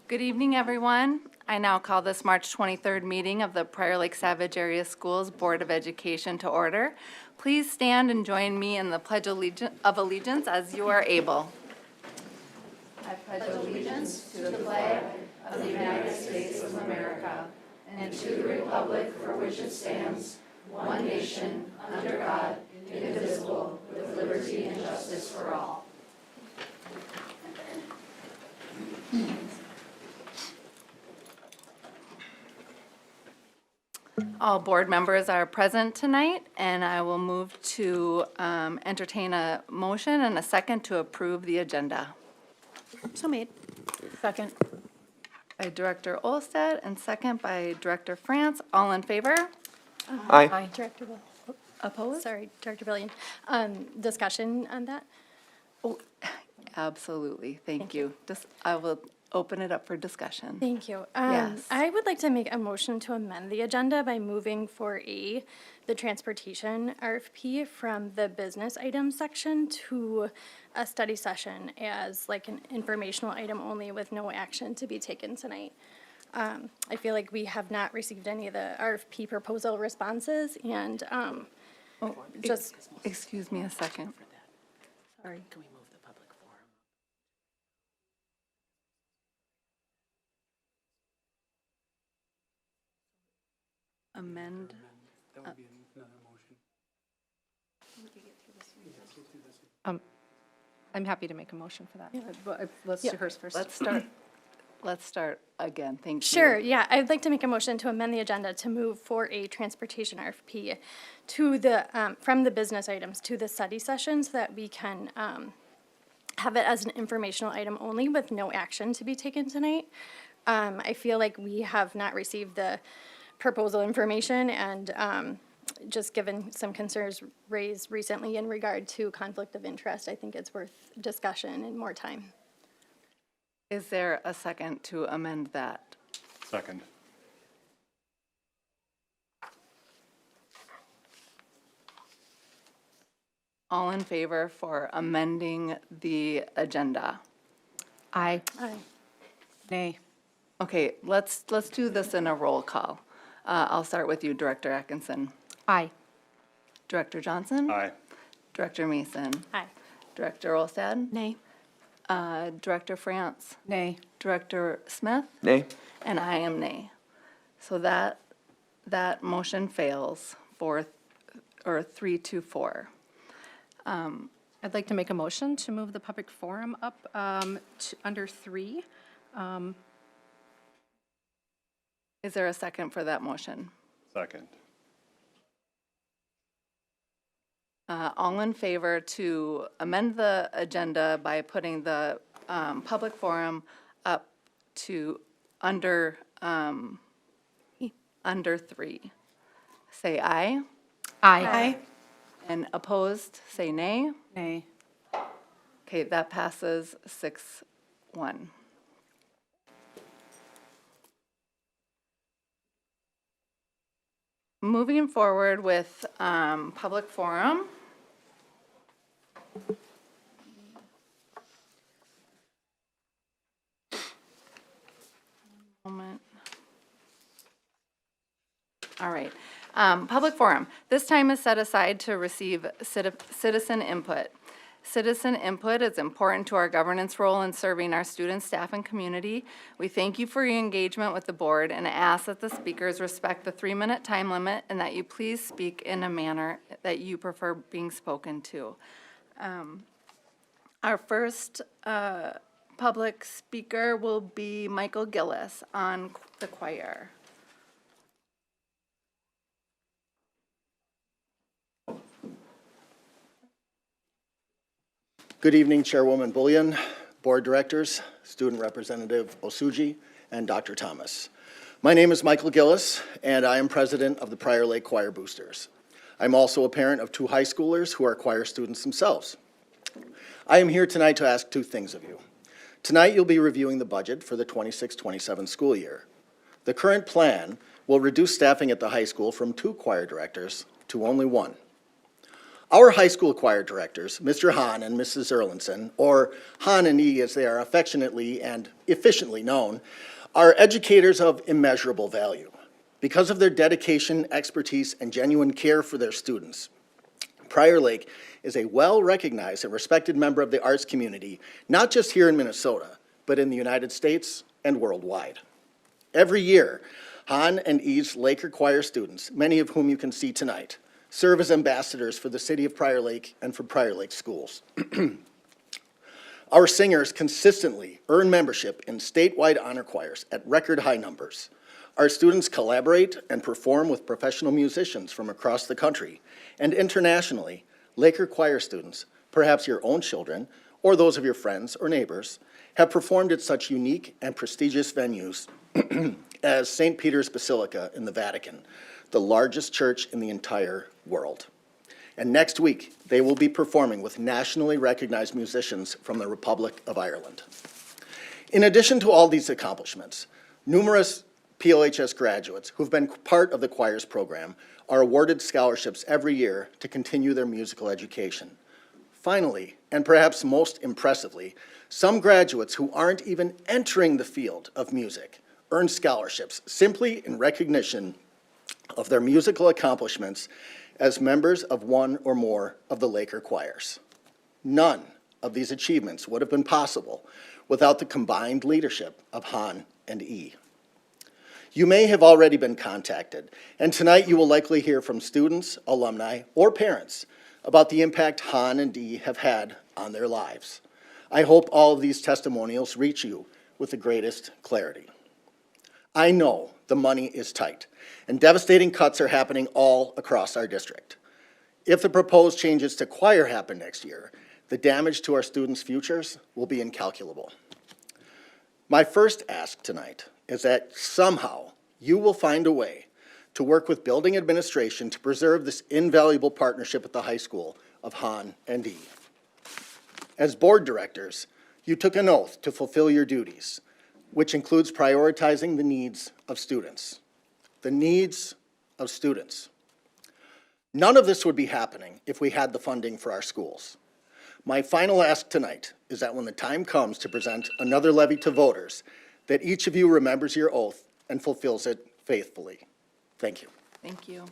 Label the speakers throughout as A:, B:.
A: Good evening, everyone. I now call this March 23rd meeting of the Prior Lake Savage Area Schools Board of Education to order. Please stand and join me in the Pledge of Allegiance as you are able. I pledge allegiance to the flag of the United States of America and to the republic for which it stands, one nation, under God, indivisible, with liberty and justice for all. All board members are present tonight, and I will move to entertain a motion and a second to approve the agenda.
B: So made. Second.
A: By Director Olstad and second by Director France. All in favor?
C: Aye.
B: Director Bill.
A: Opposed?
B: Sorry, Director Billion. Discussion on that?
A: Oh, absolutely. Thank you. I will open it up for discussion.
B: Thank you.
A: Yes.
B: I would like to make a motion to amend the agenda by moving for the transportation RFP from the business items section to a study session as like an informational item only with no action to be taken tonight. I feel like we have not received any of the RFP proposal responses and just.
A: Excuse me a second.
B: Sorry.
D: Can we move the public forum?
A: Amend.
D: That would be another motion.
E: I'm happy to make a motion for that.
B: Yeah.
E: But let's do hers first.
A: Let's start again. Thank you.
B: Sure, yeah, I'd like to make a motion to amend the agenda to move for a transportation RFP to the, from the business items to the study session so that we can have it as an informational item only with no action to be taken tonight. I feel like we have not received the proposal information and just given some concerns raised recently in regard to conflict of interest, I think it's worth discussion and more time.
A: Is there a second to amend that?
C: Second.
A: All in favor for amending the agenda?
E: Aye.
B: Aye.
E: Nay.
A: Okay, let's do this in a roll call. I'll start with you, Director Atkinson.
E: Aye.
A: Director Johnson?
C: Aye.
A: Director Mason?
B: Aye.
A: Director Olstad?
B: Nay.
A: Director France?
E: Nay.
A: Director Smith?
C: Nay.
A: And I am nay. So that motion fails 3-4.
E: I'd like to make a motion to move the public forum up to under 3.
A: Is there a second for that motion?
C: Second.
A: All in favor to amend the agenda by putting the public forum up to under 3. Say aye.
E: Aye.
A: And opposed, say nay.
E: Nay.
A: Okay, that passes 6-1. Moving forward with public forum. Moment. All right. Public forum. This time is set aside to receive citizen input. Citizen input is important to our governance role in serving our students, staff, and community. We thank you for your engagement with the board and ask that the speakers respect the 3-minute time limit and that you please speak in a manner that you prefer being spoken to. Our first public speaker will be Michael Gillis on the choir.
F: Good evening, Chairwoman Bullion, Board Directors, Student Representative Osuji, and Dr. Thomas. My name is Michael Gillis, and I am president of the Prior Lake Choir Boosters. I'm also a parent of 2 high schoolers who are choir students themselves. I am here tonight to ask 2 things of you. Tonight, you'll be reviewing the budget for the 26-27 school year. The current plan will reduce staffing at the high school from 2 choir directors to only 1. Our high school choir directors, Mr. Hahn and Mrs. Erlinson, or Hahn and E as they are affectionately and efficiently known, are educators of immeasurable value. Because of their dedication, expertise, and genuine care for their students, Prior Lake is a well-recognized and respected member of the arts community, not just here in Minnesota, but in the United States and worldwide. Every year, Hahn and E's Laker Choir students, many of whom you can see tonight, serve as ambassadors for the city of Prior Lake and for Prior Lake schools. Our singers consistently earn membership in statewide honor choirs at record high numbers. Our students collaborate and perform with professional musicians from across the country. And internationally, Laker choir students, perhaps your own children or those of your friends or neighbors, have performed at such unique and prestigious venues as St. Peter's Basilica in the Vatican, the largest church in the entire world. And next week, they will be performing with nationally recognized musicians from the Republic of Ireland. In addition to all these accomplishments, numerous PLHS graduates who've been part of the choirs program are awarded scholarships every year to continue their musical education. Finally, and perhaps most impressively, some graduates who aren't even entering the field of music earn scholarships simply in recognition of their musical accomplishments as members of one or more of the Laker choirs. None of these achievements would have been possible without the combined leadership of Hahn and E. You may have already been contacted, and tonight you will likely hear from students, alumni, or parents about the impact Hahn and E have had on their lives. I hope all of these testimonials reach you with the greatest clarity. I know the money is tight, and devastating cuts are happening all across our district. If the proposed changes to choir happen next year, the damage to our students' futures will be incalculable. My first ask tonight is that somehow you will find a way to work with building administration to preserve this invaluable partnership at the high school of Hahn and E. As board directors, you took an oath to fulfill your duties, which includes prioritizing the needs of students. The needs of students. None of this would be happening if we had the funding for our schools. My final ask tonight is that when the time comes to present another levy to voters, that each of you remembers your oath and fulfills it faithfully. Thank you.
A: Thank you.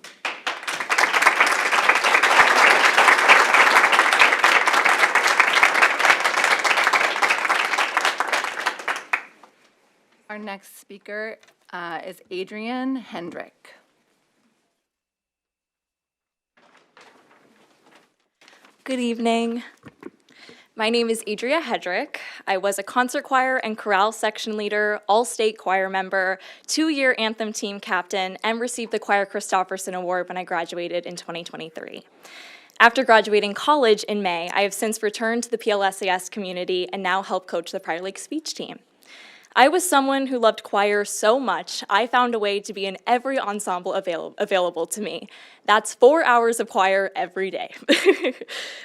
A: Our next speaker is Adrienne Hendrick.
G: Good evening. My name is Adria Hedrick. I was a concert choir and chorale section leader, all-state choir member, 2-year anthem team captain, and received the Choir Christofferson Award when I graduated in 2023. After graduating college in May, I have since returned to the PLSAS community and now help coach the Prior Lake speech team. I was someone who loved choir so much, I found a way to be in every ensemble available to me. That's 4 hours of choir every day.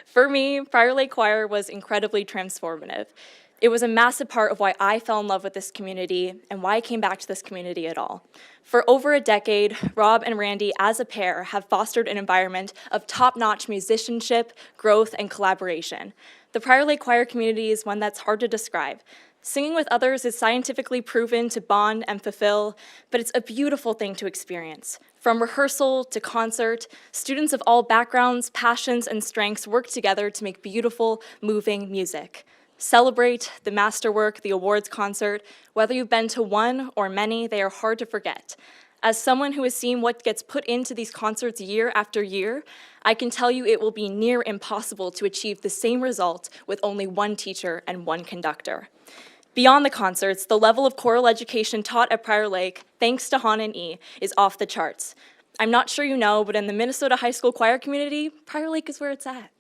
G: For me, Prior Lake Choir was incredibly transformative. It was a massive part of why I fell in love with this community and why I came back to this community at all. For over a decade, Rob and Randy, as a pair, have fostered an environment of top-notch musicianship, growth, and collaboration. The Prior Lake Choir community is one that's hard to describe. Singing with others is scientifically proven to bond and fulfill, but it's a beautiful thing to experience. From rehearsal to concert, students of all backgrounds, passions, and strengths work together to make beautiful, moving music. Celebrate the masterwork, the awards concert. Whether you've been to one or many, they are hard to forget. As someone who has seen what gets put into these concerts year after year, I can tell you it will be near impossible to achieve the same result with only one teacher and one conductor. Beyond the concerts, the level of choral education taught at Prior Lake, thanks to Hahn and E, is off the charts. I'm not sure you know, but in the Minnesota high school choir community, Prior Lake is where it's at.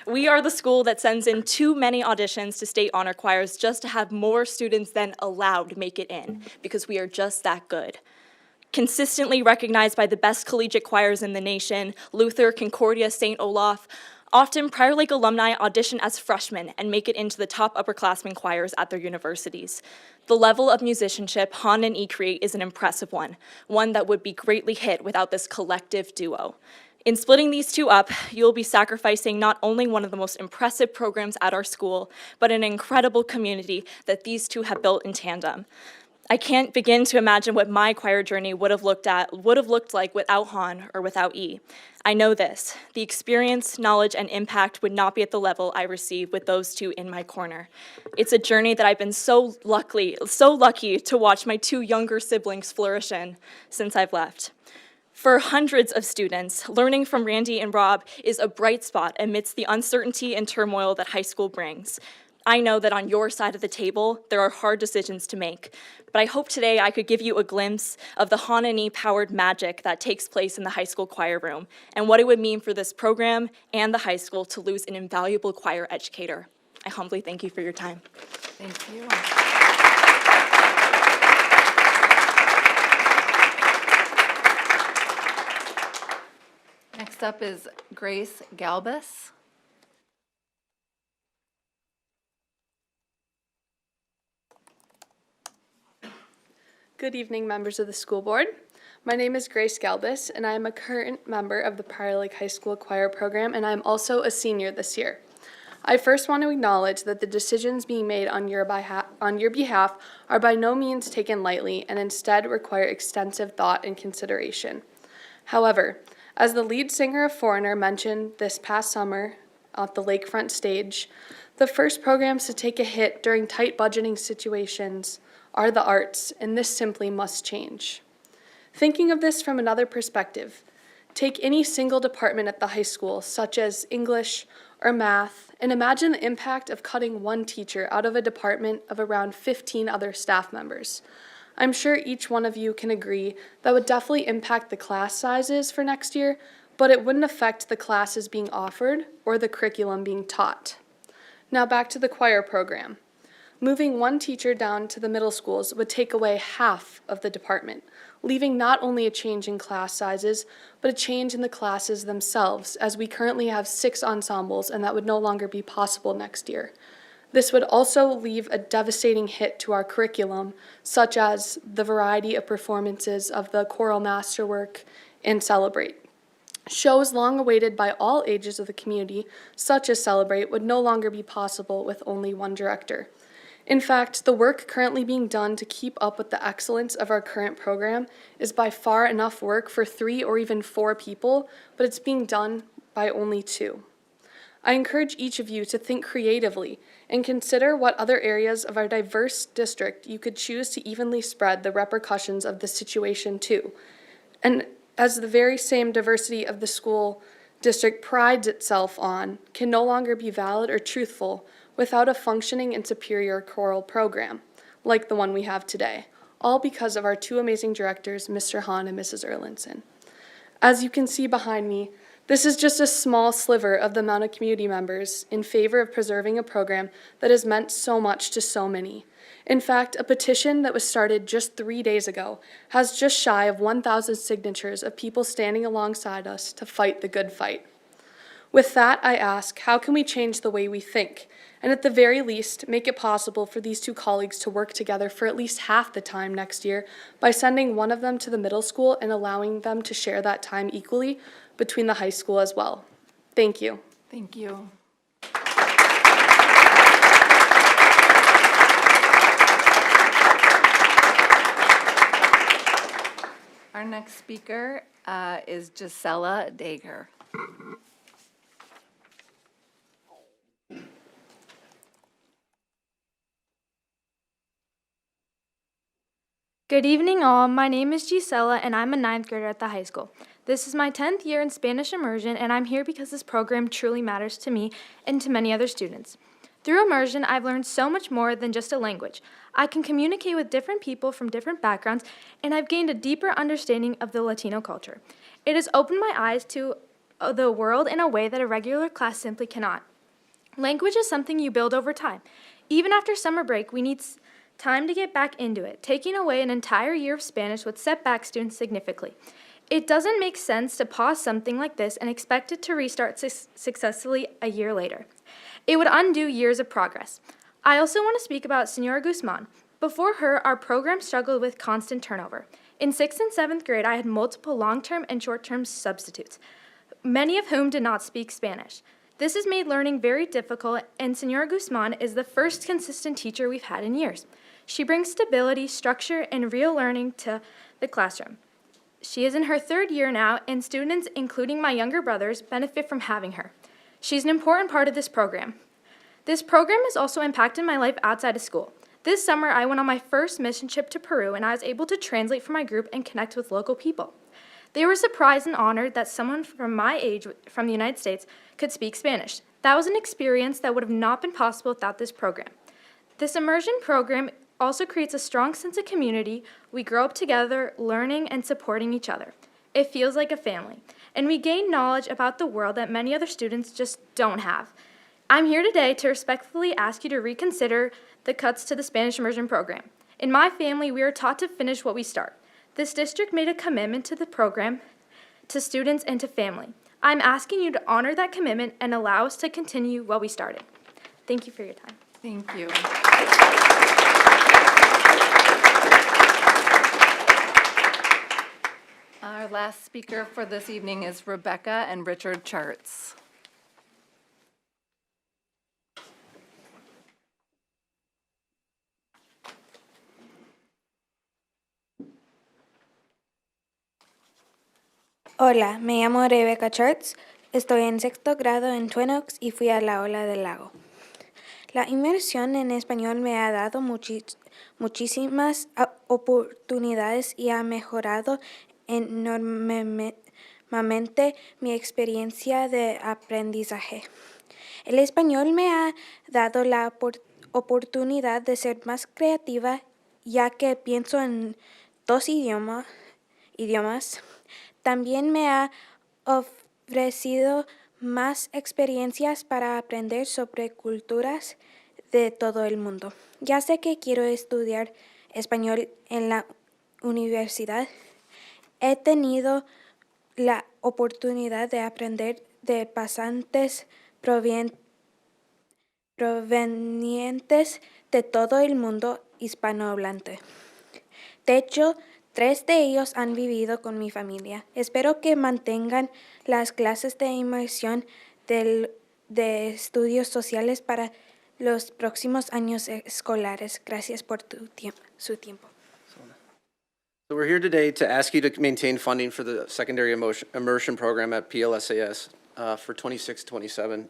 G: We are the school that sends in too many auditions to state honor choirs just to have more students than allowed make it in, because we are just that good. Consistently recognized by the best collegiate choirs in the nation, Luther, Concordia, St. Olaf, often Prior Lake alumni audition as freshmen and make it into the top upperclassmen choirs at their universities. The level of musicianship Hahn and E create is an impressive one that would be greatly hit without this collective duo. In splitting these two up, you'll be sacrificing not only one of the most impressive programs at our school, but an incredible community that these two have built in tandem. I can't begin to imagine what my choir journey would have looked like without Han or without E. I know this. The experience, knowledge, and impact would not be at the level I receive with those two in my corner. It's a journey that I've been so lucky to watch my two younger siblings flourish in since I've left. For hundreds of students, learning from Randy and Rob is a bright spot amidst the uncertainty and turmoil that high school brings. I know that on your side of the table, there are hard decisions to make, but I hope today I could give you a glimpse of the Hanani-powered magic that takes place in the high school choir room and what it would mean for this program and the high school to lose an invaluable choir educator. I humbly thank you for your time.
A: Thank you. Next up is Grace Galbus.
H: Good evening, members of the school board. My name is Grace Galbus, and I am a current member of the Prior Lake High School Choir Program, and I am also a senior this year. I first want to acknowledge that the decisions being made on your behalf are by no means taken lightly and instead require extensive thought and consideration. However, as the lead singer of Foreigner mentioned this past summer at the lakefront stage, the first programs to take a hit during tight budgeting situations are the arts, and this simply must change. Thinking of this from another perspective, take any single department at the high school, such as English or math, and imagine the impact of cutting one teacher out of a department of around 15 other staff members. I'm sure each one of you can agree that would definitely impact the class sizes for next year, but it wouldn't affect the classes being offered or the curriculum being taught. Now back to the choir program. Moving one teacher down to the middle schools would take away half of the department, leaving not only a change in class sizes, but a change in the classes themselves, as we currently have 6 ensembles, and that would no longer be possible next year. This would also leave a devastating hit to our curriculum, such as the variety of performances of the choral masterwork and Celebrate. Shows long awaited by all ages of the community, such as Celebrate, would no longer be possible with only one director. In fact, the work currently being done to keep up with the excellence of our current program is by far enough work for 3 or even 4 people, but it's being done by only 2. I encourage each of you to think creatively and consider what other areas of our diverse district you could choose to evenly spread the repercussions of the situation to. And as the very same diversity of the school district prides itself on can no longer be valid or truthful without a functioning and superior choral program, like the one we have today, all because of our 2 amazing directors, Mr. Hahn and Mrs. Erlinson. As you can see behind me, this is just a small sliver of the amount of community members in favor of preserving a program that has meant so much to so many. In fact, a petition that was started just 3 days ago has just shy of 1,000 signatures of people standing alongside us to fight the good fight. With that, I ask, how can we change the way we think? And at the very least, make it possible for these 2 colleagues to work together for at least half the time next year by sending one of them to the middle school and allowing them to share that time equally between the high school as well. Thank you.
A: Thank you. Our next speaker is Gisela Dager.
I: Good evening all, my name is Gisela and I'm a 9th grader at the high school. This is my 10th year in Spanish immersion and I'm here because this program truly matters to me and to many other students. Through immersion, I've learned so much more than just a language. I can communicate with different people from different backgrounds and I've gained a deeper understanding of the Latino culture. It has opened my eyes to the world in a way that a regular class simply cannot. Language is something you build over time. Even after summer break, we need time to get back into it. Taking away an entire year of Spanish would set back students significantly. It doesn't make sense to pause something like this and expect it to restart successfully a year later. It would undo years of progress. I also want to speak about Senora Guzman. Before her, our program struggled with constant turnover. In 6th and 7th grade, I had multiple long-term and short-term substitutes. many of whom did not speak Spanish. This has made learning very difficult, and Senora Guzman is the first consistent teacher we've had in years. She brings stability, structure, and real learning to the classroom. She is in her 3rd year now, and students, including my younger brothers, benefit from having her. She's an important part of this program. This program has also impacted my life outside of school. This summer, I went on my first mission trip to Peru, and I was able to translate for my group and connect with local people. They were surprised and honored that someone from my age from the United States could speak Spanish. That was an experience that would have not been possible without this program. This immersion program also creates a strong sense of community. We grow up together, learning and supporting each other. It feels like a family, and we gain knowledge about the world that many other students just don't have. I'm here today to respectfully ask you to reconsider the cuts to the Spanish immersion program. In my family, we are taught to finish what we start. This district made a commitment to the program, to students, and to family. I'm asking you to honor that commitment and allow us to continue what we started. Thank you for your time.
A: Thank you. Our last speaker for this evening is Rebecca and Richard Charts.
J: Hola, me llamo Rebecca Charts, estoy en 6º grado en Twin Oaks y fui a la Ola del Lago. La inmersión en español me ha dado muchísimas oportunidades y ha mejorado enormemente mi experiencia de aprendizaje. El español me ha dado la oportunidad de ser más creativa, ya que pienso en 2 idiomas. También me ha ofrecido más experiencias para aprender sobre culturas de todo el mundo. Ya sé que quiero estudiar español en la universidad. He tenido la oportunidad de aprender de pasantes provenientes de todo el mundo hispanohablante. De hecho, 3 de ellos han vivido con mi familia. Espero que mantengan las clases de inmersión de estudios sociales para los próximos años escolares. Gracias por su tiempo.
D: So we're here today to ask you to maintain funding for the secondary immersion program at PLSAS for 26-27.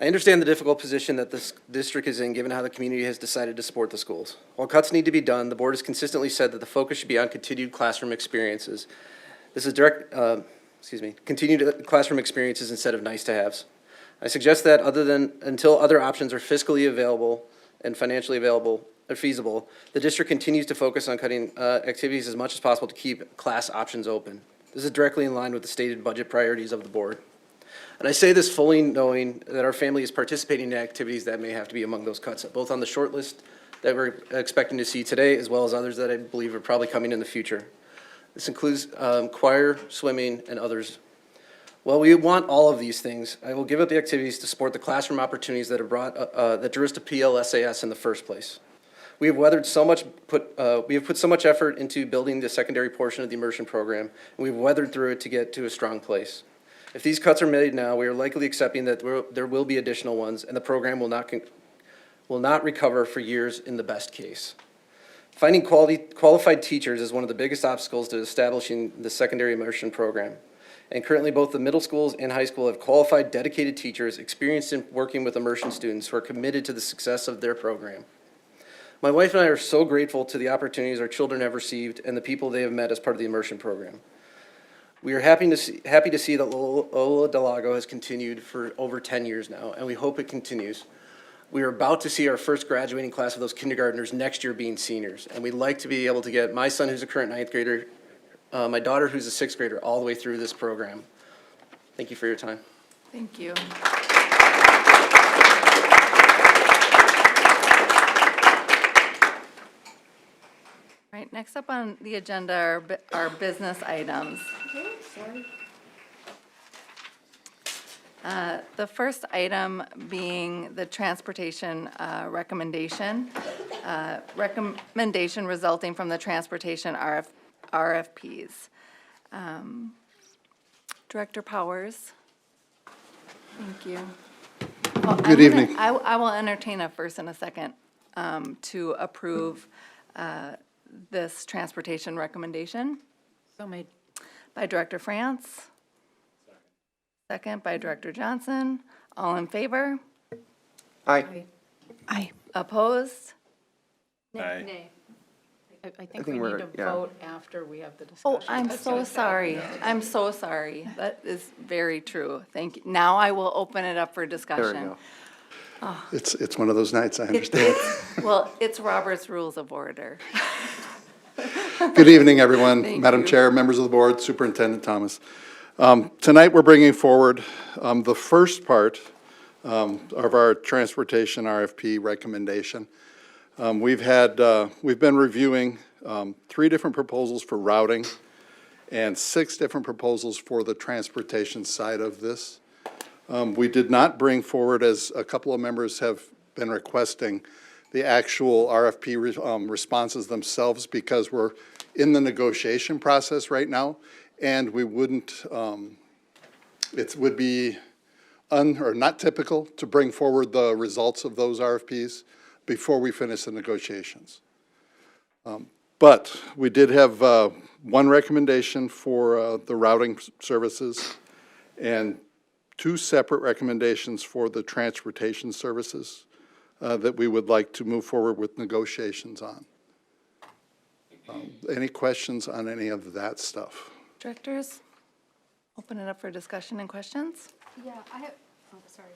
D: I understand the difficult position that this district is in, given how the community has decided to support the schools. While cuts need to be done, the board has consistently said that the focus should be on continued classroom experiences. This is continued classroom experiences instead of nice-to-haves. I suggest that until other options are fiscally available and financially available or feasible, the district continues to focus on cutting activities as much as possible to keep class options open. This is directly in line with the stated budget priorities of the board. And I say this fully knowing that our family is participating in activities that may have to be among those cuts, both on the short list that we're expecting to see today, as well as others that I believe are probably coming in the future. This includes choir, swimming, and others. While we want all of these things, I will give up the activities to support the classroom opportunities that that drew us to PLSAS in the first place. We have put so much effort into building the secondary portion of the immersion program, and we've weathered through it to get to a strong place. If these cuts are made now, we are likely accepting that there will be additional ones, and the program will not recover for years in the best case. Finding qualified teachers is one of the biggest obstacles to establishing the secondary immersion program. And currently, both the middle schools and high school have qualified, dedicated teachers experienced in working with immersion students who are committed to the success of their program. My wife and I are so grateful to the opportunities our children have received and the people they have met as part of the immersion program. We are happy to see that Ola del Lago has continued for over 10 years now, and we hope it continues. We are about to see our first graduating class of those kindergartners next year being seniors, and we'd like to be able to get my son, who's a current 9th grader, my daughter, who's a 6th grader, all the way through this program. Thank you for your time.
A: Thank you. All right, next up on the agenda are business items. The first item being the transportation recommendation resulting from the transportation RFPs. Director Powers. Thank you.
C: Good evening.
A: I will entertain a first and a second to approve this transportation recommendation.
E: So made.
A: By Director France. Second by Director Johnson. All in favor?
D: Aye.
E: Aye.
A: Opposed?
C: Aye.
E: I think
D: think
E: we
D: we're-
E: need to
D: yeah.
E: vote after we have the
A: Oh,
E: discussion.
A: I'm so sorry. I'm so sorry. That is very true. Thank you. Now I will open it up for discussion.
D: There we go.
C: It's one of those nights, I understand.
A: Well, it's Robert's Rules of Order.
C: Good evening, everyone.
A: Thank
C: Madam
A: you.
C: Chair, members of the board, Superintendent Thomas. Tonight, we're bringing forward the first part of our transportation RFP recommendation. We've been reviewing 3 different proposals for routing and 6 different proposals for the transportation side of this. We did not bring forward, as a couple of members have been requesting, the actual RFP responses themselves because we're in the negotiation process right now, and we wouldn't, it would be or not typical to bring forward the results of those RFPs before we finish the negotiations. But we did have one recommendation for the routing services and 2 separate recommendations for the transportation services that we would like to move forward with negotiations on. Any questions on any of that stuff?
A: Directors, open it up for discussion and questions.
E: Yeah, I have, oh, sorry.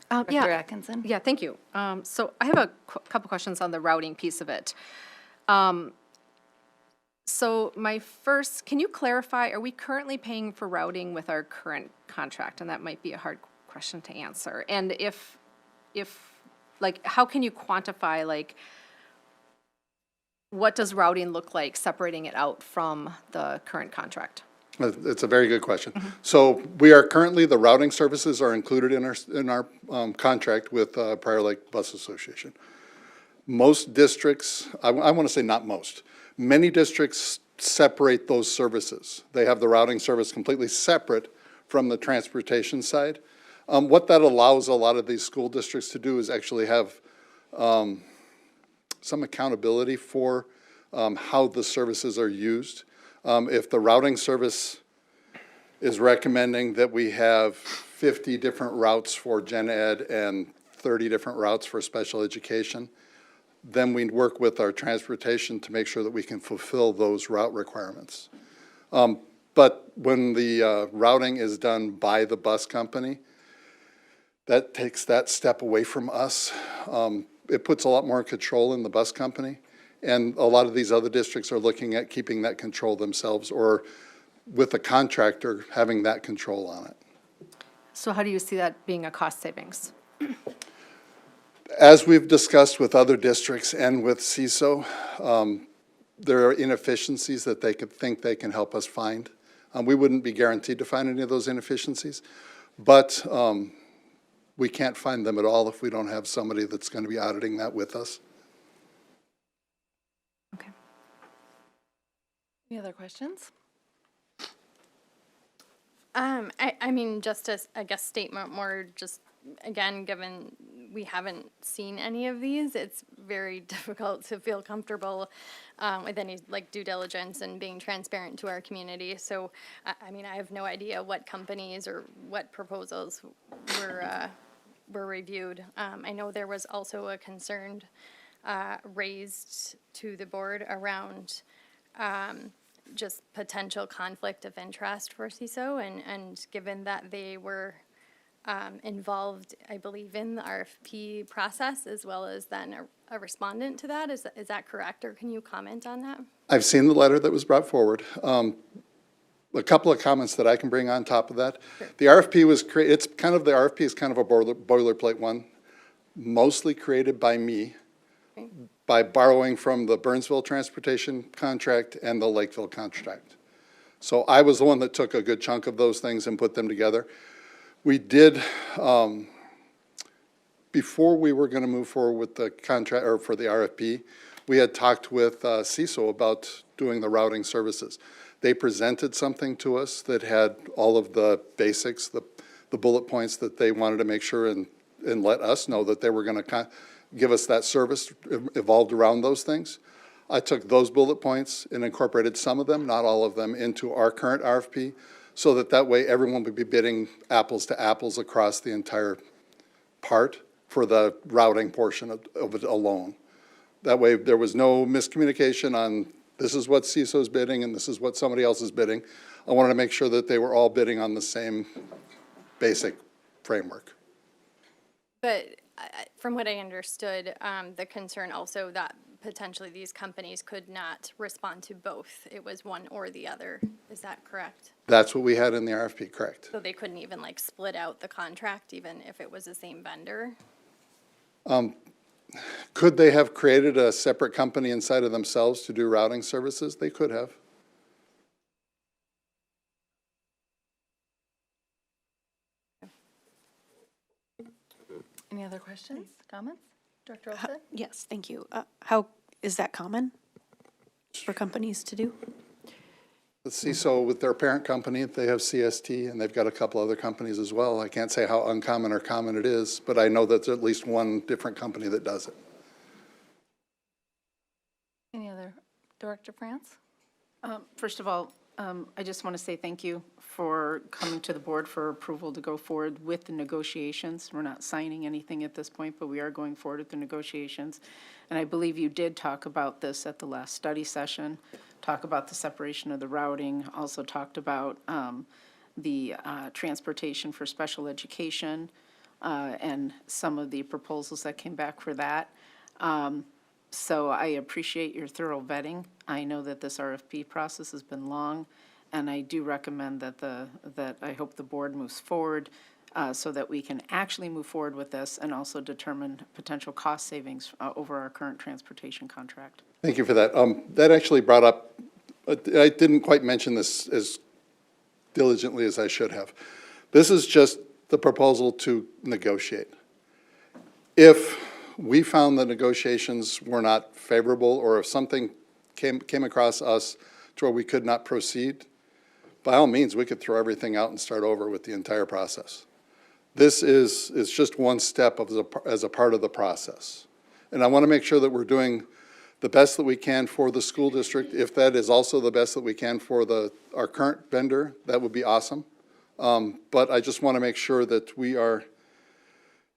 A: Director
E: Yeah,
A: Atkinson.
E: yeah, thank you. So I have a couple questions on the routing piece of it. So my first, can you clarify, are we currently paying for routing with our current contract? And that might be a hard question to answer. And if, like, how can you quantify, like, what does routing look like, separating it out from the current contract?
C: It's a very good question. So we are currently, the routing services are included in our contract with Prior Lake Bus Association. Most districts, I want to say not most, many districts separate those services. They have the routing service completely separate from the transportation side. What that allows a lot of these school districts to do is actually have some accountability for how the services are used. If the routing service is recommending that we have 50 different routes for gen ed and 30 different routes for special education, then we work with our transportation to make sure that we can fulfill those route requirements. But when the routing is done by the bus company, that takes that step away from us. It puts a lot more control in the bus company. And a lot of these other districts are looking at keeping that control themselves or with a contractor having that control on it.
E: So how do you see that being a cost savings?
C: As we've discussed with other districts and with CISO, there are inefficiencies that they could think they can help us find. We wouldn't be guaranteed to find any of those inefficiencies, but we can't find them at all if we don't have somebody that's going to be auditing that with us.
E: Okay.
A: Any other questions?
B: I mean, just as, I guess, statement more just, again, given we haven't seen any of these, it's very difficult to feel comfortable with any, like, due diligence and being transparent to our community. So, I mean, I have no idea what companies or what proposals were reviewed. I know there was also a concern raised to the board around just potential conflict of interest for CISO, and given that they were involved, I believe, in the RFP process as well as then a respondent to that, is that correct, or can you comment on that?
C: I've seen the letter that was brought forward. A couple of comments that I can bring on top of that.
B: Sure.
C: The RFP was the RFP is kind of a boilerplate one, mostly created by me,
B: Okay.
C: by borrowing from the Burnsville transportation contract and the Lakeville contract. So I was the one that took a good chunk of those things and put them together. We did, before we were going to move forward with the contract, or for the RFP, we had talked with CISO about doing the routing services. they presented something to us that had all of the basics, the bullet points that they wanted to make sure and let us know that they were going to give us that service evolved around those things. I took those bullet points and incorporated some of them, not all of them, into our current RFP, so that way everyone would be bidding apples to apples across the entire part for the routing portion of it alone. That way there was no miscommunication on this is what CISO's bidding and this is what somebody else is bidding. I wanted to make sure that they were all bidding on the same basic framework.
B: But from what I understood, the concern also that potentially these companies could not respond to both. It was one or the other. Is that correct?
C: That's what we had in the RFP, correct.
B: So they couldn't even like split out the contract even if it was the same vendor?
C: Could they have created a separate company inside of themselves to do routing services? They could have.
A: Any other questions, comments? Director Olson?
K: Yes, thank you. How, is that common for companies to do?
C: The CISO with their parent company, they have CST, and they've got a couple other companies as well. I can't say how uncommon or common it is, but I know that there's at least one different company that does it.
A: Any other? Director France?
E: First of all, I just want to say thank you for coming to the board for approval to go forward with the negotiations. We're not signing anything at this point, but we are going forward with the negotiations. And I believe you did talk about this at the last study session, talk about the separation of the routing, also talked about the transportation for special education and some of the proposals that came back for that. So I appreciate your thorough vetting. I know that this RFP process has been long, and I do recommend that I hope the board moves forward so that we can actually move forward with this and also determine potential cost savings over our current transportation contract.
C: Thank you for that. That actually brought up, I didn't quite mention this as diligently as I should have. This is just the proposal to negotiate. If we found the negotiations were not favorable, or if something came across us to where we could not proceed, by all means, we could throw everything out and start over with the entire process. This is just one step as a part of the process. And I want to make sure that we're doing the best that we can for the school district. If that is also the best that we can for our current vendor, that would be awesome. But I just want to make sure that we are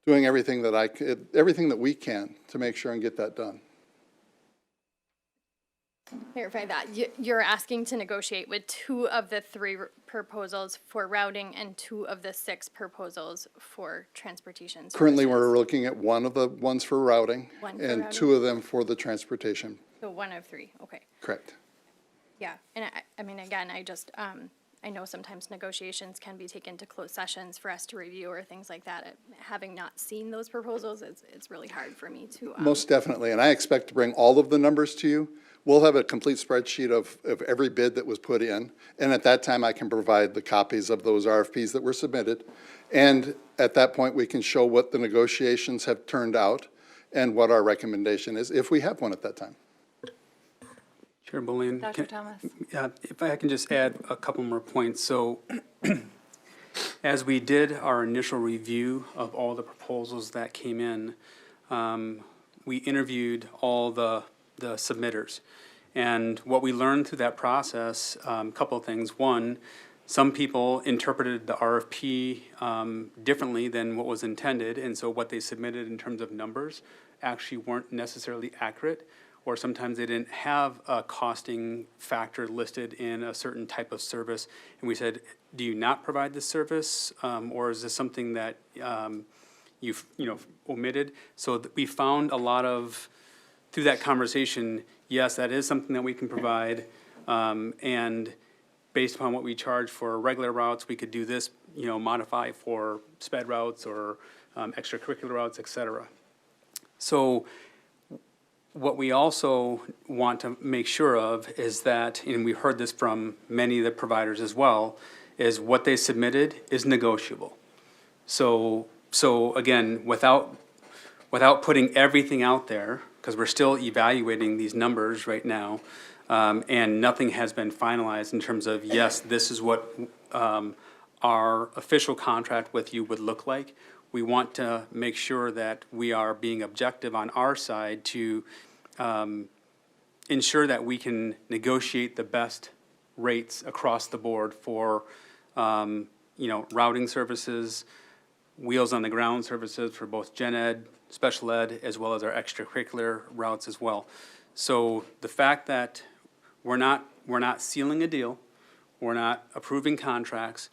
C: doing everything that we can to make sure and get that done.
B: Clarify that. You're asking to negotiate with 2 of the 3 proposals for routing and 2 of the 6 proposals for transportation services.
C: Currently, we're looking at 1 of the ones for routing and
B: routing?
C: 2 of them for the transportation.
B: So 1 of 3, okay.
C: Correct.
B: Yeah, and I mean, again, I know sometimes negotiations can be taken to closed sessions for us to review or things like that. Having not seen those proposals, it's really hard for me to.
C: Most definitely, and I expect to bring all of the numbers to you. We'll have a complete spreadsheet of every bid that was put in, and at that time, I can provide the copies of those RFPs that were submitted. And at that point, we can show what the negotiations have turned out and what our recommendation is, if we have one at that time.
L: Chair Bullion.
A: Dr. Thomas?
L: If I can just add a couple more points. So as we did our initial review of all the proposals that came in, we interviewed all the submitters. And what we learned through that process, a couple of things. One, some people interpreted the RFP differently than what was intended, and so what they submitted in terms of numbers actually weren't necessarily accurate, or sometimes they didn't have a costing factor listed in a certain type of service. And we said, do you not provide this service, or is this something that you've omitted? So we found a lot of, through that conversation, yes, that is something that we can provide, and based upon what we charge for regular routes, we could do this, modify for sped routes or extracurricular routes, et cetera. So what we also want to make sure of is that, and we've heard this from many of the providers as well, is what they submitted is negotiable. So again, without putting everything out there, because we're still evaluating these numbers right now, and nothing has been finalized in terms of, yes, this is what our official contract with you would look like. We want to make sure that we are being objective on our side to ensure that we can negotiate the best rates across the board for, routing services, wheels on the ground services for both gen ed, special ed, as well as our extracurricular routes as well. So the fact that we're not sealing a deal, we're not approving contracts,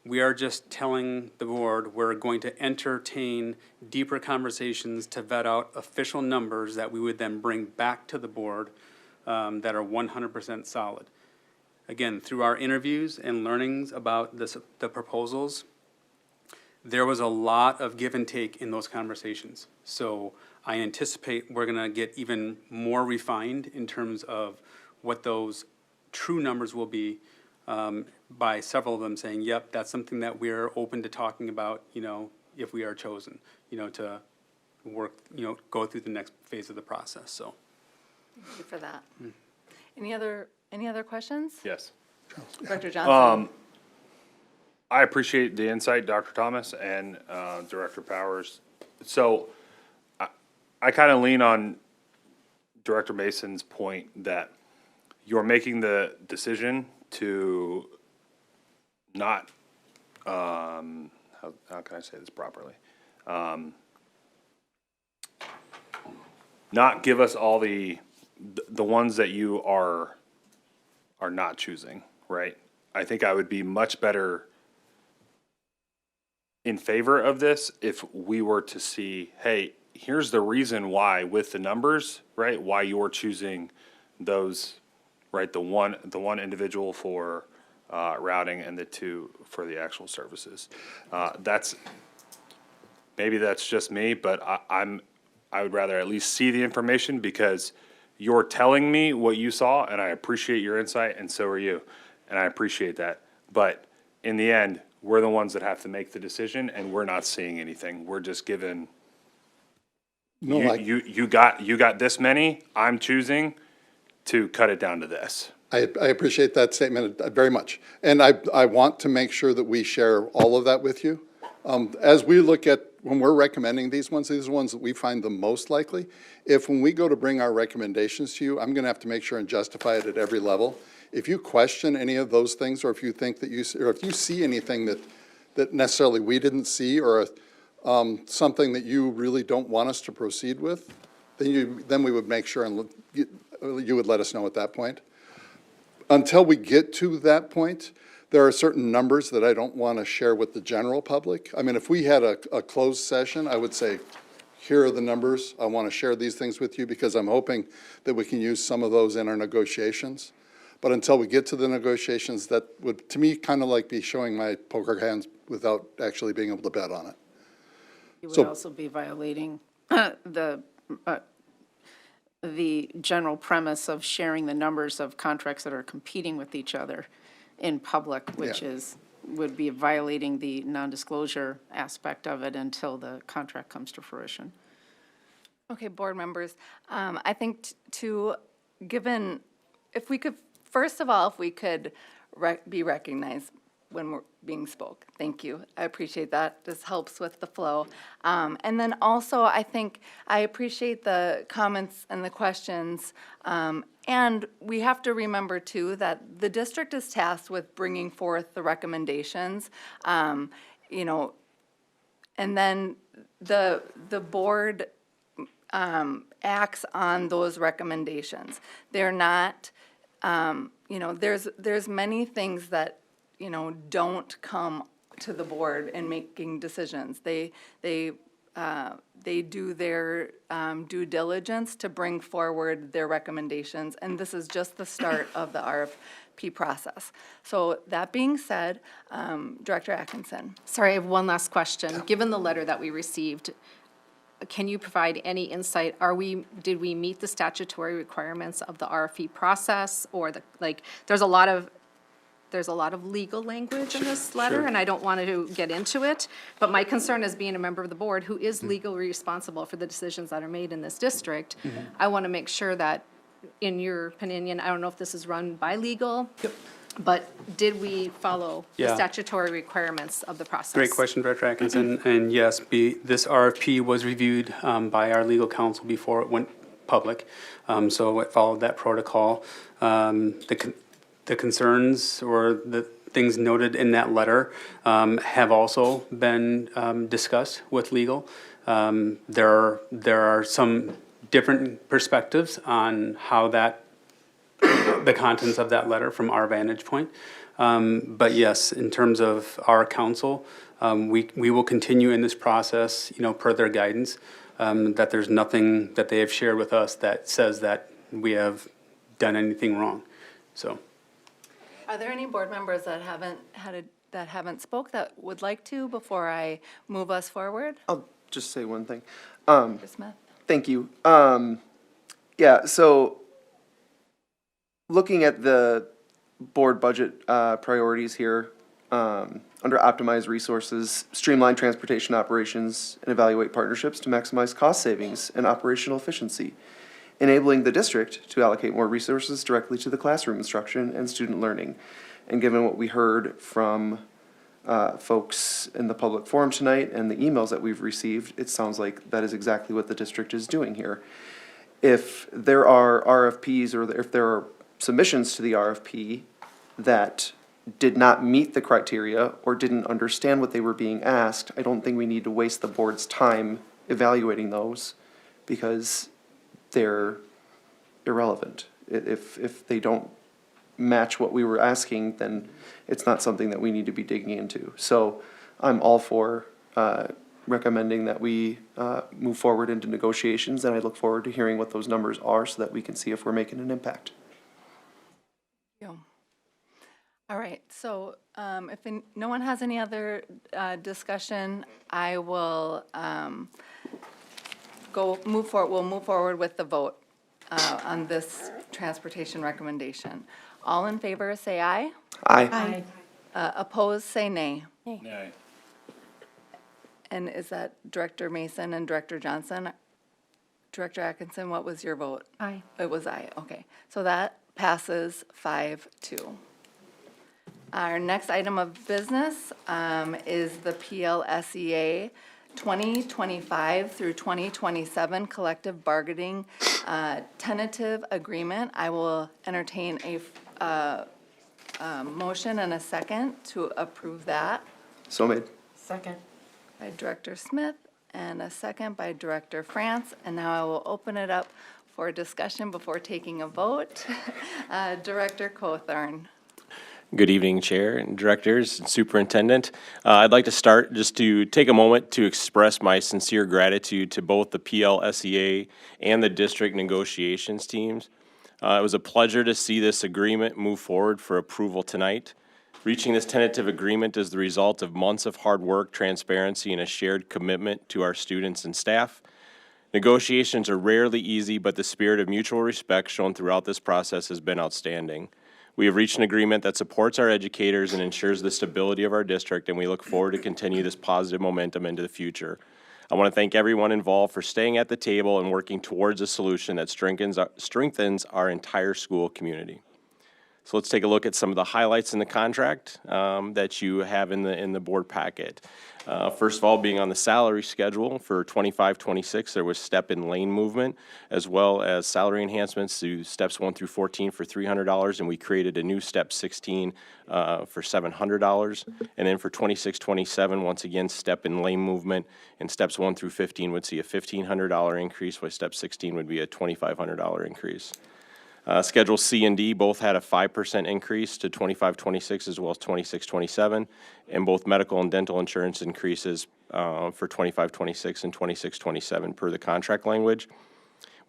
L: we are just telling the board we're going to entertain deeper conversations to vet out official numbers that we would then bring back to the board that are 100% solid. Again, through our interviews and learnings about the proposals, there was a lot of give and take in those conversations. So I anticipate we're gonna get even more refined in terms of what those true numbers will be, by several of them saying, yep, that's something that we're open to talking about, if we are chosen, to work, go through the next phase of the process, so.
A: Thank you for that. Any other questions?
M: Yes.
A: Director Johnson?
M: I appreciate the insight, Dr. Thomas and Director Powers. So I kind of lean on Director Mason's point that you're making the decision to not, how can I say this properly? Not give us all the ones that you are not choosing, right? I think I would be much better in favor of this if we were to see, hey, here's the reason why with the numbers, right? Why you're choosing those, right? The one individual for routing and the two for the actual services. Maybe that's just me, but I would rather at least see the information because you're telling me what you saw, and I appreciate your insight, and so are you, and I appreciate that. But in the end, we're the ones that have to make the decision, and we're not seeing anything. We're just given, you got this many, I'm choosing to cut it down to this.
C: I appreciate that statement very much. And I want to make sure that we share all of that with you. As we look at, when we're recommending these are the ones that we find the most likely. If when we go to bring our recommendations to you, I'm going to have to make sure and justify it at every level. If you question any of those things, or if you think that or if you see anything that necessarily we didn't see, or something that you really don't want us to proceed with, then we would make sure and you would let us know at that point. Until we get to that point, there are certain numbers that I don't want to share with the general public. I mean, if we had a closed session, I would say, here are the numbers. I want to share these things with you because I'm hoping that we can use some of those in our negotiations. But until we get to the negotiations, that would, to me, kind of like be showing my poker hands without actually being able to bet on it.
N: You would also be violating the general premise of sharing the numbers of contracts that are competing with each other in public, which would be violating the non-disclosure aspect of it until the contract comes to fruition.
A: Okay, board members, I think given, if we could, first of all, if we could be recognized when we're being spoke. Thank you. I appreciate that. This helps with the flow. And then also, I think I appreciate the comments and the questions. And we have to remember, too, that the district is tasked with bringing forth the recommendations, and then the board acts on those recommendations. They're not, there's many things that don't come to the board in making decisions. They do their due diligence to bring forward their recommendations, and this is just the start of the RFP process. So that being said, Director Atkinson.
E: Sorry, I have one last question. Given the letter that we received, can you provide any insight? Did we meet the statutory requirements of the RFP process, or there's a lot of legal language in this letter, and I don't want to get into it, but my concern as being a member of the board who is legally responsible for the decisions that are made in this district, I want to make sure that in your opinion, I don't know if this is run by legal, but did we follow the
L: Yeah.
E: statutory requirements of the process?
L: Great question, Director Atkinson. And yes, this RFP was reviewed by our legal counsel before it went public. So it followed that protocol. The concerns or the things noted in that letter have also been discussed with legal. There are some different perspectives on how the contents of that letter from our vantage point. But yes, in terms of our counsel, we will continue in this process, per their guidance, that there's nothing that they have shared with us that says that we have done anything wrong. So,
A: Are there any board members that haven't spoke that would like to before I move us forward?
O: I'll just say one thing.
A: Dr. Smith?
O: Thank you. Yeah, so looking at the board budget priorities here, under optimize resources, streamline transportation operations, and evaluate partnerships to maximize cost savings and operational efficiency, enabling the district to allocate more resources directly to the classroom instruction and student learning. And given what we heard from folks in the public forum tonight and the emails that we've received, it sounds like that is exactly what the district is doing here. If there are RFPs or if there are submissions to the RFP that did not meet the criteria or didn't understand what they were being asked, I don't think we need to waste the board's time evaluating those because they're irrelevant. If they don't match what we were asking, then it's not something that we need to be digging into. So I'm all for recommending that we move forward into negotiations, and I look forward to hearing what those numbers are so that we can see if we're making an impact.
A: All right, so if no one has any other discussion, I will move forward with the vote on this transportation recommendation. All in favor, say aye.
O: Aye.
A: Opposed, say nay.
M: Nay.
A: And is that Director Mason and Director Johnson? Director Atkinson, what was your vote?
E: Aye.
A: It was aye, okay. So that passes 5-2. Our next item of business is the PLSAS 2025 through 2027 collective bargaining tentative agreement. I will entertain a motion and a second to approve that.
O: So made.
N: Second.
A: By Director Smith and a second by Director France. And now I will open it up for discussion before taking a vote. Director Cawthorn.
P: Good evening, Chair and Directors and Superintendent. I'd like to start just to take a moment to express my sincere gratitude to both the PLSAS and the district negotiations teams. It was a pleasure to see this agreement move forward for approval tonight. Reaching this tentative agreement is the result of months of hard work, transparency, and a shared commitment to our students and staff. Negotiations are rarely easy, but the spirit of mutual respect shown throughout this process has been outstanding. We have reached an agreement that supports our educators and ensures the stability of our district, and we look forward to continue this positive momentum into the future. I want to thank everyone involved for staying at the table and working towards a solution that strengthens our entire school community. So let's take a look at some of the highlights in the contract that you have in the board packet. First of all, being on the salary schedule for 25-26, there was step and lane movement, as well as salary enhancements to steps 1 through 14 for $300, and we created a new step 16 for $700. And then for 26-27, once again, step and lane movement, and steps 1 through 15 would see a $1,500 increase, while step 16 would be a $2,500 increase. Schedule C and D both had a 5% increase to 25-26 as well as 26-27, and both medical and dental insurance increases for 25-26 and 26-27 per the contract language.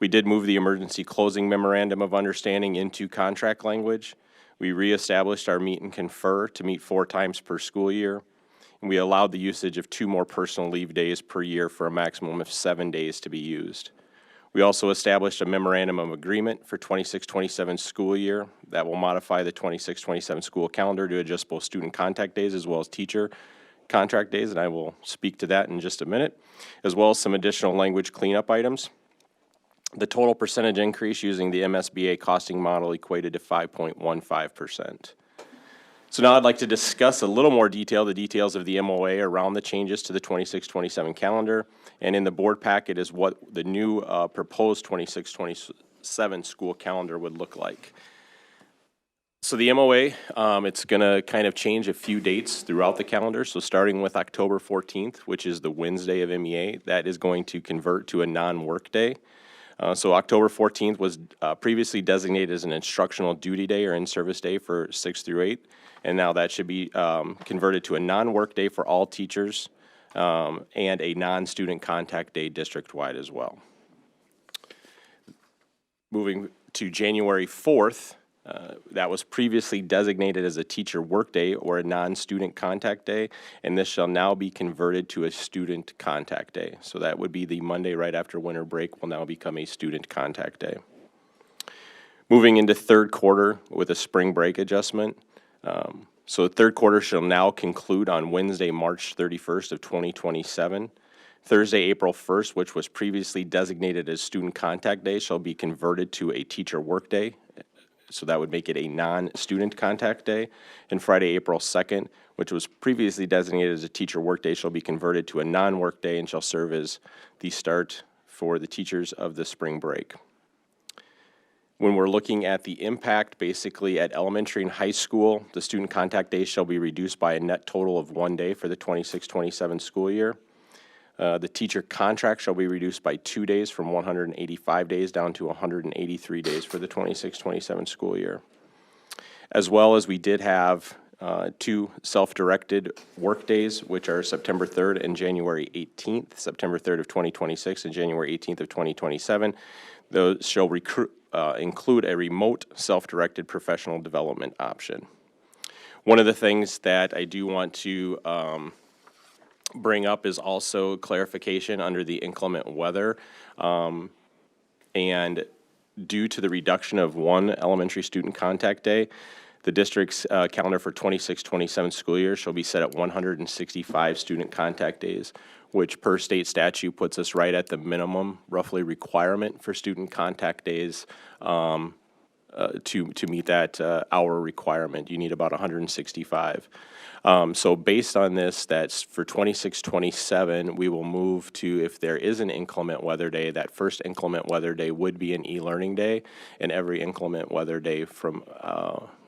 P: We did move the emergency closing memorandum of understanding into contract language. We reestablished our meet and confer to meet 4 times per school year, and we allowed the usage of 2 more personal leave days per year for a maximum of 7 days to be used. We also established a memorandum of agreement for 26-27 school year that will modify the 26-27 school calendar to adjust both student contact days as well as teacher contract days, and I will speak to that in just a minute, as well as some additional language cleanup items. The total percentage increase using the MSBA costing model equated to 5.15%. So now I'd like to discuss a little more detail, the details of the MOA around the changes to the 26-27 calendar. And in the board packet is what the new proposed 26-27 school calendar would look like. So the MOA, it's going to kind of change a few dates throughout the calendar. So starting with October 14th, which is the Wednesday of MEA, that is going to convert to a non-work day. So October 14th was previously designated as an instructional duty day or in-service day for 6 through 8. And now that should be converted to a non-work day for all teachers and a non-student contact day district-wide as well. Moving to January 4th, that was previously designated as a teacher workday or a non-student contact day, and this shall now be converted to a student contact day. So that would be the Monday right after winter break will now become a student contact day. Moving into third quarter with a spring break adjustment. So the third quarter shall now conclude on Wednesday, March 31st of 2027. Thursday, April 1st, which was previously designated as student contact day, shall be converted to a teacher workday. So that would make it a non-student contact day. And Friday, April 2nd, which was previously designated as a teacher workday, shall be converted to a non-work day and shall serve as the start for the teachers of the spring break. When we're looking at the impact, basically at elementary and high school, the student contact days shall be reduced by a net total of 1 day for the 26-27 school year. The teacher contract shall be reduced by 2 days from 185 days down to 183 days for the 26-27 school year. As well as we did have 2 self-directed work days, which are September 3rd and January 18th, September 3rd of 2026 and January 18th of 2027. Those shall include a remote self-directed professional development option. One of the things that I do want to bring up is also clarification under the inclement weather. And due to the reduction of 1 elementary student contact day, the district's calendar for 26-27 school year shall be set at 165 student contact days, which per state statute puts us right at the minimum roughly requirement for student contact days to meet that hour requirement. You need about 165. So based on this, that's for 26-27, we will move to, if there is an inclement weather day, that first inclement weather day would be an e-learning day, and every inclement weather day from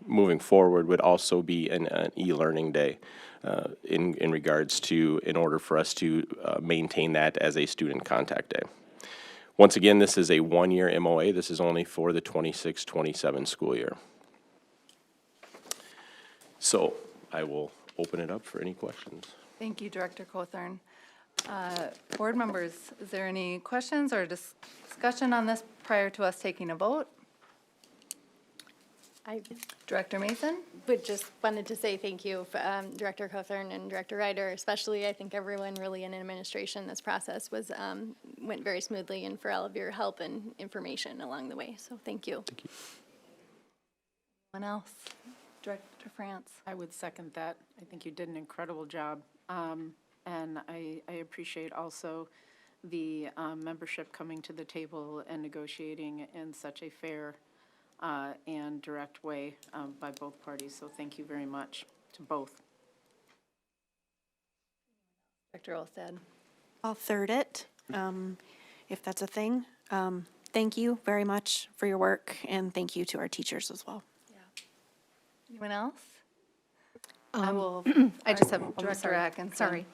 P: moving forward would also be an e-learning day in regards to, in order for us to maintain that as a student contact day. Once again, this is a 1-year MOA. This is only for the 26-27 school year. So I will open it up for any questions.
A: Thank you, Director Cawthorn. Board members, is there any questions or discussion on this prior to us taking a vote? Director Mason?
B: But just wanted to say thank you, Director Cawthorn and Director Ryder, especially. I think everyone really in administration, this process was went very smoothly, and for all of your help and information along the way. So thank you.
P: Thank you.
A: Anyone else? Director France?
N: I would second that. I think you did an incredible job. And I appreciate also the membership coming to the table and negotiating in such a fair and direct way by both parties. So thank you very much to both.
A: Director Olstad?
K: I'll third it, if that's a thing. Thank you very much for your work, and thank you to our teachers as well.
A: Anyone else? I will.
E: I just have,
A: Director Atkinson.
E: Sorry.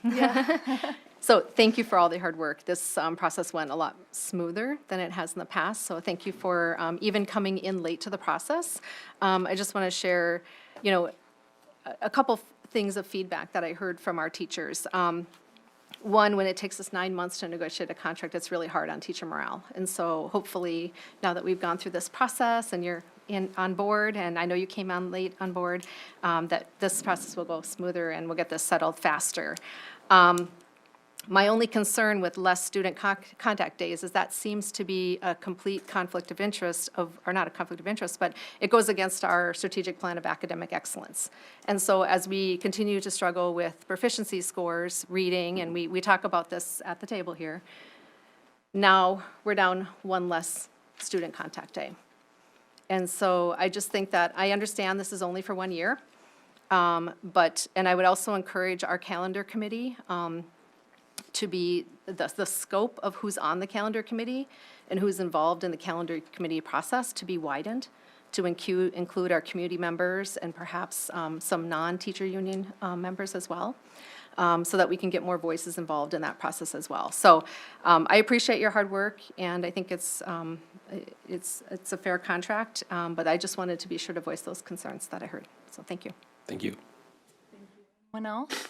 E: So thank you for all the hard work. This process went a lot smoother than it has in the past, so thank you for even coming in late to the process. I just want to share, a couple things of feedback that I heard from our teachers. One, when it takes us 9 months to negotiate a contract, it's really hard on teacher morale. And so hopefully, now that we've gone through this process and you're on board, and I know you came on late on board, that this process will go smoother and we'll get this settled faster. My only concern with less student contact days is that seems to be a complete conflict of interest or not a conflict of interest, but it goes against our strategic plan of academic excellence. And so as we continue to struggle with proficiency scores, reading, and we talk about this at the table here, now we're down one less student contact day. And so I just think that, I understand this is only for 1 year, but, and I would also encourage our calendar committee to be, the scope of who's on the calendar committee and who's involved in the calendar committee process to be widened, to include our community members and perhaps some non-teacher union members as well, so that we can get more voices involved in that process as well. So I appreciate your hard work, and I think it's a fair contract, but I just wanted to be sure to voice those concerns that I heard. So thank you.
P: Thank you.
A: Anyone else?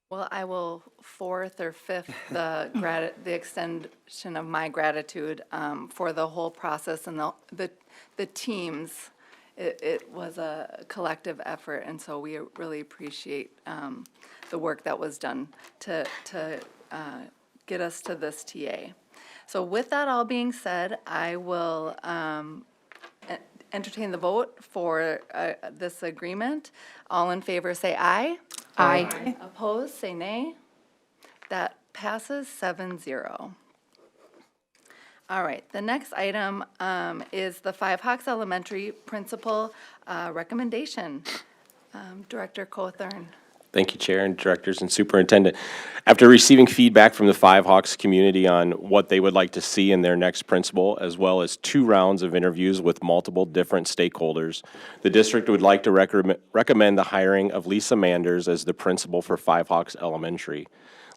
A: Well, I will fourth or fifth the extension of my gratitude for the whole process and the teams. It was a collective effort, and so we really appreciate the work that was done to get us to this TA. So with that all being said, I will entertain the vote for this agreement. All in favor, say aye.
E: Aye.
A: Opposed, say nay. That passes 7-0. All right, the next item is the Five Hawks Elementary Principal recommendation. Director Cothern.
P: Thank you, Chair and Directors and Superintendent. After receiving feedback from the Five Hawks community on what they would like to see in their next principal, as well as 2 rounds of interviews with multiple different stakeholders, the district would like to recommend the hiring of Lisa Manders as the principal for Five Hawks Elementary.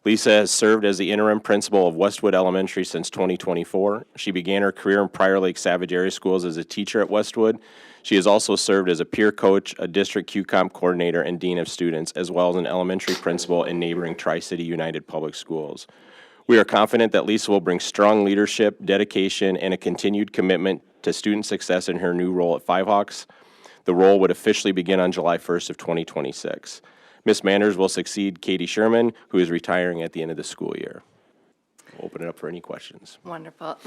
P: Lisa has served as the interim principal of Westwood Elementary since 2024. She began her career in Prior Lake Savage Area Schools as a teacher at Westwood. She has also served as a peer coach, a district QCOM coordinator, and dean of students, as well as an elementary principal in neighboring Tri-City United Public Schools. We are confident that Lisa will bring strong leadership, dedication, and a continued commitment to student success in her new role at Five Hawks. The role would officially begin on July 1st of 2026. Ms. Manders will succeed Katie Sherman, who is retiring at the end of the school year. We'll open it up for any questions.
A: Wonderful.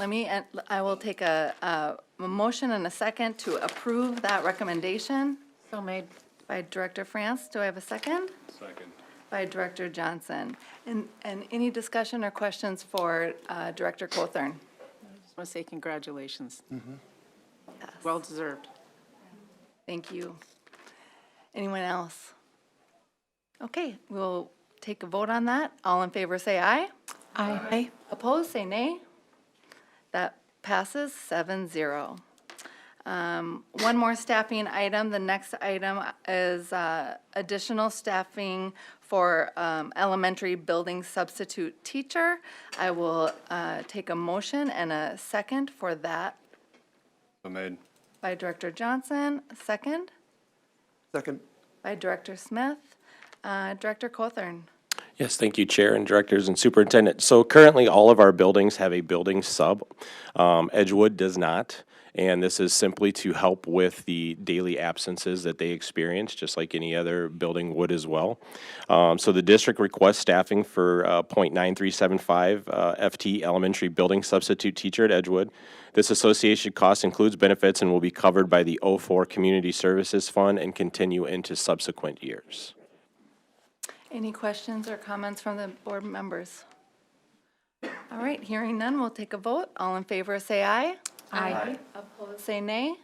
A: I will take a motion and a second to approve that recommendation.
N: So made.
A: By Director France. Do I have a second?
M: Second.
A: By Director Johnson. And any discussion or questions for Director Cothern?
N: I just want to say congratulations.
A: Yes.
N: Well deserved.
A: Thank you. Anyone else? Okay, we'll take a vote on that. All in favor, say aye.
K: Aye.
A: Opposed, say nay. That passes 7-0. One more staffing item. The next item is additional staffing for elementary building substitute teacher. I will take a motion and a second for that.
M: So made.
A: By Director Johnson, second.
O: Second.
A: By Director Smith. Director Cothern.
P: Yes, thank you, Chair and Directors and Superintendent. So currently, all of our buildings have a building sub. Edgewood does not, and this is simply to help with the daily absences that they experience, just like any other building would as well. So the district requests staffing for .9375 FT elementary building substitute teacher at Edgewood. This association cost includes benefits and will be covered by the 04 Community Services Fund and continue into subsequent years.
A: Any questions or comments from the board members? All right, hearing none, we'll take a vote. All in favor, say aye.
E: Aye.
A: Opposed, say nay.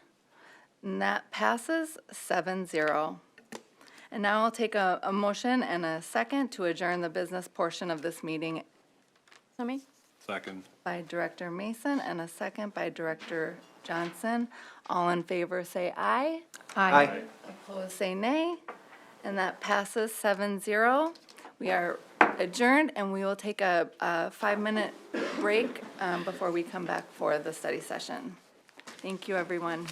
A: And that passes 7-0. And now I'll take a motion and a second to adjourn the business portion of this meeting
B: So me?
M: Second.
A: by Director Mason and a second by Director Johnson. All in favor, say aye.
O: Aye.
A: Opposed, say nay. And that passes 7-0. We are adjourned, and we will take a 5-minute break before we come back for the study session. Thank you, everyone.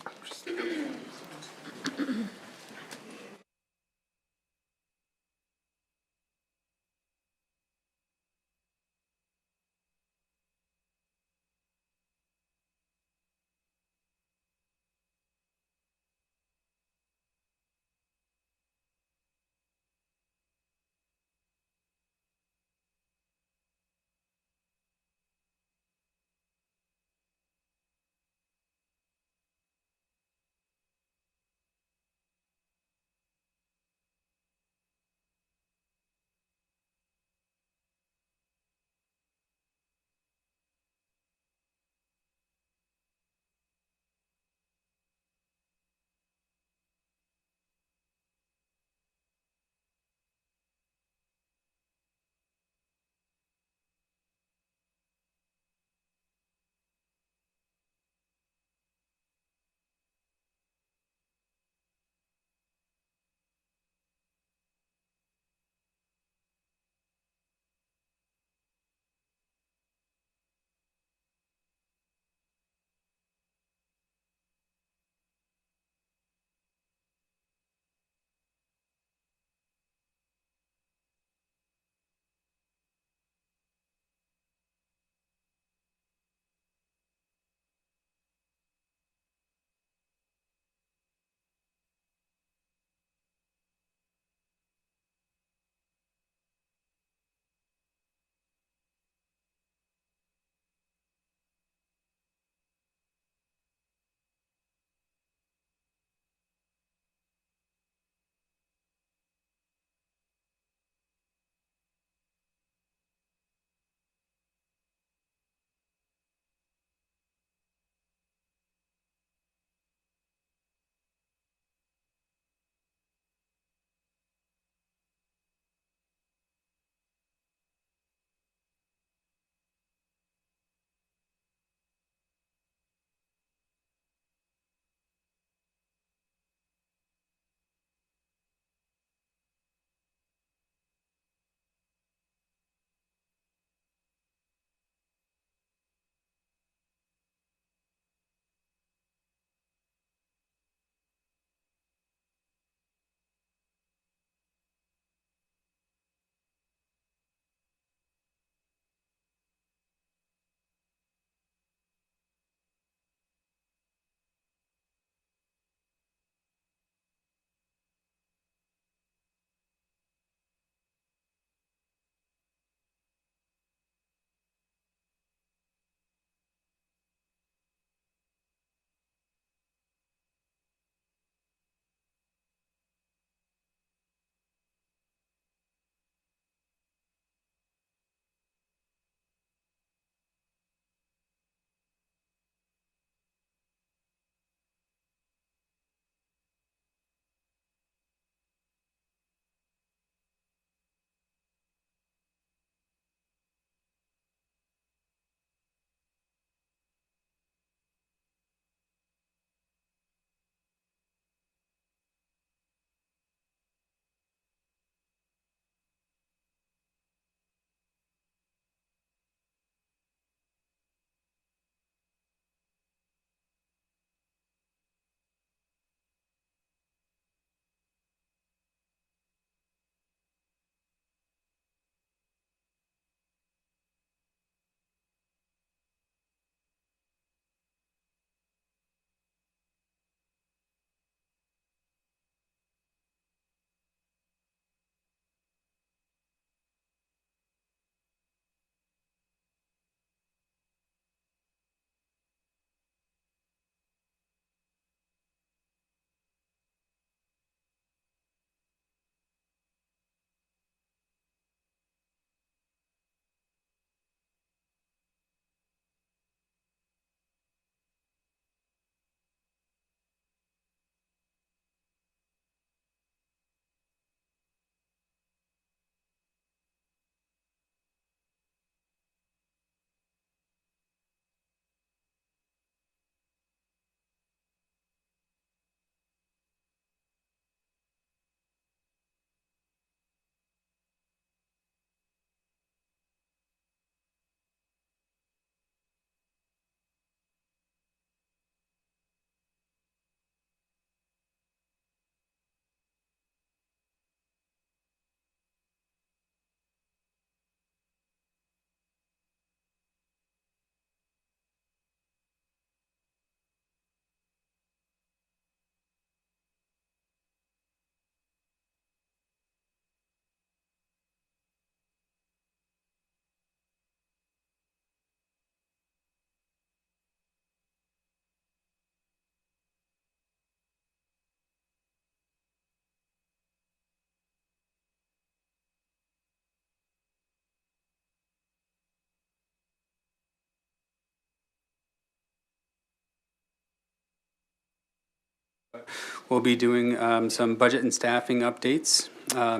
L: we'll be doing some budget and staffing updates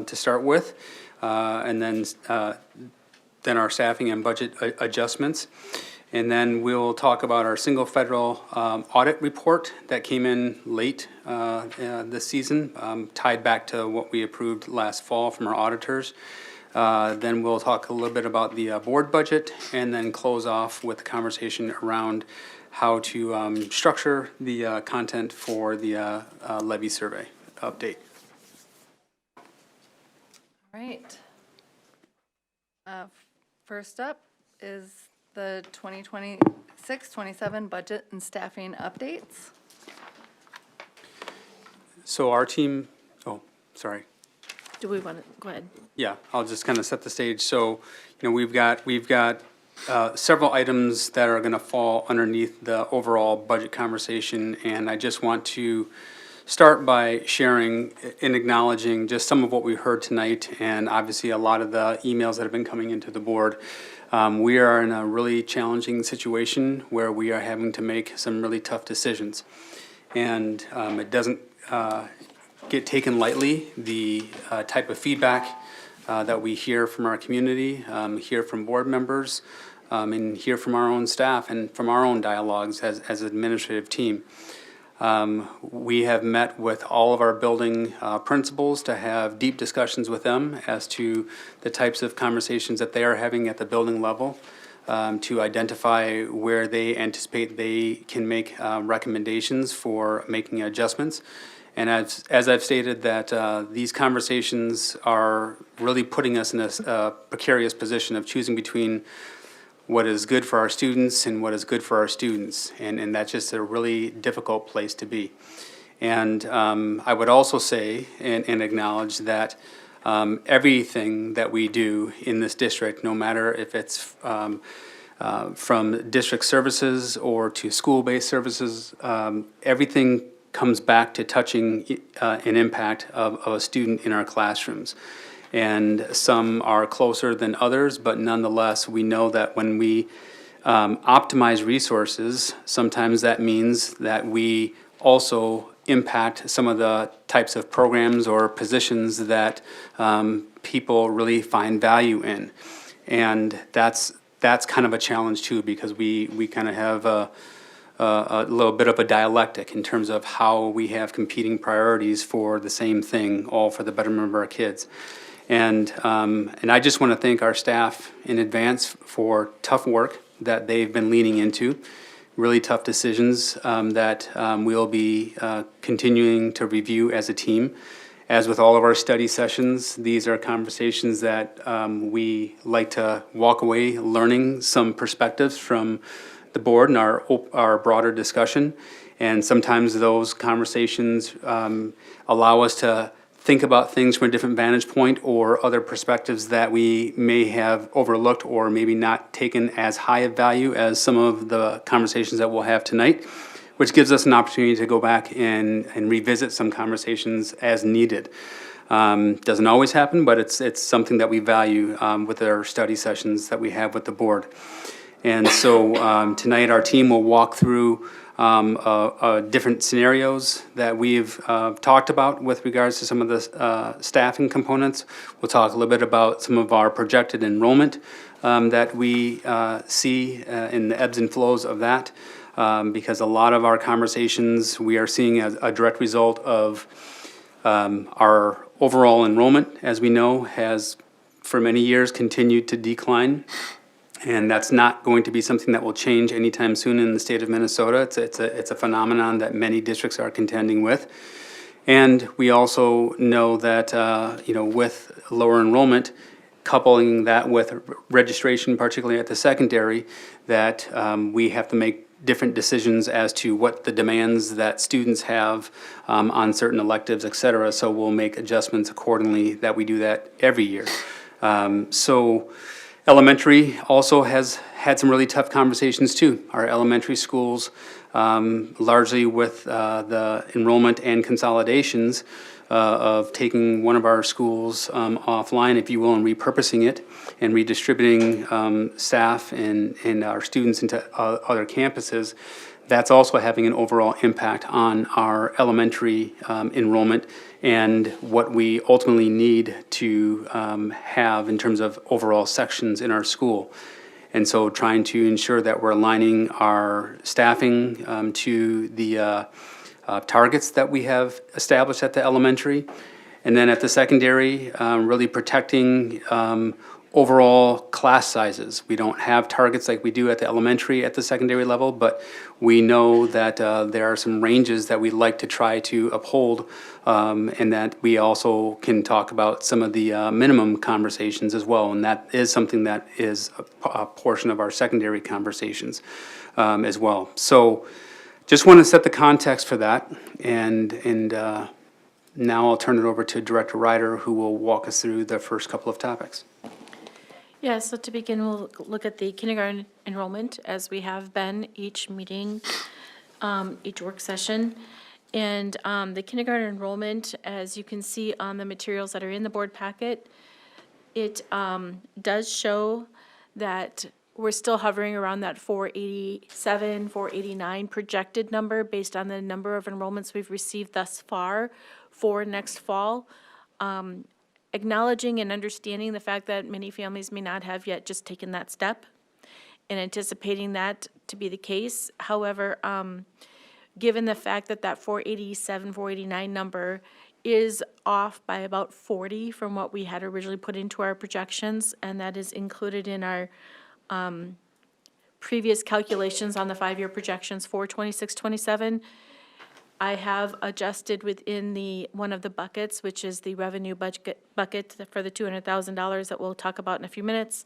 L: to start with, and then our staffing and budget adjustments. And then we'll talk about our single federal audit report that came in late this season, tied back to what we approved last fall from our auditors. Then we'll talk a little bit about the board budget, and then close off with a conversation around how to structure the content for the levy survey update.
A: All right. First up is the 2026-27 budget and staffing updates.
L: So our team, oh, sorry.
I: Do we want to, go ahead.
L: Yeah, I'll just kind of set the stage. So, we've got several items that are going to fall underneath the overall budget conversation, and I just want to start by sharing and acknowledging just some of what we heard tonight, and obviously a lot of the emails that have been coming into the board. We are in a really challenging situation where we are having to make some really tough decisions, and it doesn't get taken lightly, the type of feedback that we hear from our community, hear from board members, and hear from our own staff and from our own dialogues as an administrative team. We have met with all of our building principals to have deep discussions with them as to the types of conversations that they are having at the building level, to identify where they anticipate they can make recommendations for making adjustments. And as I've stated, that these conversations are really putting us in a precarious position of choosing between what is good for our students and what is good for our students. And that's just a really difficult place to be. And I would also say and acknowledge that everything that we do in this district, no matter if it's from district services or to school-based services, everything comes back to touching an impact of a student in our classrooms. And some are closer than others, but nonetheless, we know that when we optimize resources, sometimes that means that we also impact some of the types of programs or positions that people really find value in. And that's kind of a challenge too, because we kind of have a little bit of a dialectic in terms of how we have competing priorities for the same thing, all for the betterment of our kids. And I just want to thank our staff in advance for tough work that they've been leaning into, really tough decisions that we'll be continuing to review as a team. As with all of our study sessions, these are conversations that we like to walk away learning some perspectives from the board and our broader discussion. And sometimes those conversations allow us to think about things from a different vantage point or other perspectives that we may have overlooked or maybe not taken as high of value as some of the conversations that we'll have tonight, which gives us an opportunity to go back and revisit some conversations as needed. Doesn't always happen, but it's something that we value with our study sessions that we have with the board. And so tonight our team will walk through different scenarios that we've talked about with regards to some of the staffing components. We'll talk a little bit about some of our projected enrollment that we see in the ebbs and flows of that, because a lot of our conversations we are seeing as a direct result of our overall enrollment, as we know, has for many years continued to decline. And that's not going to be something that will change anytime soon in the state of Minnesota. It's a phenomenon that many districts are contending with. And we also know that, with lower enrollment, coupling that with registration, particularly at the secondary, that we have to make different decisions as to what the demands that students have on certain electives, et cetera. So we'll make adjustments accordingly, that we do that every year. Elementary also has had some really tough conversations too. Our elementary schools, largely with the enrollment and consolidations of taking one of our schools offline, if you will, and repurposing it and redistributing staff and our students into other campuses, that's also having an overall impact on our elementary enrollment and what we ultimately need to have in terms of overall sections in our school. And so trying to ensure that we're aligning our staffing to the targets that we have established at the elementary. And then at the secondary, really protecting overall class sizes. We don't have targets like we do at the elementary at the secondary level, but we know that there are some ranges that we'd like to try to uphold, and that we also can talk about some of the minimum conversations as well. And that is something that is a portion of our secondary conversations as well. So just want to set the context for that, and now I'll turn it over to Director Ryder, who will walk us through the first couple of topics.
Q: Yeah, so to begin, we'll look at the kindergarten enrollment, as we have been each meeting, each work session. And the kindergarten enrollment, as you can see on the materials that are in the board packet, it does show that we're still hovering around that 487, 489 projected number based on the number of enrollments we've received thus far for next fall. Acknowledging and understanding the fact that many families may not have yet just taken that step and anticipating that to be the case. However, given the fact that that 487, 489 number is off by about 40 from what we had originally put into our projections, and that is included in our previous calculations on the 5-year projections for 26-27, I have adjusted within one of the buckets, which is the revenue bucket for the $200,000 that we'll talk about in a few minutes.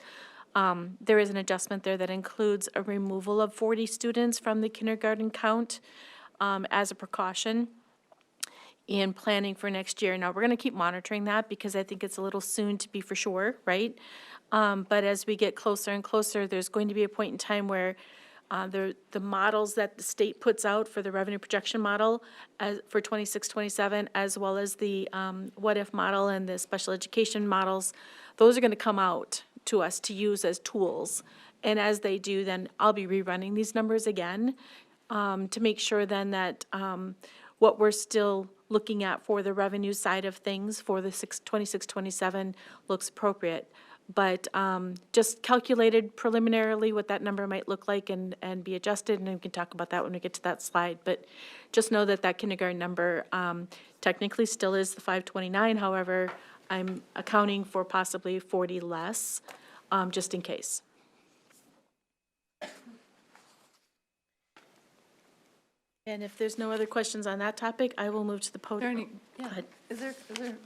Q: There is an adjustment there that includes a removal of 40 students from the kindergarten count as a precaution in planning for next year. Now, we're going to keep monitoring that because I think it's a little soon to be for sure, right? But as we get closer and closer, there's going to be a point in time where the models that the state puts out for the revenue projection model for 26-27, as well as the what-if model and the special education models, those are going to come out to us to use as tools. And as they do, then I'll be rerunning these numbers again to make sure then that what we're still looking at for the revenue side of things for the 26-27 looks appropriate. But just calculated preliminarily what that number might look like and be adjusted, and we can talk about that when we get to that slide. But just know that that kindergarten number technically still is the 529. However, I'm accounting for possibly 40 less, just in case. And if there's no other questions on that topic, I will move to the podium. Go ahead.
A: Is there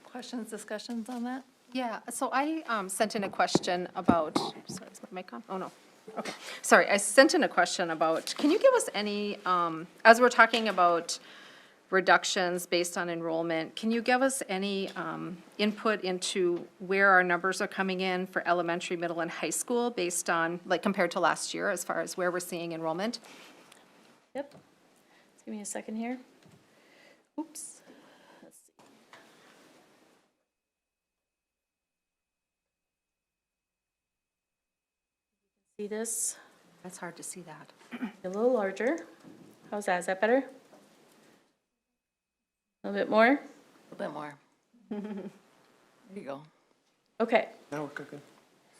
A: questions, discussions on that?
E: Yeah, so I sent in a question about, sorry, is my mic on? Oh, no. Okay, sorry, I sent in a question about, can you give us any, as we're talking about reductions based on enrollment, can you give us any input into where our numbers are coming in for elementary, middle, and high school based on, like, compared to last year as far as where we're seeing enrollment?
Q: Yep. Just give me a second here. Oops. See this?
A: That's hard to see that.
Q: A little larger. How's that? Is that better? A little bit more?
A: A little bit more. There you go.
Q: Okay.
O: Now we're cooking.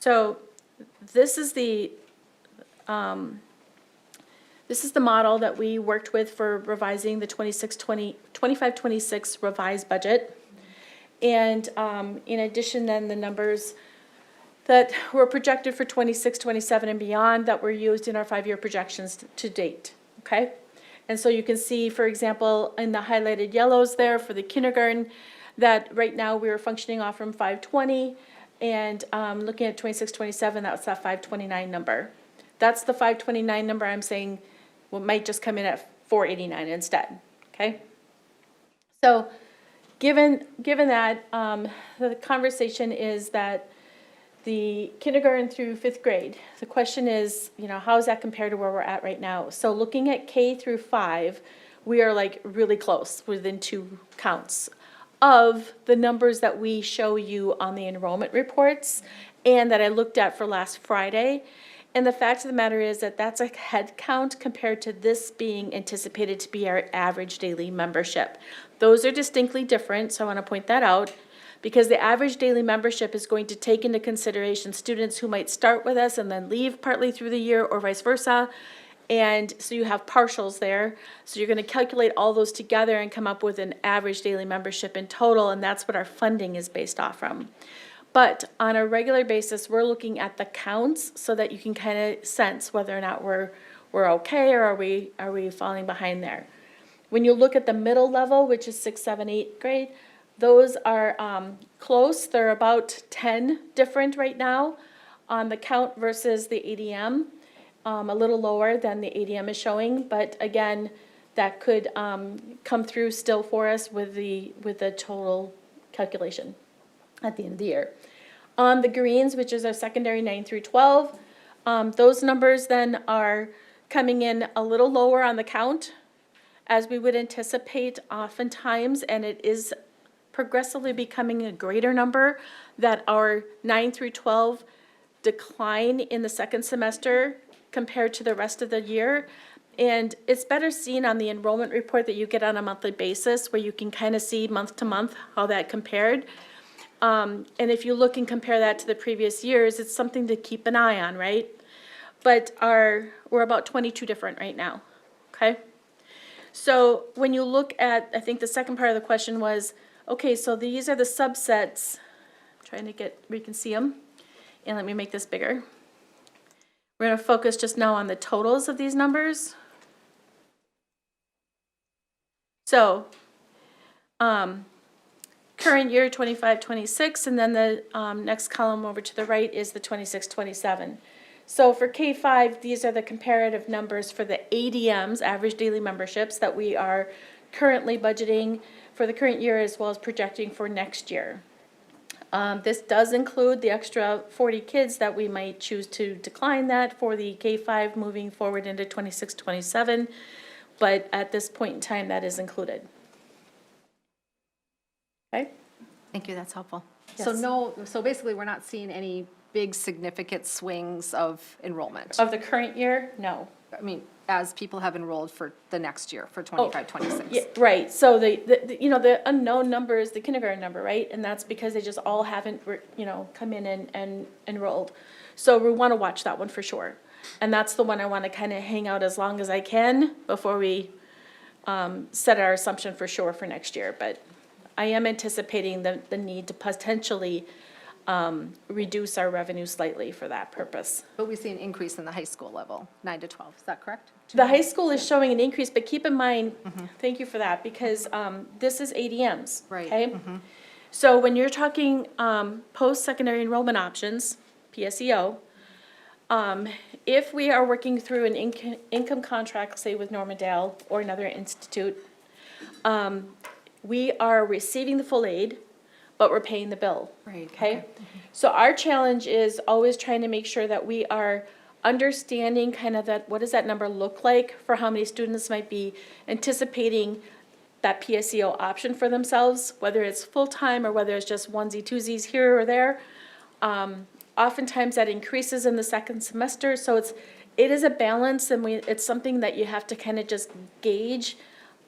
O: So
Q: This is the model that we worked with for revising the 25-26 revised budget. And in addition, then the numbers that were projected for 26-27 and beyond that were used in our 5-year projections to date, okay? And so you can see, for example, in the highlighted yellows there for the kindergarten, that right now we're functioning off from 520, and looking at 26-27, that's that 529 number. That's the 529 number I'm saying might just come in at 489 instead, okay? So given that, the conversation is that the kindergarten through 5th grade, the question is, how does that compare to where we're at right now? So looking at K through 5, we are like really close, within 2 counts of the numbers that we show you on the enrollment reports and that I looked at for last Friday. And the fact of the matter is that that's a head count compared to this being anticipated to be our average daily membership. Those are distinctly different, so I want to point that out, because the average daily membership is going to take into consideration students who might start with us and then leave partly through the year or vice versa. And so you have partials there. So you're going to calculate all those together and come up with an average daily membership in total, and that's what our funding is based off from. But on a regular basis, we're looking at the counts so that you can kind of sense whether or not we're okay, or are we falling behind there. When you look at the middle level, which is 6th, 7th, 8th grade, those are close. They're about 10 different right now on the count versus the ADM. A little lower than the ADM is showing, but again, that could come through still for us with the total calculation at the end of the year. On the greens, which is our secondary 9 through 12, those numbers then are coming in a little lower on the count, as we would anticipate oftentimes, and it is progressively becoming a greater number, that our 9 through 12 decline in the second semester compared to the rest of the year. And it's better seen on the enrollment report that you get on a monthly basis, where you can kind of see month to month how that compared. And if you look and compare that to the previous years, it's something to keep an eye on, right? But we're about 22 different right now, okay? So when you look at, I think the second part of the question was, okay, so these are the subsets. I'm trying to get where you can see them. And let me make this bigger. We're going to focus just now on the totals of these numbers. So, current year 25-26, and then the next column over to the right is the 26-27. So for K-5, these are the comparative numbers for the ADMs, average daily memberships, that we are currently budgeting for the current year as well as projecting for next year. This does include the extra 40 kids that we might choose to decline that for the K-5 moving forward into 26-27, but at this point in time, that is included. Okay?
E: Thank you, that's helpful.
Q: Yes.
E: So basically, we're not seeing any big significant swings of enrollment.
Q: Of the current year, no.
E: I mean, as people have enrolled for the next year, for 25-26.
Q: Yeah, right, so the unknown number is the kindergarten number, right? And that's because they just all haven't, come in and enrolled. So we want to watch that one for sure. And that's the one I want to kind of hang out as long as I can before we set our assumption for sure for next year. But I am anticipating the need to potentially reduce our revenue slightly for that purpose.
E: But we see an increase in the high school level, 9 to 12, is that correct?
Q: The high school is showing an increase, but keep in mind, thank you for that, because this is ADMs,
E: Right.
Q: okay? So when you're talking post-secondary enrollment options, PSEO, if we are working through an income contract, say with Normandale or another institute, we are receiving the full aid, but we're paying the bill.
E: Right,
Q: Okay? So our challenge is always trying to make sure that we are understanding kind of that, what does that number look like for how many students might be anticipating that PSEO option for themselves, whether it's full-time or whether it's just onesie, twosies here or there. Oftentimes that increases in the second semester, so it is a balance, and it's something that you have to kind of just gauge.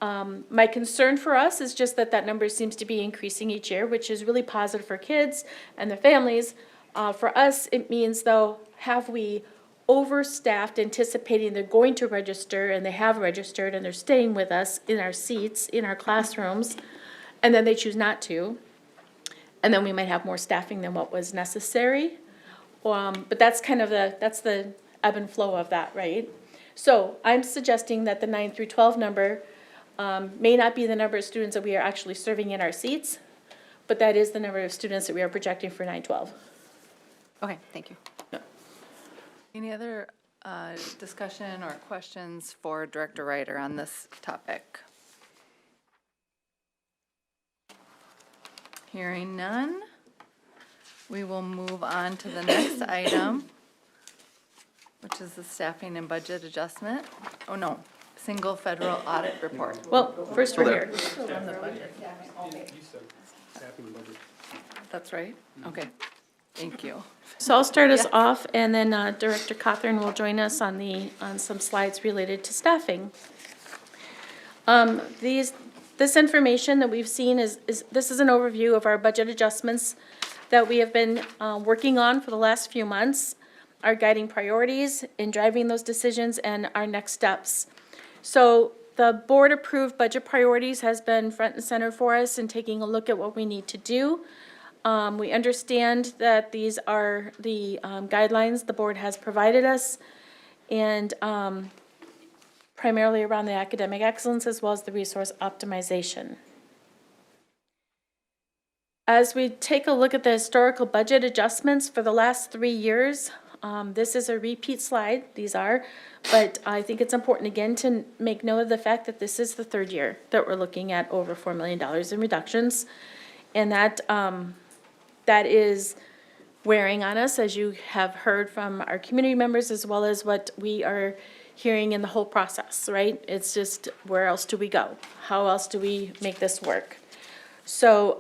Q: My concern for us is just that number seems to be increasing each year, which is really positive for kids and their families. For us, it means though, have we overstaffed, anticipating they're going to register, and they have registered, and they're staying with us in our seats, in our classrooms, and then they choose not to, and then we might have more staffing than what was necessary. But that's kind of that's the ebb and flow of that, right? So I'm suggesting that the 9 through 12 number may not be the number of students that we are actually serving in our seats, but that is the number of students that we are projecting for 9-12.
E: Okay, thank you.
A: Any other discussion or questions for Director Ryder on this topic? Hearing none, we will move on to the next item, which is the staffing and budget adjustment. Oh, no, single federal audit report.
Q: Well, first we're here.
A: That's right, okay. Thank you.
Q: So I'll start us off, and then Director Cawthorn will join us on some slides related to staffing. This information that we've seen this is an overview of our budget adjustments that we have been working on for the last few months, our guiding priorities in driving those decisions, and our next steps. So the board-approved budget priorities has been front and center for us in taking a look at what we need to do. We understand that these are the guidelines the board has provided us, and primarily around the academic excellence as well as the resource optimization. As we take a look at the historical budget adjustments for the last 3 years, this is a repeat slide, these are, but I think it's important again to make note of the fact that this is the 3rd year that we're looking at over $4 million in reductions. And that is wearing on us, as you have heard from our community members, as well as what we are hearing in the whole process, right? It's just, where else do we go? How else do we make this work? So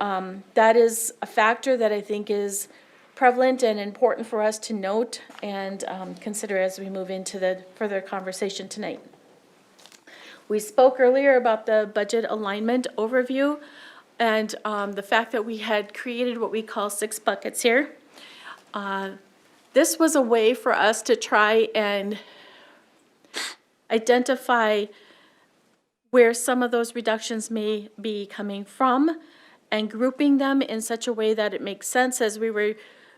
Q: that is a factor that I think is prevalent and important for us to note and consider as we move into the further conversation tonight. We spoke earlier about the budget alignment overview and the fact that we had created what we call 6 buckets here. This was a way for us to try and identify where some of those reductions may be coming from and grouping them in such a way that it makes sense. As we were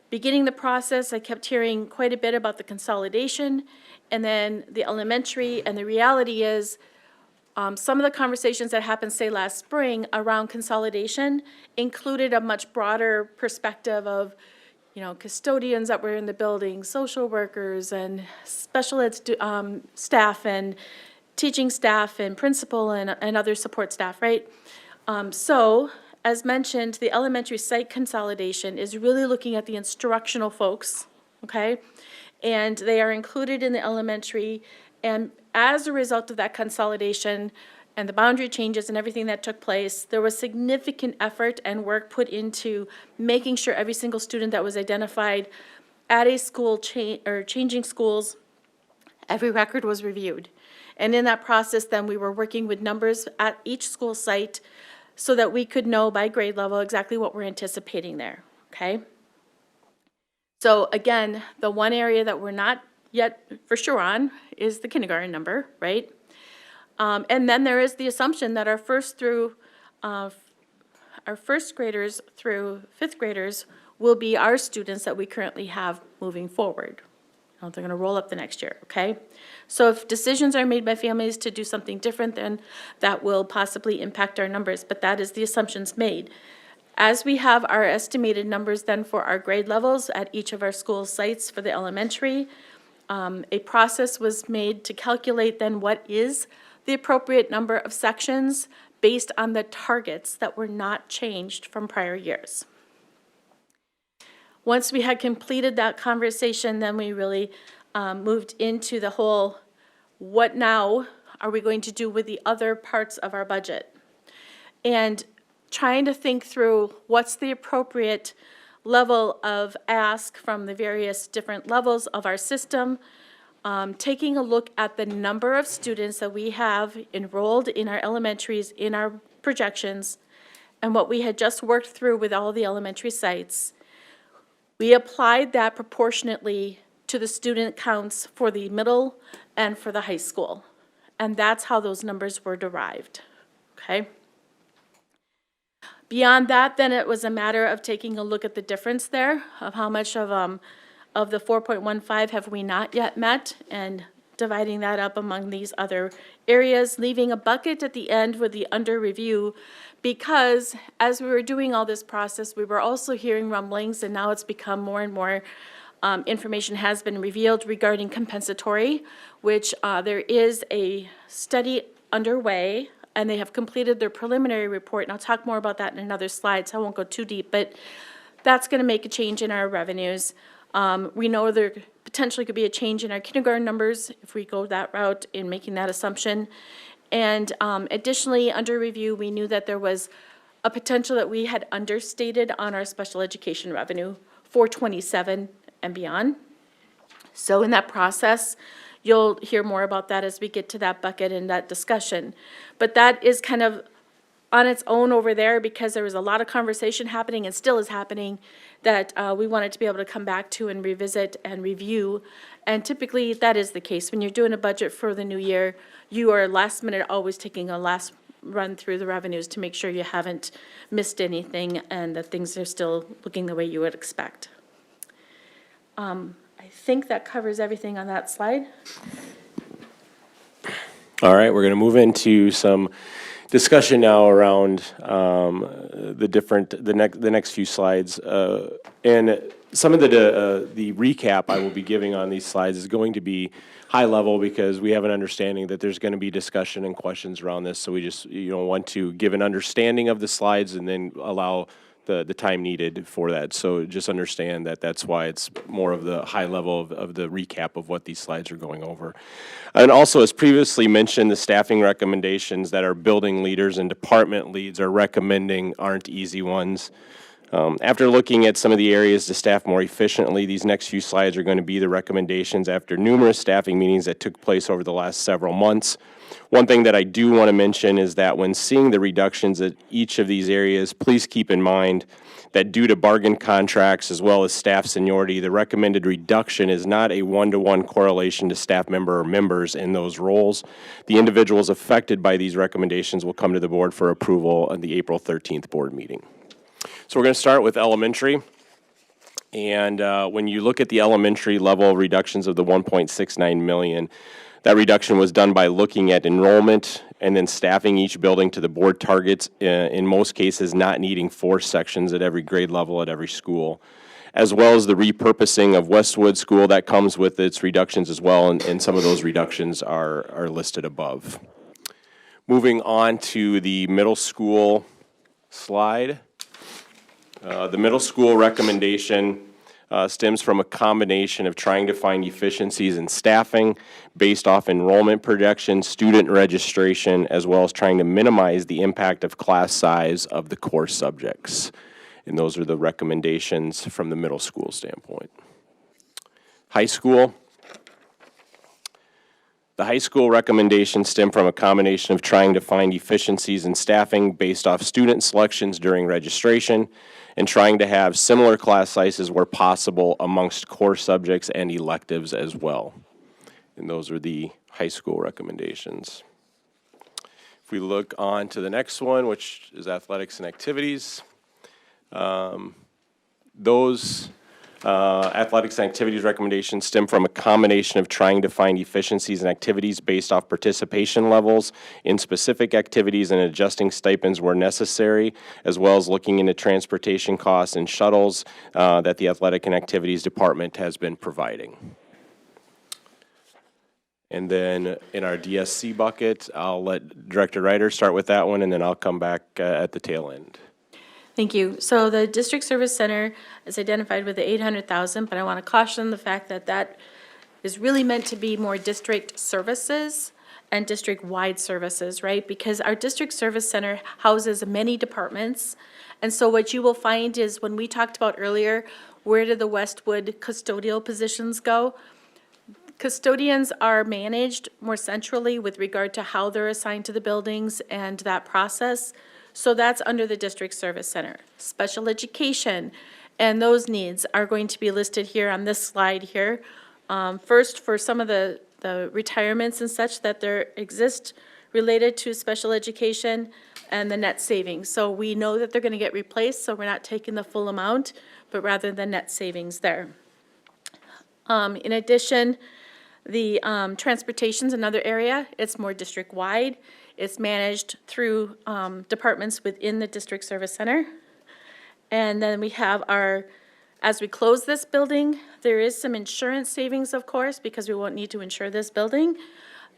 Q: beginning the process, I kept hearing quite a bit about the consolidation and then the elementary, and the reality is some of the conversations that happened, say, last spring around consolidation included a much broader perspective of, custodians that were in the building, social workers and special ed staff and teaching staff and principal and other support staff, right? So, as mentioned, the elementary site consolidation is really looking at the instructional folks, okay? And they are included in the elementary, and as a result of that consolidation and the boundary changes and everything that took place, there was significant effort and work put into making sure every single student that was identified at a school changing schools, every record was reviewed. And in that process, then we were working with numbers at each school site so that we could know by grade level exactly what we're anticipating there, okay? So again, the one area that we're not yet for sure on is the kindergarten number, right? And then there is the assumption that our first graders through 5th graders will be our students that we currently have moving forward. They're going to roll up the next year, okay? So if decisions are made by families to do something different, then that will possibly impact our numbers, but that is the assumptions made. As we have our estimated numbers then for our grade levels at each of our school sites for the elementary, a process was made to calculate then what is the appropriate number of sections based on the targets that were not changed from prior years. Once we had completed that conversation, then we really moved into the whole, what now are we going to do with the other parts of our budget? And trying to think through what's the appropriate level of ask from the various different levels of our system, taking a look at the number of students that we have enrolled in our elementaries in our projections, and what we had just worked through with all the elementary sites. We applied that proportionately to the student counts for the middle and for the high school. And that's how those numbers were derived, okay? Beyond that, then it was a matter of taking a look at the difference there of how much of the 4.15 have we not yet met, and dividing that up among these other areas, leaving a bucket at the end with the under review, because as we were doing all this process, we were also hearing rumblings, and now it's become more and more information has been revealed regarding compensatory, which there is a study underway, and they have completed their preliminary report, and I'll talk more about that in another slide, so I won't go too deep, but that's going to make a change in our revenues. We know there potentially could be a change in our kindergarten numbers if we go that route in making that assumption. And additionally, under review, we knew that there was a potential that we had understated on our special education revenue for 27 and beyond. So in that process, you'll hear more about that as we get to that bucket and that discussion. But that is kind of on its own over there because there was a lot of conversation happening and still is happening that we wanted to be able to come back to and revisit and review. And typically that is the case. When you're doing a budget for the new year, you are last minute always taking a last run through the revenues to make sure you haven't missed anything and that things are still looking the way you would expect. I think that covers everything on that slide.
P: All right, we're going to move into some discussion now around the next few slides. And some of the recap I will be giving on these slides is going to be high level because we have an understanding that there's going to be discussion and questions around this. So we just want to give an understanding of the slides and then allow the time needed for that. So just understand that that's why it's more of the high level of the recap of what these slides are going over. And also, as previously mentioned, the staffing recommendations that our building leaders and department leads are recommending aren't easy ones. After looking at some of the areas to staff more efficiently, these next few slides are going to be the recommendations after numerous staffing meetings that took place over the last several months. One thing that I do want to mention is that when seeing the reductions at each of these areas, please keep in mind that due to bargain contracts as well as staff seniority, the recommended reduction is not a one-to-one correlation to staff member or members in those roles. The individuals affected by these recommendations will come to the board for approval on the April 13th board meeting. So we're going to start with elementary. And when you look at the elementary level reductions of the 1.69 million, that reduction was done by looking at enrollment and then staffing each building to the board targets, in most cases not needing 4 sections at every grade level at every school, as well as the repurposing of Westwood School that comes with its reductions as well, and some of those reductions are listed above. Moving on to the middle school slide. The middle school recommendation stems from a combination of trying to find efficiencies in staffing based off enrollment projections, student registration, as well as trying to minimize the impact of class size of the core subjects. And those are the recommendations from the middle school standpoint. High school. The high school recommendations stem from a combination of trying to find efficiencies in staffing based off student selections during registration and trying to have similar class sizes where possible amongst core subjects and electives as well. And those are the high school recommendations. If we look on to the next one, which is athletics and activities, those athletics and activities recommendations stem from a combination of trying to find efficiencies in activities based off participation levels in specific activities and adjusting stipends where necessary, as well as looking into transportation costs and shuttles that the athletic and activities department has been providing. And then in our DSC bucket, I'll let Director Ryder start with that one, and then I'll come back at the tail end.
Q: Thank you. So the district service center is identified with the 800,000, but I want to caution the fact that that is really meant to be more district services and district-wide services, right? Because our district service center houses many departments. And so what you will find is when we talked about earlier, where did the Westwood custodial positions go? Custodians are managed more centrally with regard to how they're assigned to the buildings and that process. So that's under the district service center. Special education and those needs are going to be listed here on this slide here. First, for some of the retirements and such that there exist related to special education and the net savings. So we know that they're going to get replaced, so we're not taking the full amount, but rather the net savings there. In addition, the transportation's another area. It's more district-wide. It's managed through departments within the district service center. And then we have our, as we close this building, there is some insurance savings, of course, because we won't need to insure this building.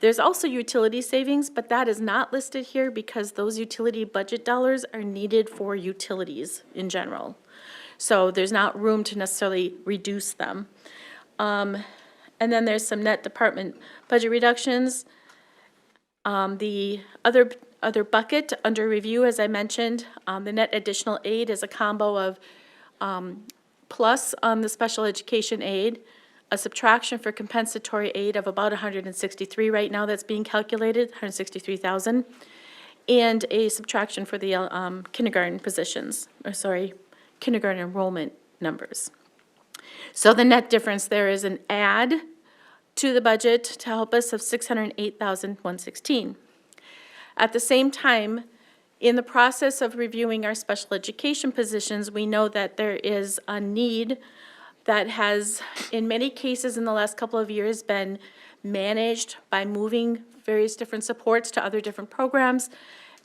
Q: There's also utility savings, but that is not listed here because those utility budget dollars are needed for utilities in general. So there's not room to necessarily reduce them. And then there's some net department budget reductions. The other bucket under review, as I mentioned, the net additional aid is a combo of plus the special education aid, a subtraction for compensatory aid of about 163 right now that's being calculated, 163,000, and a subtraction for the kindergarten positions, kindergarten enrollment numbers. So the net difference there is an add to the budget to help us of $608,116. At the same time, in the process of reviewing our special education positions, we know that there is a need that has, in many cases in the last couple of years, been managed by moving various different supports to other different programs.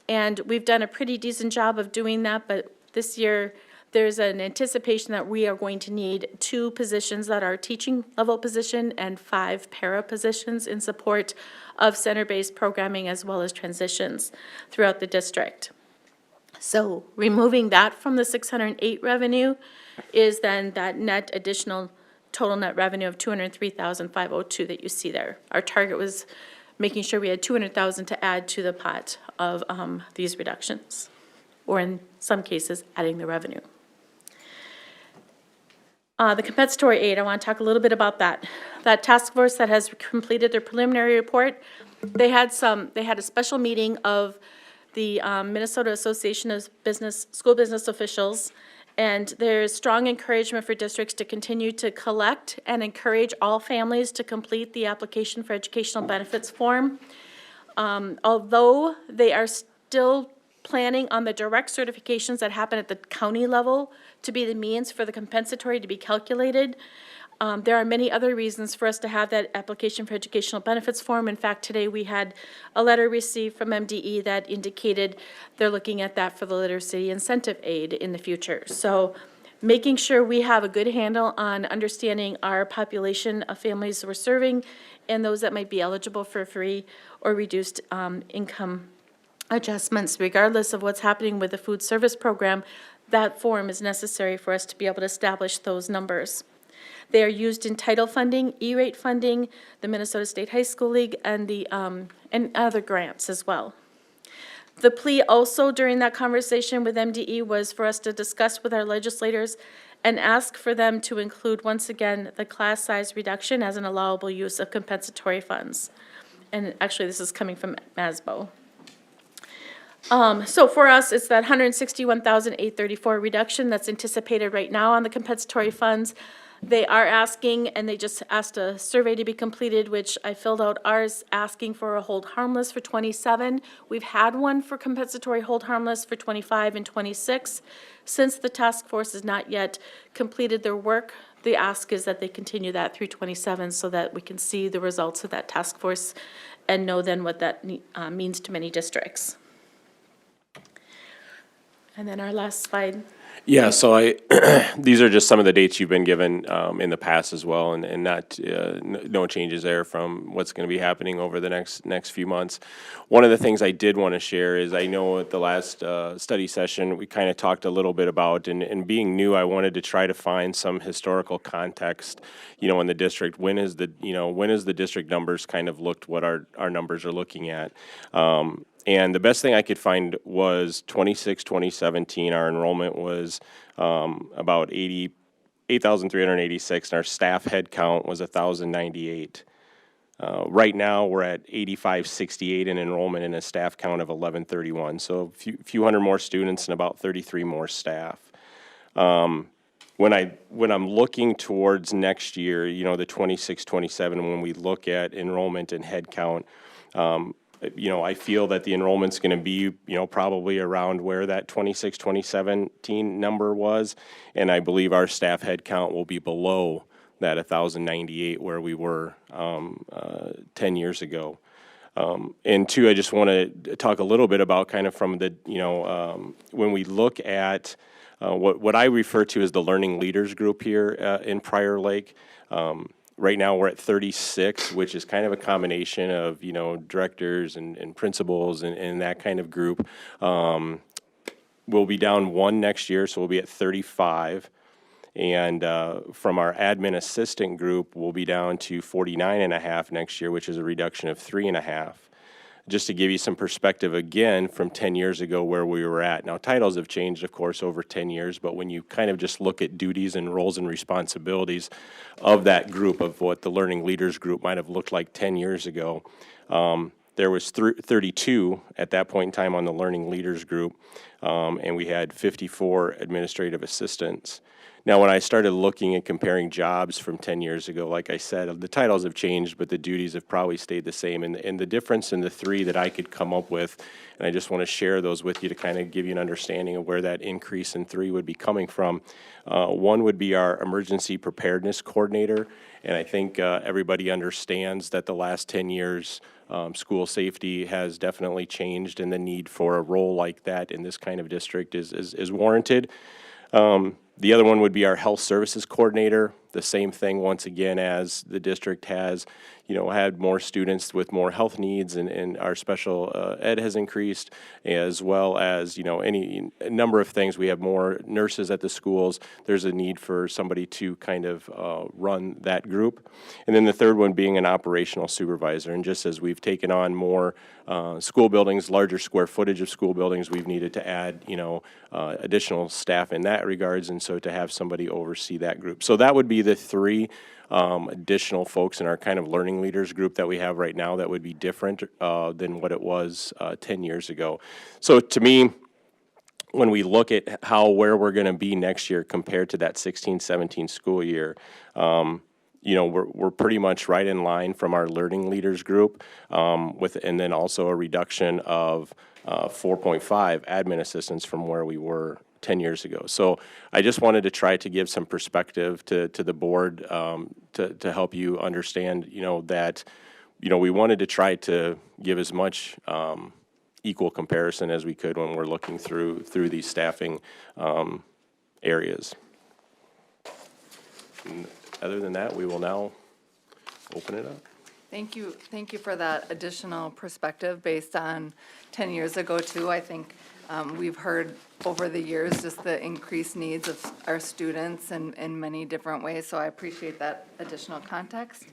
Q: And we've done a pretty decent job of doing that, but this year, there's an anticipation that we are going to need 2 positions that are teaching level position and 5 para positions in support of center-based programming as well as transitions throughout the district. So removing that from the 608 revenue is then that net additional total net revenue of 203,502 that you see there. Our target was making sure we had 200,000 to add to the pot of these reductions, or in some cases, adding the revenue. The compensatory aid, I want to talk a little bit about that. That task force that has completed their preliminary report, they had a special meeting of the Minnesota Association of School Business Officials, and there's strong encouragement for districts to continue to collect and encourage all families to complete the application for educational benefits form. Although they are still planning on the direct certifications that happen at the county level to be the means for the compensatory to be calculated, there are many other reasons for us to have that application for educational benefits form. In fact, today we had a letter received from MDE that indicated they're looking at that for the literacy incentive aid in the future. So making sure we have a good handle on understanding our population of families we're serving and those that might be eligible for free or reduced income adjustments, regardless of what's happening with the food service program, that form is necessary for us to be able to establish those numbers. They are used in title funding, E-rate funding, the Minnesota State High School League, and and other grants as well. The plea also during that conversation with MDE was for us to discuss with our legislators and ask for them to include, once again, the class size reduction as an allowable use of compensatory funds. And actually, this is coming from MASBO. So for us, it's that $161,834 reduction that's anticipated right now on the compensatory funds. They are asking, and they just asked a survey to be completed, which I filled out ours, asking for a hold harmless for 27. We've had one for compensatory hold harmless for 25 and 26. Since the task force has not yet completed their work, the ask is that they continue that through 27 so that we can see the results of that task force and know then what that means to many districts. And then our last slide.
P: Yeah, so these are just some of the dates you've been given in the past as well, and not, no changes there from what's going to be happening over the next few months. One of the things I did want to share is I know at the last study session, we kind of talked a little bit about, and being new, I wanted to try to find some historical context, in the district. When is the district numbers kind of looked what our numbers are looking at? And the best thing I could find was 2017, our enrollment was about 8,386, and our staff head count was 1,098. Right now, we're at 8,568 in enrollment and a staff count of 1,131. So a few hundred more students and about 33 more staff. When I'm looking towards next year, the 26-27, when we look at enrollment and head count, I feel that the enrollment's going to be, probably around where that 2017 number was, and I believe our staff head count will be below that 1,098 where we were 10 years ago. And two, I just want to talk a little bit about kind of from the, when we look at what I refer to as the learning leaders group here in Prior Lake. Right now, we're at 36, which is kind of a combination of, directors and principals and that kind of group. We'll be down 1 next year, so we'll be at 35. And from our admin assistant group, we'll be down to 49.5 next year, which is a reduction of 3.5. just to give you some perspective again from 10 years ago where we were at. Now, titles have changed, of course, over 10 years, but when you kind of just look at duties and roles and responsibilities of that group, of what the Learning Leaders Group might have looked like 10 years ago, there was 32 at that point in time on the Learning Leaders Group, and we had 54 administrative assistants. Now, when I started looking and comparing jobs from 10 years ago, like I said, the titles have changed, but the duties have probably stayed the same. And the difference in the three that I could come up with, and I just want to share those with you to kind of give you an understanding of where that increase in three would be coming from. One would be our emergency preparedness coordinator, and I think everybody understands that the last 10 years, school safety has definitely changed, and the need for a role like that in this kind of district is warranted. The other one would be our health services coordinator. The same thing, once again, as the district has, had more students with more health needs, and our special ed has increased, as well as, a number of things. We have more nurses at the schools. There's a need for somebody to kind of run that group. And then the third one being an operational supervisor. And just as we've taken on more school buildings, larger square footage of school buildings, we've needed to add, additional staff in that regards, and so to have somebody oversee that group. So that would be the three additional folks in our kind of Learning Leaders Group that we have right now that would be different than what it was 10 years ago. So to me, when we look at where we're going to be next year compared to that 16-17 school year, we're pretty much right in line from our Learning Leaders Group, and then also a reduction of 4.5 admin assistants from where we were 10 years ago. So I just wanted to try to give some perspective to the board to help you understand, that, we wanted to try to give as much equal comparison as we could when we're looking through these staffing areas. And other than that, we will now open it up.
A: Thank you for that additional perspective based on 10 years ago too. I think we've heard over the years just the increased needs of our students in many different ways, so I appreciate that additional context.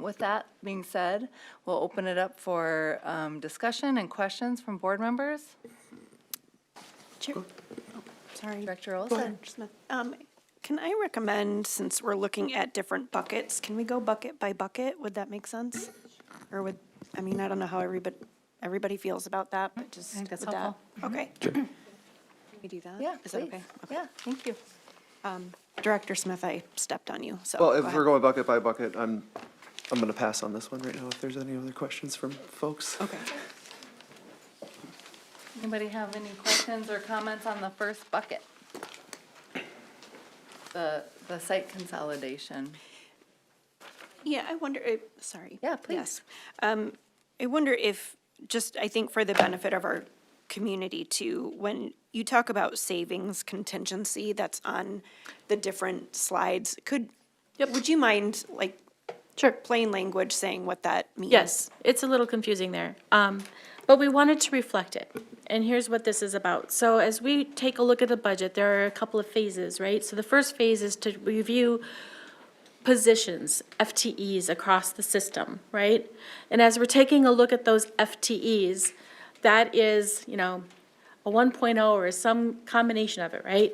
A: With that being said, we'll open it up for discussion and questions from board members.
K: Chair. Oh, sorry.
A: Director
K: Go
A: Olson.
K: ahead, Smith. Can I recommend, since we're looking at different buckets, can we go bucket by bucket? Would that make sense? Or I don't know how everybody feels about that, but just.
A: I think that's
K: would that-
A: helpful.
K: Okay. Can we do that?
A: Yeah,
K: Is that
A: please.
K: okay? Okay.
A: Yeah, thank you.
K: Director Smith, I stepped on you, so.
O: Well,
K: go
O: if
K: ahead.
O: we're going bucket by bucket, I'm going to pass on this one right now if there's any other questions from folks.
K: Okay.
A: Anybody have any questions or comments on the first bucket? The site consolidation.
K: Yeah, I wonder, sorry.
A: Yeah, please.
K: Yes. I wonder if, I think for the benefit of our community too, when you talk about savings contingency that's on the different slides, would you mind,
Q: Sure.
K: plain language saying what that means?
Q: Yes, it's a little confusing there. But we wanted to reflect it. And here's what this is about. So as we take a look at the budget, there are a couple of phases, right? So the first phase is to review positions, FTEs across the system, right? And as we're taking a look at those FTEs, that is, a 1.0 or some combination of it, right?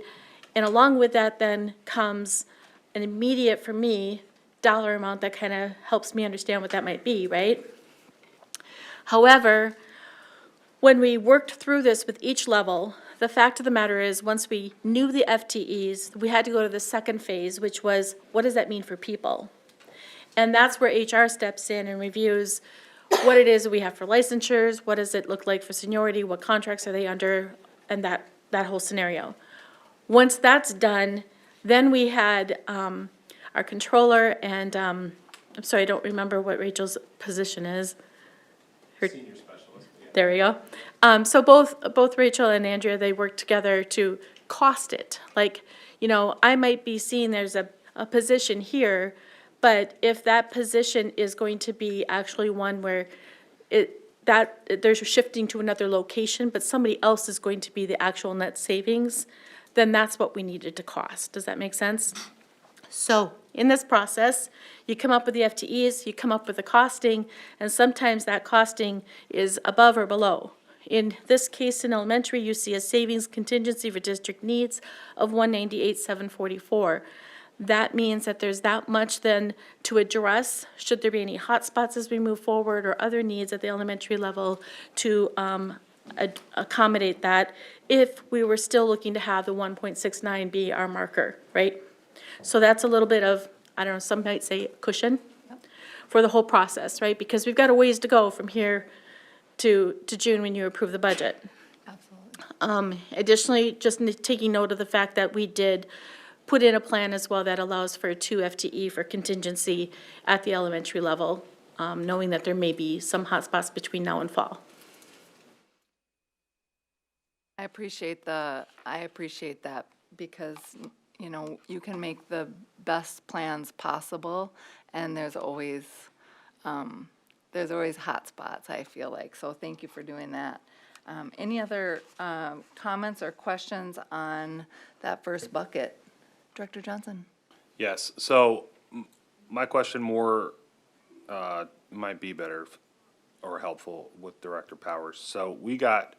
Q: And along with that then comes an immediate, for me, dollar amount that kind of helps me understand what that might be, right? However, when we worked through this with each level, the fact of the matter is, once we knew the FTEs, we had to go to the second phase, which was, what does that mean for people? And that's where HR steps in and reviews what it is that we have for licensures, what does it look like for seniority, what contracts are they under, and that whole scenario. Once that's done, then we had our controller and, I'm sorry, I don't remember what Rachel's position is. Senior specialist. Yeah. There we go. So both Rachel and Andrea, they work together to cost it. I might be seeing there's a position here, but if that position is going to be actually one where they're shifting to another location, but somebody else is going to be the actual net savings, then that's what we needed to cost. Does that make sense? So In this process, you come up with the FTEs, you come up with the costing, and sometimes that costing is above or below. In this case, in elementary, you see a savings contingency for district needs of $198,744. That means that there's that much then to address, should there be any hotspots as we move forward or other needs at the elementary level to accommodate that if we were still looking to have the 1.69 be our marker, right? So that's a little bit of, I don't know, some might say cushion for the whole process, right? Because we've got a ways to go from here to June when you approve the budget. Additionally, just taking note of the fact that we did put in a plan as well that allows for 2 FTE for contingency at the elementary level, knowing that there may be some hotspots between now and fall.
A: I appreciate that because, you know, you can make the best plans possible, and there's always hot spots, I feel like, so thank you for doing that. Any other comments or questions on that first bucket? Director Johnson?
M: Yes, so my question more might be better or helpful with Director Powers. So we got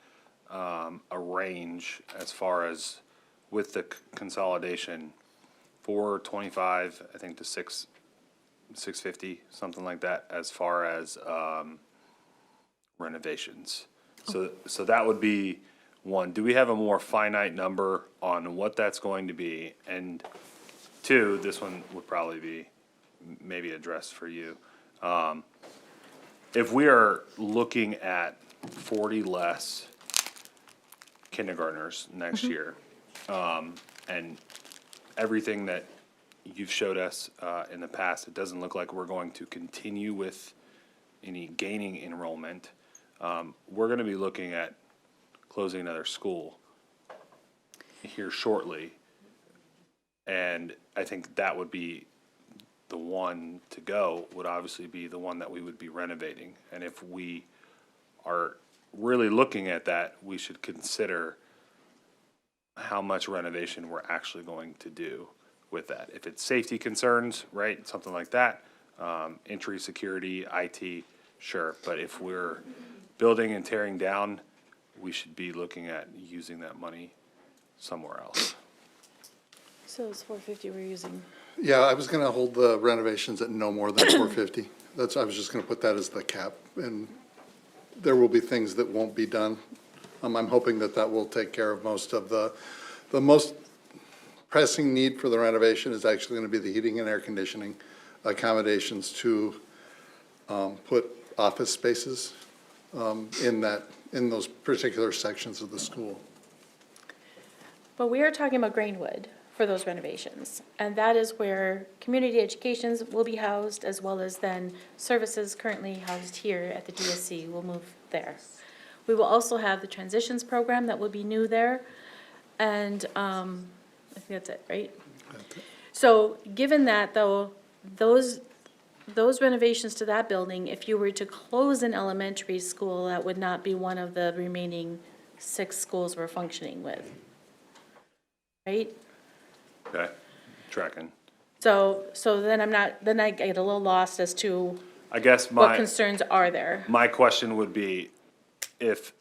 M: a range as far as with the consolidation, 425, I think to 650, something like that, as far as renovations. So that would be one. Do we have a more finite number on what that's going to be? And two, this one would probably be maybe addressed for you. If we are looking at 40 less kindergartners next year, and everything that you've showed us in the past, it doesn't look like we're going to continue with any gaining enrollment. We're going to be looking at closing another school here shortly. And I think that would be the one to go, would obviously be the one that we would be renovating. And if we are really looking at that, we should consider how much renovation we're actually going to do with that. If it's safety concerns, right, something like that, entry, security, IT, sure. But if we're building and tearing down, we should be looking at using that money somewhere else.
Q: So it's 450 we're using.
C: Yeah, I was going to hold the renovations at no more than 450. I was just going to put that as the cap, and there will be things that won't be done. I'm hoping that will take care of most of the most pressing need for the renovation is actually going to be the heating and air conditioning accommodations to put office spaces in those particular sections of the school.
Q: But we are talking about Greenwood for those renovations, and that is where community educations will be housed, as well as then services currently housed here at the DSC will move there. We will also have the transitions program that will be new there, and I think that's it, right? So given that, though, those renovations to that building, if you were to close an elementary school, that would not be one of the remaining 6 schools we're functioning with, right?
M: Okay, tracking.
Q: So then I get a little lost as to
M: I guess
Q: what concerns are there.
M: my question would be, if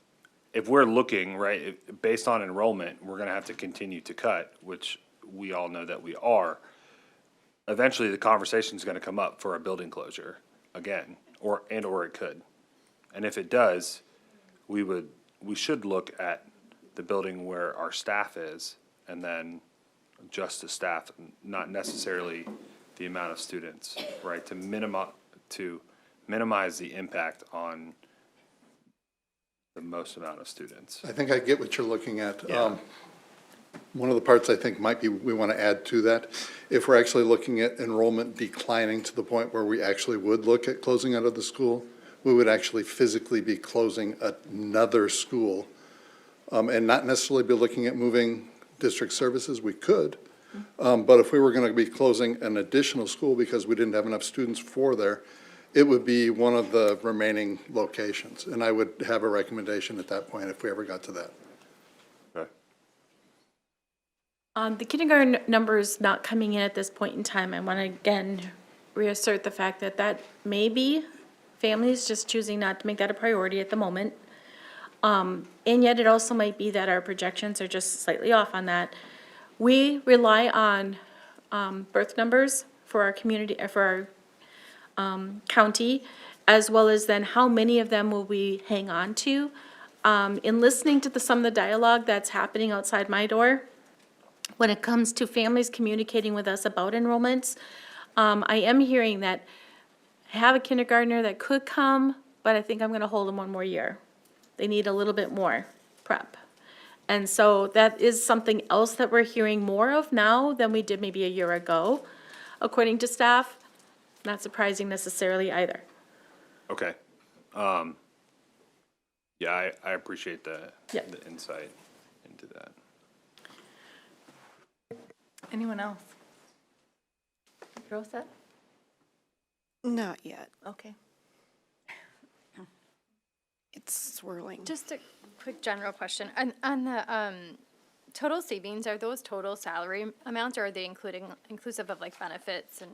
M: we're looking, right, based on enrollment, we're gonna have to continue to cut, which we all know that we are. Eventually, the conversation's gonna come up for a building closure again, or it could. And if it does, we should look at the building where our staff is, and then just the staff, not necessarily the amount of students, right? To minimize the impact on the most amount of students.
C: I think I get what you're looking at.
M: Yeah.
C: One of the parts I think might be we want to add to that, if we're actually looking at enrollment declining to the point where we actually would look at closing out of the school, we would actually physically be closing another school and not necessarily be looking at moving district services. We could, but if we were going to be closing an additional school because we didn't have enough students for there, it would be one of the remaining locations. And I would have a recommendation at that point if we ever got to that.
M: Okay.
Q: The kindergarten numbers not coming in at this point in time, I want to again reassert the fact that that may be families just choosing not to make that a priority at the moment. And yet it also might be that our projections are just slightly off on that. We rely on birth numbers for our community, for our county, as well as then how many of them will we hang on to. In listening to some of the dialogue that's happening outside my door, when it comes to families communicating with us about enrollments, I am hearing that I have a kindergartner that could come, but I think I'm gonna hold them one more year. They need a little bit more prep. And so that is something else that we're hearing more of now than we did maybe a year ago, according to staff. Not surprising necessarily either.
M: Okay. Yeah, I appreciate the insight into that.
A: Anyone else? You're all set?
K: Not yet.
A: Okay.
K: It's swirling.
B: Just a quick general question. On the total savings, are those total salary amounts, or are they inclusive of like benefits and?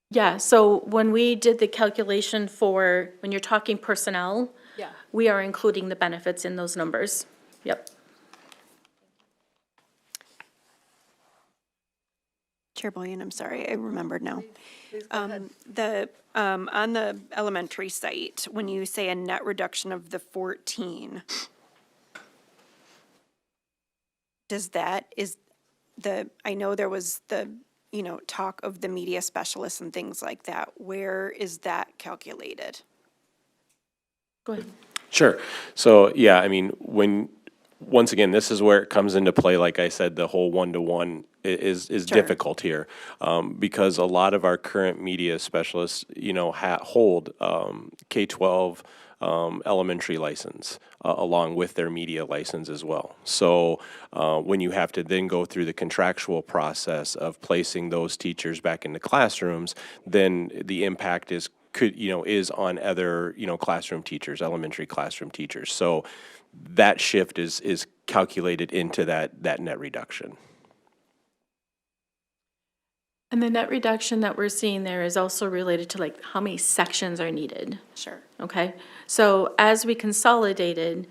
Q: Yeah, so when we did the calculation for, when you're talking personnel,
B: Yeah.
Q: we are including the benefits in those numbers. Yep.
K: Chair Bullion, I'm sorry, I remembered now.
A: Please go ahead.
K: On the elementary site, when you say a net reduction of the 14, I know there was the, talk of the media specialists and things like that. Where is that calculated?
Q: Go ahead.
P: Sure. So, yeah, I mean, once again, this is where it comes into play. Like I said, the whole one-to-one is difficult here, because a lot of our current media specialists, hold K-12 elementary license along with their media license as well. So when you have to then go through the contractual process of placing those teachers back into classrooms, then the impact is on other, classroom teachers, elementary classroom teachers. So that shift is calculated into that net reduction.
Q: And the net reduction that we're seeing there is also related to like how many sections are needed.
K: Sure.
Q: Okay, so as we consolidated,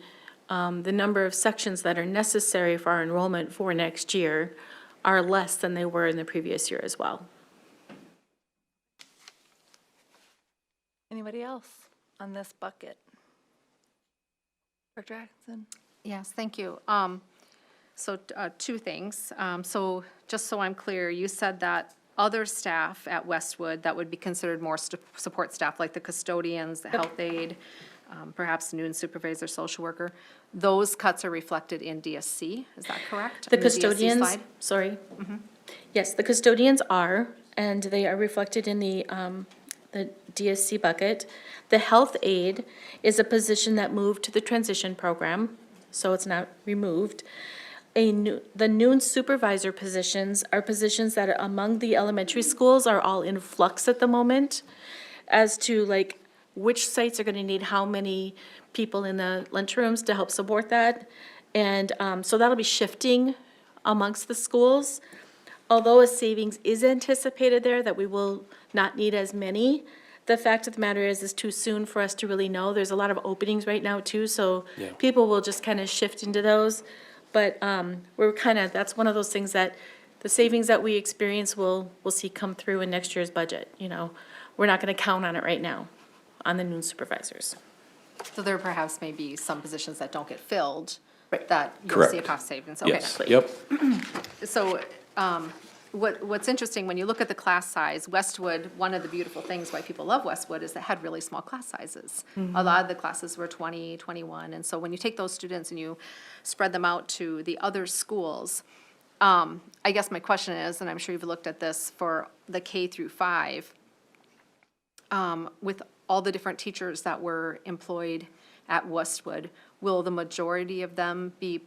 Q: the number of sections that are necessary for our enrollment for next year are less than they were in the previous year as well.
A: Anybody else on this bucket? Dr. Jackson?
E: Yes, thank you. So two things. So just so I'm clear, you said that other staff at Westwood that would be considered more support staff, like the custodians, the health aide, perhaps noon supervisor, social worker, those cuts are reflected in DSC, is that correct?
Q: The
E: On DSC
Q: custodians,
E: slide?
Q: sorry. Yes, the custodians are, and they are reflected in the DSC bucket. The health aide is a position that moved to the transition program, so it's not removed. The noon supervisor positions are positions that are among the elementary schools are all in flux at the moment as to like which sites are gonna need how many people in the lunchrooms to help support that. And so that'll be shifting amongst the schools. Although a savings is anticipated there that we will not need as many, the fact of the matter is it's too soon for us to really know. There's a lot of openings right now too, so people will just kind of shift into those. But that's one of those things that the savings that we experience we'll see come through in next year's budget, We're not gonna count on it right now, on the noon supervisors.
E: So there perhaps may be some positions that don't get filled,
Q: Right.
E: that you'll
P: Correct.
E: see a cost savings. Okay.
P: Yes, yep.
E: So, what's interesting, when you look at the class size, Westwood, one of the beautiful things why people love Westwood is it had really small class sizes. A lot of the classes were 20, 21, and so when you take those students and you spread them out to the other schools, I guess my question is, and I'm sure you've looked at this for the K through 5, with all the different teachers that were employed at Westwood, will the majority of them be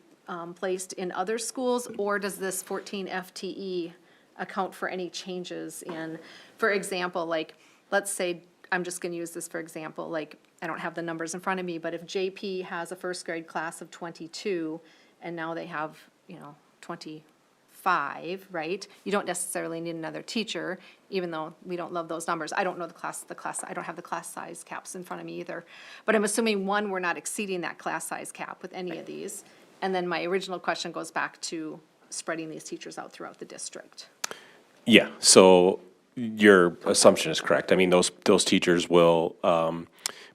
E: placed in other schools, or does this 14 FTE account for any changes in, for example, like, let's say, I'm just gonna use this for example, like, I don't have the numbers in front of me, but if JP has a first grade class of 22, and now they have, 20 5, right? You don't necessarily need another teacher, even though we don't love those numbers. I don't know I don't have the class size caps in front of me either. But I'm assuming, one, we're not exceeding that class size cap with any of these. And then my original question goes back to spreading these teachers out throughout the district.
P: Yeah, so your assumption is correct. I mean, those teachers will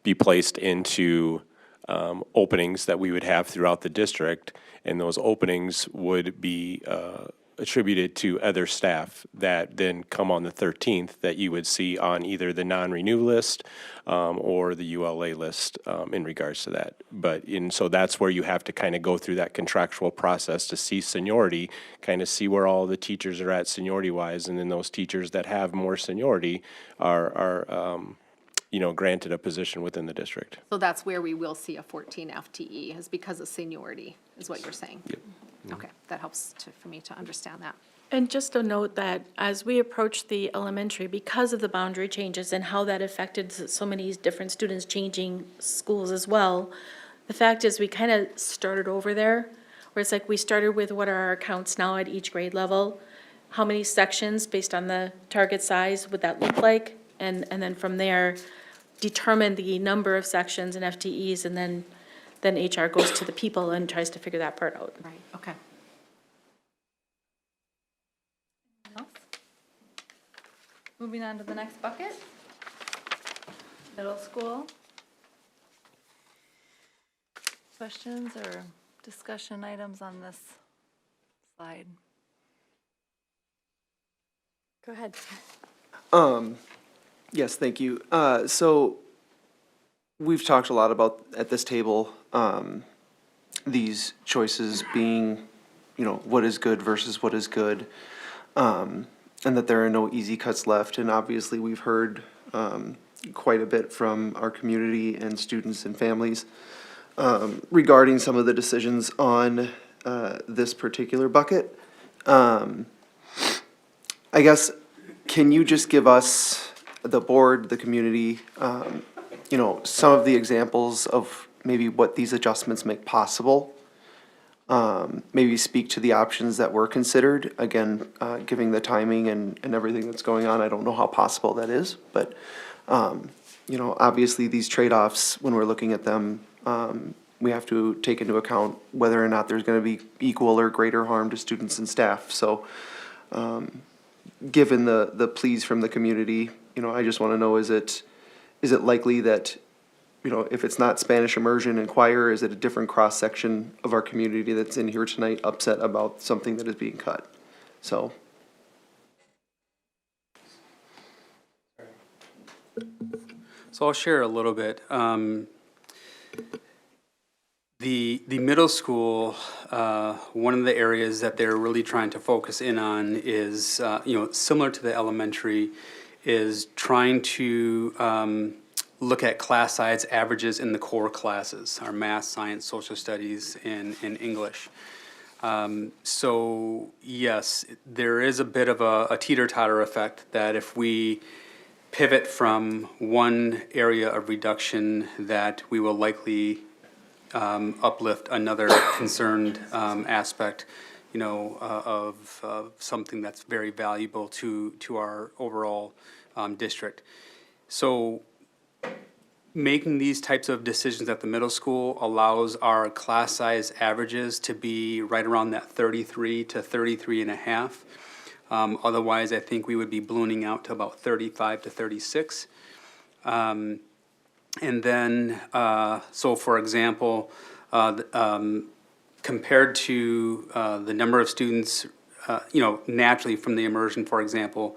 P: be placed into openings that we would have throughout the district, and those openings would be attributed to other staff that then come on the 13th that you would see on either the non-renew list or the ULA list in regards to that. So that's where you have to kind of go through that contractual process to see seniority, kind of see where all the teachers are at seniority-wise, and then those teachers that have more seniority are granted a position within the district.
E: So that's where we will see a 14 FTE, is because of seniority, is what you're saying? Yep. Okay, that helps for me to understand that.
Q: And just a note that as we approach the elementary, because of the boundary changes and how that affected so many different students changing schools as well, the fact is we kind of started over there, where it's like we started with what are our counts now at each grade level, how many sections based on the target size would that look like, and then from there, determine the number of sections and FTEs, and then HR goes to the people and tries to figure that part out.
E: Right, okay.
A: Moving on to the next bucket. Middle school. Questions or discussion items on this slide?
B: Go ahead.
O: Yes, thank you. So we've talked a lot about at this table, these choices being, what is good versus what is good, and that there are no easy cuts left. And obviously, we've heard quite a bit from our community and students and families regarding some of the decisions on this particular bucket. I guess, can you just give us, the board, the community, some of the examples of maybe what these adjustments make possible? Maybe speak to the options that were considered. Again, giving the timing and everything that's going on, I don't know how possible that is, but, obviously these trade-offs, when we're looking at them, we have to take into account whether or not there's gonna be equal or greater harm to students and staff. So, given the pleas from the community, I just wanna know, is it likely that, if it's not Spanish immersion and choir, is it a different cross-section of our community that's in here tonight upset about something that is being cut? So.
L: So I'll share a little bit. The middle school, one of the areas that they're really trying to focus in on is, similar to the elementary, is trying to look at class size averages in the core classes, our math, science, social studies, and English. So yes, there is a bit of a teeter-totter effect that if we pivot from one area of reduction, that we will likely uplift another concerned aspect, of something that's very valuable to our overall district. So making these types of decisions at the middle school allows our class size averages to be right around that 33 to 33 and a half. Otherwise, I think we would be ballooning out to about 35 to 36. And then, so for example, compared to the number of students, naturally from the immersion, for example,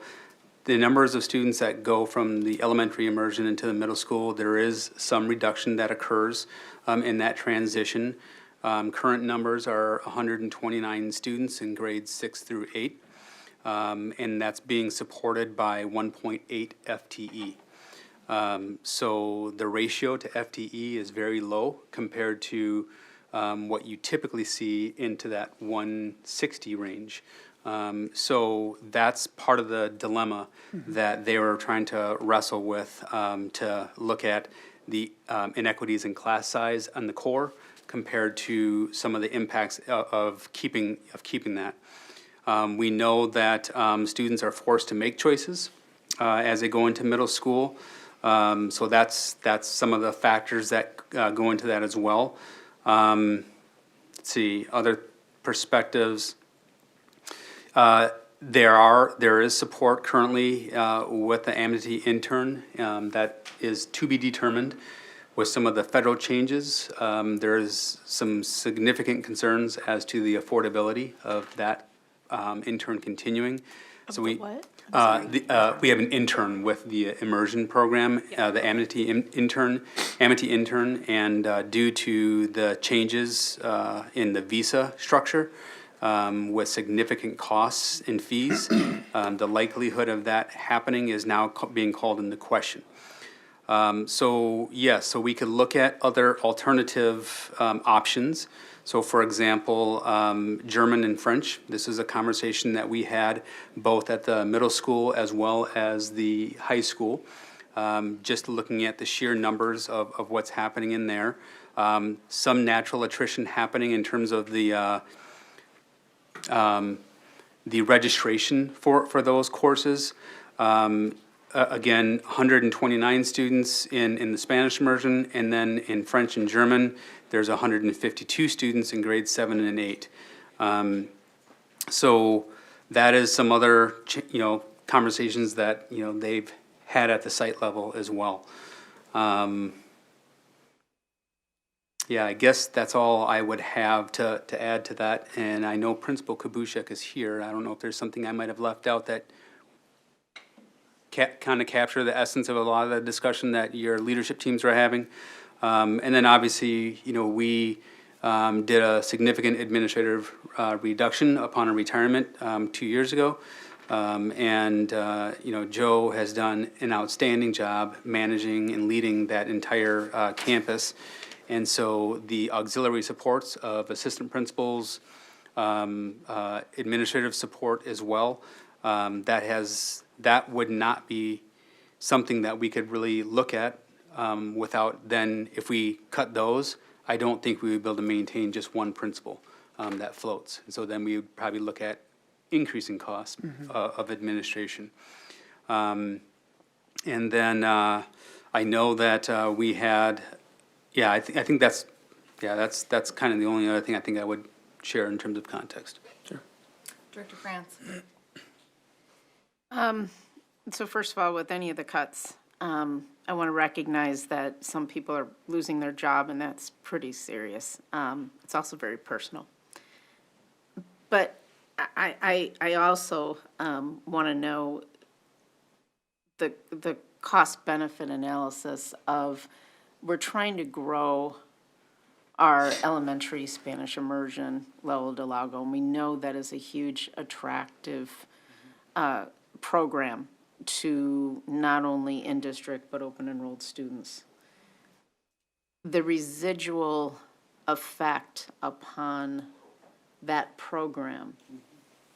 L: the numbers of students that go from the elementary immersion into the middle school, there is some reduction that occurs in that transition. Current numbers are 129 students in grades 6 through 8, and that's being supported by 1.8 FTE. So the ratio to FTE is very low compared to what you typically see into that 160 range. So that's part of the dilemma that they were trying to wrestle with, to look at the inequities in class size on the core compared to some of the impacts of keeping that. We know that students are forced to make choices as they go into middle school. So that's some of the factors that go into that as well. Let's see, other perspectives. There is support currently with the Amity intern that is to be determined. With some of the federal changes, there is some significant concerns as to the affordability of that intern continuing. So we
Q: what?
L: we have an intern with the immersion program, the Amity intern, and due to the changes in the visa structure, with significant costs and fees, the likelihood of that happening is now being called into question. So yes, so we could look at other alternative options. So for example, German and French, this is a conversation that we had both at the middle school as well as the high school, just looking at the sheer numbers of what's happening in there. Some natural attrition happening in terms of the registration for those courses. Again, 129 students in the Spanish immersion, and then in French and German, there's 152 students in grades 7 and 8. So that is some other, conversations that, they've had at the site level as well. Yeah, I guess that's all I would have to add to that. And I know Principal Kubushek is here. I don't know if there's something I might have left out that kind of capture the essence of a lot of the discussion that your leadership teams are having. And then obviously, we did a significant administrative reduction upon a retirement 2 years ago. And Joe has done an outstanding job managing and leading that entire campus. And so the auxiliary supports of assistant principals, administrative support as well, that would not be something that we could really look at without then, if we cut those, I don't think we would be able to maintain just one principal that floats. And so then we would probably look at increasing costs of administration. And then I know that we had, I think that's kind of the only other thing I think I would share in terms of context. Sure.
A: Director France.
N: So first of all, with any of the cuts, I want to recognize that some people are losing their job, and that's pretty serious. It's also very personal. But I also want to know the cost-benefit analysis of, we're trying to grow our elementary Spanish immersion level de lago, and we know that is a huge attractive program to not only in-district but open-enrolled students. The residual effect upon that program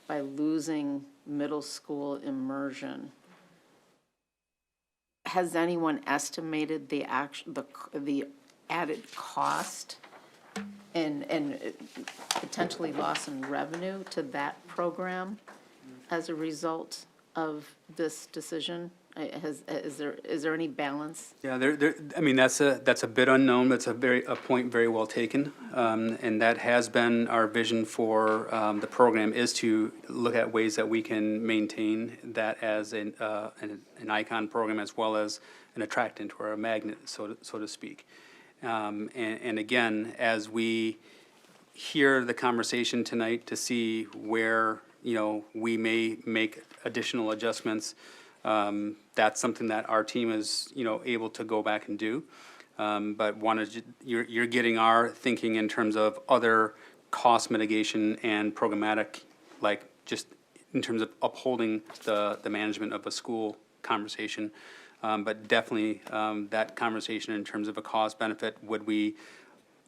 N: by losing middle school immersion, has anyone estimated the added cost and potentially loss in revenue to that program as a result of this decision? Is there any balance?
L: Yeah, that's a bit unknown. That's a point very well taken, and that has been our vision for the program, is to look at ways that we can maintain that as an icon program as well as an attractant or a magnet, so to speak. And again, as we hear the conversation tonight to see where we may make additional adjustments. That's something that our team is, able to go back and do. But you're getting our thinking in terms of other cost mitigation and programmatic, like just in terms of upholding the management of a school conversation. But definitely that conversation in terms of a cost benefit, would we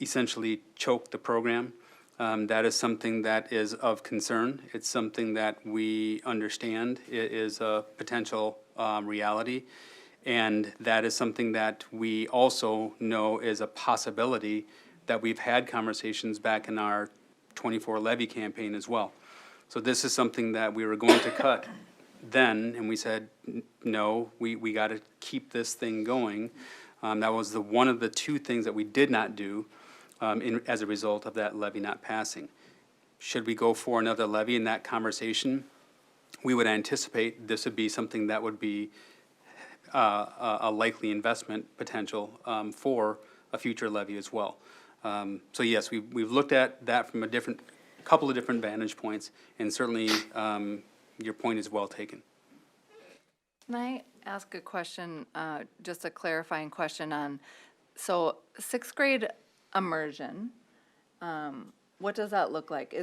L: essentially choke the program? That is something that is of concern. It's something that we understand is a potential reality. And that is something that we also know is a possibility, that we've had conversations back in our 24 Levy campaign as well. So this is something that we were going to cut then, and we said, no, we got to keep this thing going. That was one of the two things that we did not do as a result of that levy not passing. Should we go for another levy in that conversation? We would anticipate this would be something that would be a likely investment potential for a future levy as well. So yes, we've looked at that from a couple of different vantage points, and certainly your point is well taken.
A: Can I ask a question, just a clarifying question on, so sixth grade immersion, what does that look like?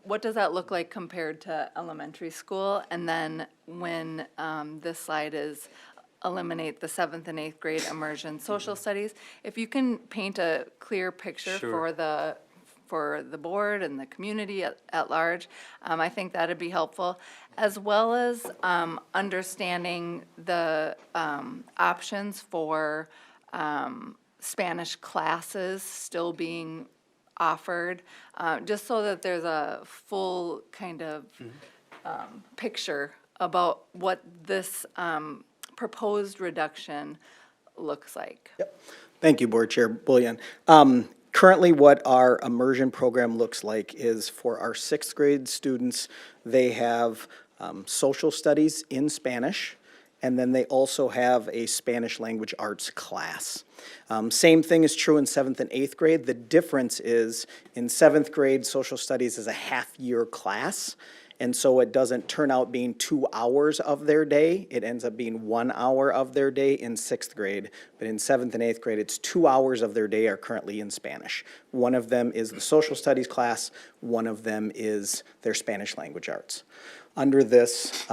A: What does that look like compared to elementary school? And then when this slide is eliminate the 7th and 8th grade immersion social studies, if you can paint a clear picture
L: Sure.
A: for the board and the community at large, I think that'd be helpful, as well as understanding the options for Spanish classes still being offered, just so that there's a full kind of picture about what this proposed reduction looks like.
F: Thank you, Board Chair Bullion. Currently, what our immersion program looks like is for our sixth grade students, they have social studies in Spanish, and then they also have a Spanish language arts class. Same thing is true in 7th and 8th grade. The difference is in 7th grade, social studies is a half-year class, and so it doesn't turn out being 2 hours of their day. It ends up being 1 hour of their day in 6th grade. But in 7th and 8th grade, it's 2 hours of their day are currently in Spanish. One of them is the social studies class, one of them is their Spanish language arts. Under this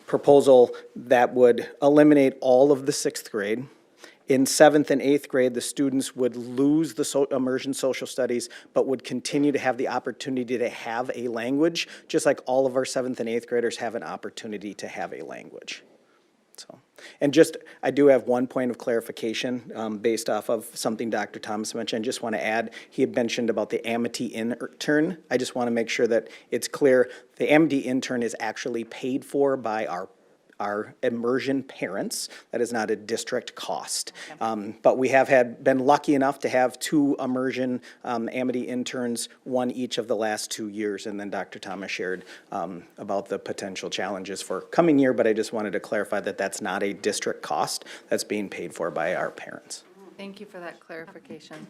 F: proposal, that would eliminate all of the 6th grade. In 7th and 8th grade, the students would lose the immersion social studies, but would continue to have the opportunity to have a language, just like all of our 7th and 8th graders have an opportunity to have a language. So, and just, I do have one point of clarification based off of something Dr. Thomas mentioned. I just want to add, he had mentioned about the Amity intern. I just want to make sure that it's clear, the Amity intern is actually paid for by our immersion parents. That is not a district cost. But we have been lucky enough to have 2 immersion Amity interns, one each of the last 2 years, and then Dr. Thomas shared about the potential challenges for coming year, but I just wanted to clarify that that's not a district cost, that's being paid for by our parents.
A: Thank you for that clarification.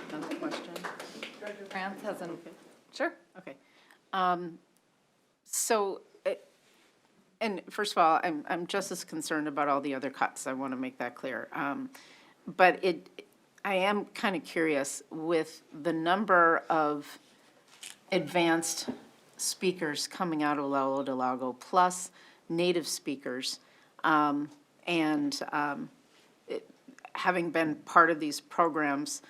N: Another question?
A: Director France hasn't, sure.
N: Okay. So, and first of all, I'm just as concerned about all the other cuts. I want to make that clear. But I am kind of curious with the number of advanced speakers coming out of Lalo del Lago plus native speakers, and having been part of these programs,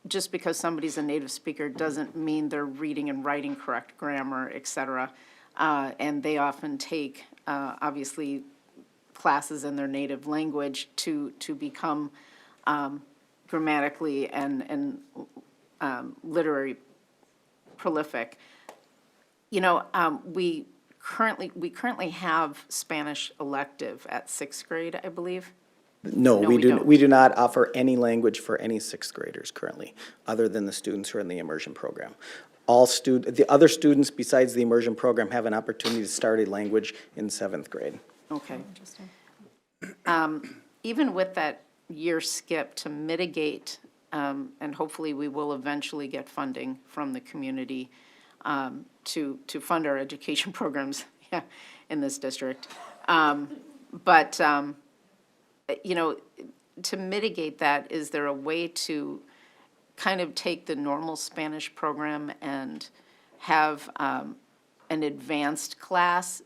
N: just because somebody's a native speaker doesn't mean they're reading and writing correct grammar, et cetera. And they often take, obviously, classes in their native language to become grammatically and literary prolific. You know, we currently have Spanish elective at 6th grade, I believe.
F: No,
N: No,
F: we
N: we
F: do.
N: don't.
F: We do not offer any language for any 6th graders currently, other than the students who are in the immersion program. The other students besides the immersion program have an opportunity to start a language in 7th grade.
N: Okay. Even with that year skip to mitigate, and hopefully we will eventually get funding from the community to fund our education programs in this district. But, you know, to mitigate that, is there a way to kind of take the normal Spanish program and have an advanced class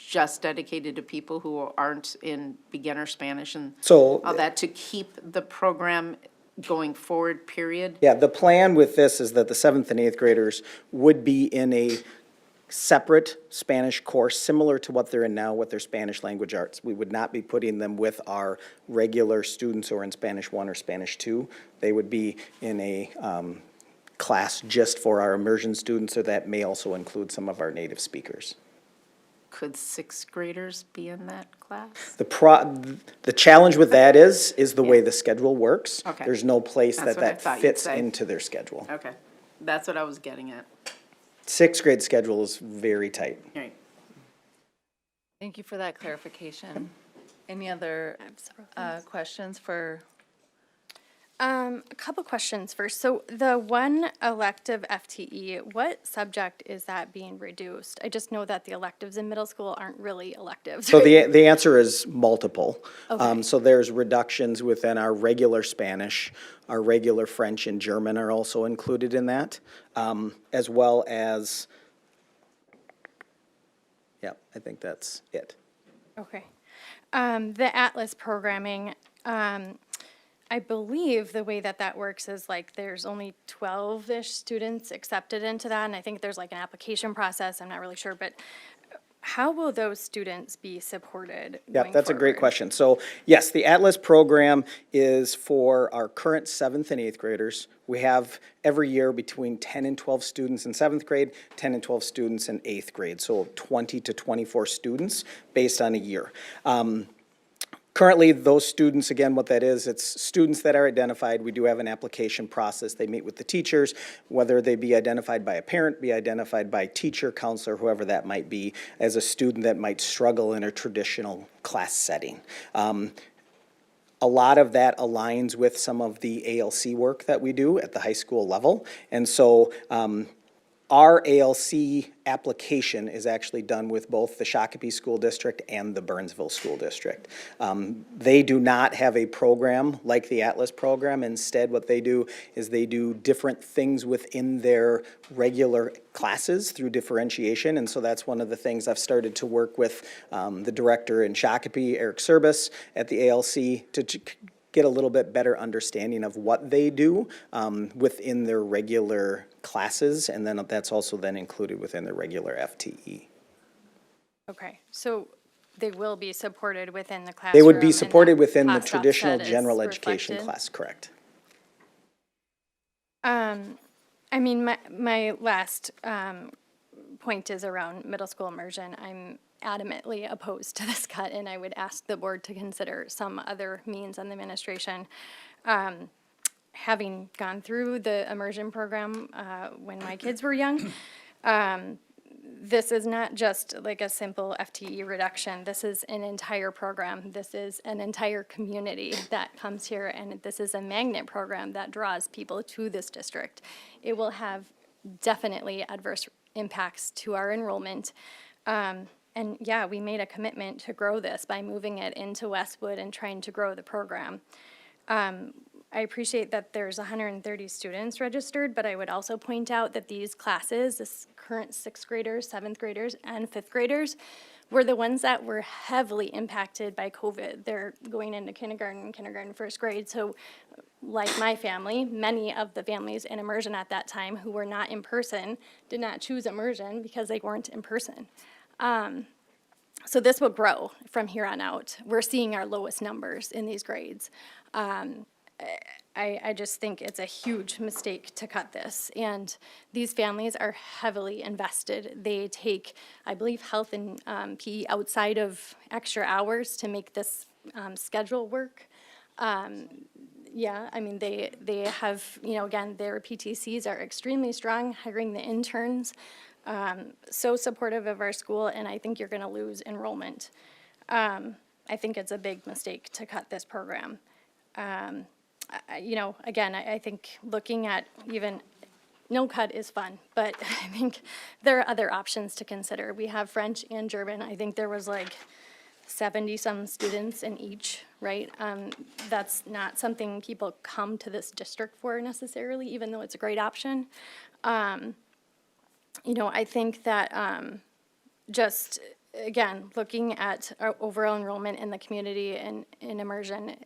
N: just dedicated to people who aren't in beginner Spanish and
F: So-
N: all that, to keep the program going forward, period?
F: Yeah, the plan with this is that the 7th and 8th graders would be in a separate Spanish course, similar to what they're in now with their Spanish language arts. We would not be putting them with our regular students who are in Spanish 1 or Spanish 2. They would be in a class just for our immersion students, or that may also include some of our native speakers.
N: Could sixth graders be in that class?
F: The challenge with that is the way the schedule works.
N: Okay.
F: There's no place
N: That's
F: that
N: what I
F: that
N: thought you'd
F: fits
N: say.
F: into their schedule.
N: Okay, that's what I was getting at.
F: Sixth grade schedule is very tight.
N: All right.
A: Thank you for that clarification. Any other questions for?
B: A couple questions first. So the one elective FTE, what subject is that being reduced? I just know that the electives in middle school aren't really electives.
F: So the answer is multiple.
B: Okay.
F: So there's reductions within our regular Spanish, our regular French and German are also included in that, as well as, yeah, I think that's it.
B: Okay. The Atlas programming, I believe the way that that works is like there's only 12-ish students accepted into that, and I think there's like an application process, I'm not really sure, but how will those students be supported
F: Yeah,
B: going
F: that's a great
B: forward?
F: question. So yes, the Atlas program is for our current 7th and 8th graders. We have every year between 10 and 12 students in 7th grade, 10 and 12 students in 8th grade, so 20 to 24 students based on a year. Currently, those students, again, what that is, it's students that are identified. We do have an application process. They meet with the teachers, whether they be identified by a parent, be identified by teacher, counselor, whoever that might be, as a student that might struggle in a traditional class setting. A lot of that aligns with some of the ALC work that we do at the high school level. And so our ALC application is actually done with both the Shakopee School District and the Burnsville School District. They do not have a program like the Atlas program. Instead, what they do is they do different things within their regular classes through differentiation. And so that's one of the things I've started to work with the director in Shakopee, Eric Service, at the ALC to get a little bit better understanding of what they do within their regular classes, and then that's also then included within the regular FTE.
B: Okay, so they will be supported within the classroom?
F: They would be
B: and
F: supported
B: that
F: within the
B: class
F: traditional
B: offset is
F: general education
B: reflected?
F: class, correct?
B: I mean, my last point is around middle school immersion. I'm adamantly opposed to this cut, and I would ask the board to consider some other means on the administration. Having gone through the immersion program when my kids were young, this is not just like a simple FTE reduction. This is an entire program. This is an entire community that comes here, and this is a magnet program that draws people to this district. It will have definitely adverse impacts to our enrollment. And yeah, we made a commitment to grow this by moving it into Westwood and trying to grow the program. I appreciate that there's 130 students registered, but I would also point out that these classes, this current 6th graders, 7th graders, and 5th graders, were the ones that were heavily impacted by COVID. They're going into kindergarten, 1st grade, so like my family, many of the families in immersion at that time who were not in person did not choose immersion because they weren't in person. So this will grow from here on out. We're seeing our lowest numbers in these grades. I just think it's a huge mistake to cut this. And these families are heavily invested. They take, I believe, health and PE outside of extra hours to make this schedule work. Yeah, I mean, they have, you know, again, their PTCs are extremely strong, hiring the interns. So supportive of our school, and I think you're going to lose enrollment. I think it's a big mistake to cut this program. You know, again, I think looking at even, no cut is fun, but I think there are other options to consider. We have French and German. I think there was like 70-some students in each, right? That's not something people come to this district for necessarily, even though it's a great option. You know, I think that just, again, looking at our overall enrollment in the community and in immersion,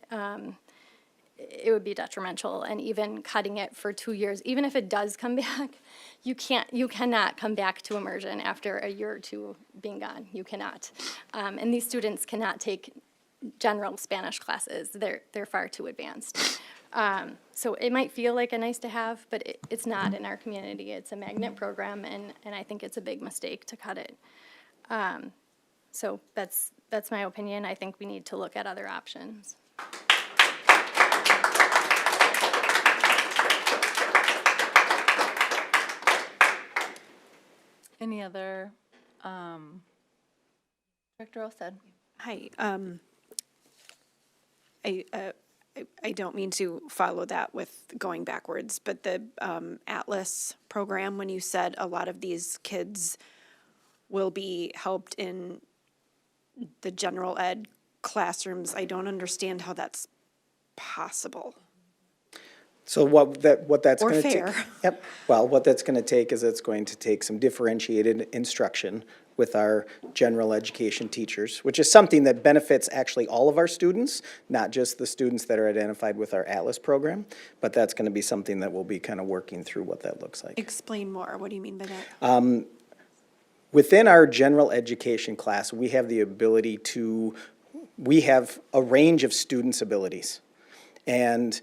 B: it would be detrimental, and even cutting it for 2 years, even if it does come back, you cannot come back to immersion after a year or two being gone. You cannot. And these students cannot take general Spanish classes. They're far too advanced. So it might feel like a nice to have, but it's not in our community. It's a magnet program, and I think it's a big mistake to cut it. So that's my opinion. I think we need to look at other options.
A: Any other, Director Olsted?
K: Hi, I don't mean to follow that with going backwards, but the Atlas program, when you said a lot of these kids will be helped in the general ed classrooms, I don't understand how that's possible.
R: So what that's
K: Or
R: going to take.
K: fair.
R: Yep. Well, what that's going to take is it's going to take some differentiated instruction with our general education teachers, which is something that benefits actually all of our students, not just the students that are identified with our Atlas program, but that's going to be something that we'll be kind of working through what that looks like.
K: Explain more. What do you mean by that?
R: Within our general education class, we have the ability we have a range of students' abilities. And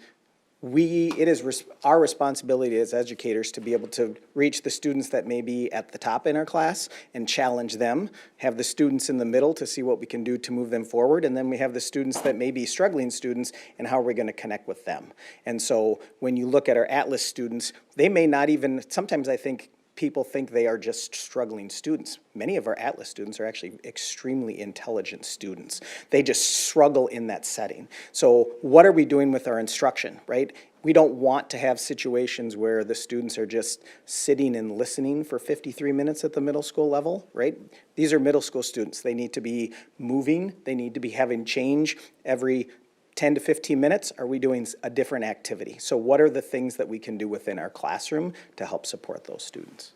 R: it is our responsibility as educators to be able to reach the students that may be at the top in our class and challenge them, have the students in the middle to see what we can do to move them forward, and then we have the students that may be struggling students and how we're going to connect with them. And so when you look at our Atlas students, they may not even, sometimes I think people think they are just struggling students. Many of our Atlas students are actually extremely intelligent students. They just struggle in that setting. So what are we doing with our instruction, right? We don't want to have situations where the students are just sitting and listening for 53 minutes at the middle school level, right? These are middle school students. They need to be moving. They need to be having change every 10 to 15 minutes. Are we doing a different activity? So what are the things that we can do within our classroom to help support those students?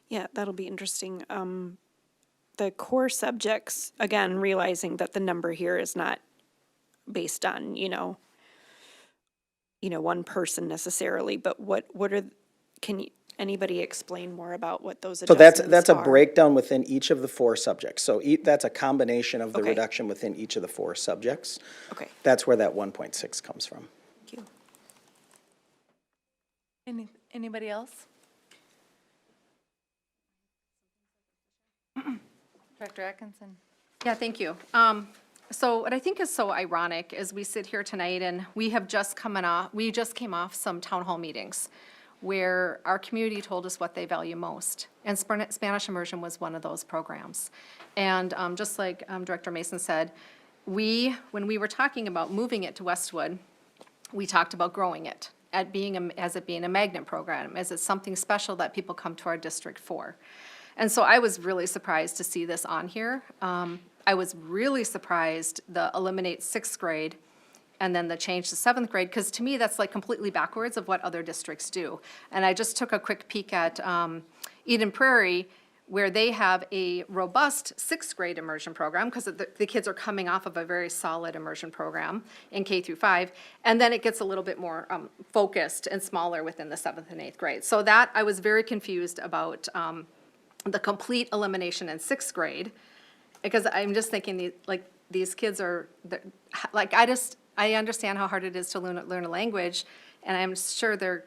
K: Yeah, that'll be interesting. The core subjects, again, realizing that the number here is not based on, one person necessarily, but what are, anybody explain more about what those
R: So
K: adjustments are?
R: that's a breakdown within each of the four subjects. So that's a combination of the
K: Okay.
R: reduction within each of the four subjects.
K: Okay,
R: That's where that 1.6 comes from.
K: thank you.
A: Anybody else? Director Atkinson?
E: Yeah, thank you. So what I think is so ironic is we sit here tonight and we just came off some town hall meetings where our community told us what they value most. And Spanish immersion was one of those programs. And just like Director Mason said, when we were talking about moving it to Westwood, we talked about growing it as it being a magnet program, as it's something special that people come to our district for. And so I was really surprised to see this on here. I was really surprised the eliminate sixth grade and then the change to seventh grade, because to me, that's like completely backwards of what other districts do. And I just took a quick peek at Eden Prairie, where they have a robust sixth grade immersion program, because the kids are coming off of a very solid immersion program in K through 5, and then it gets a little bit more focused and smaller within the seventh and eighth grade. So that, I was very confused about the complete elimination in sixth grade, because I'm just thinking, these kids are, I understand how hard it is to learn a language, and I'm sure they're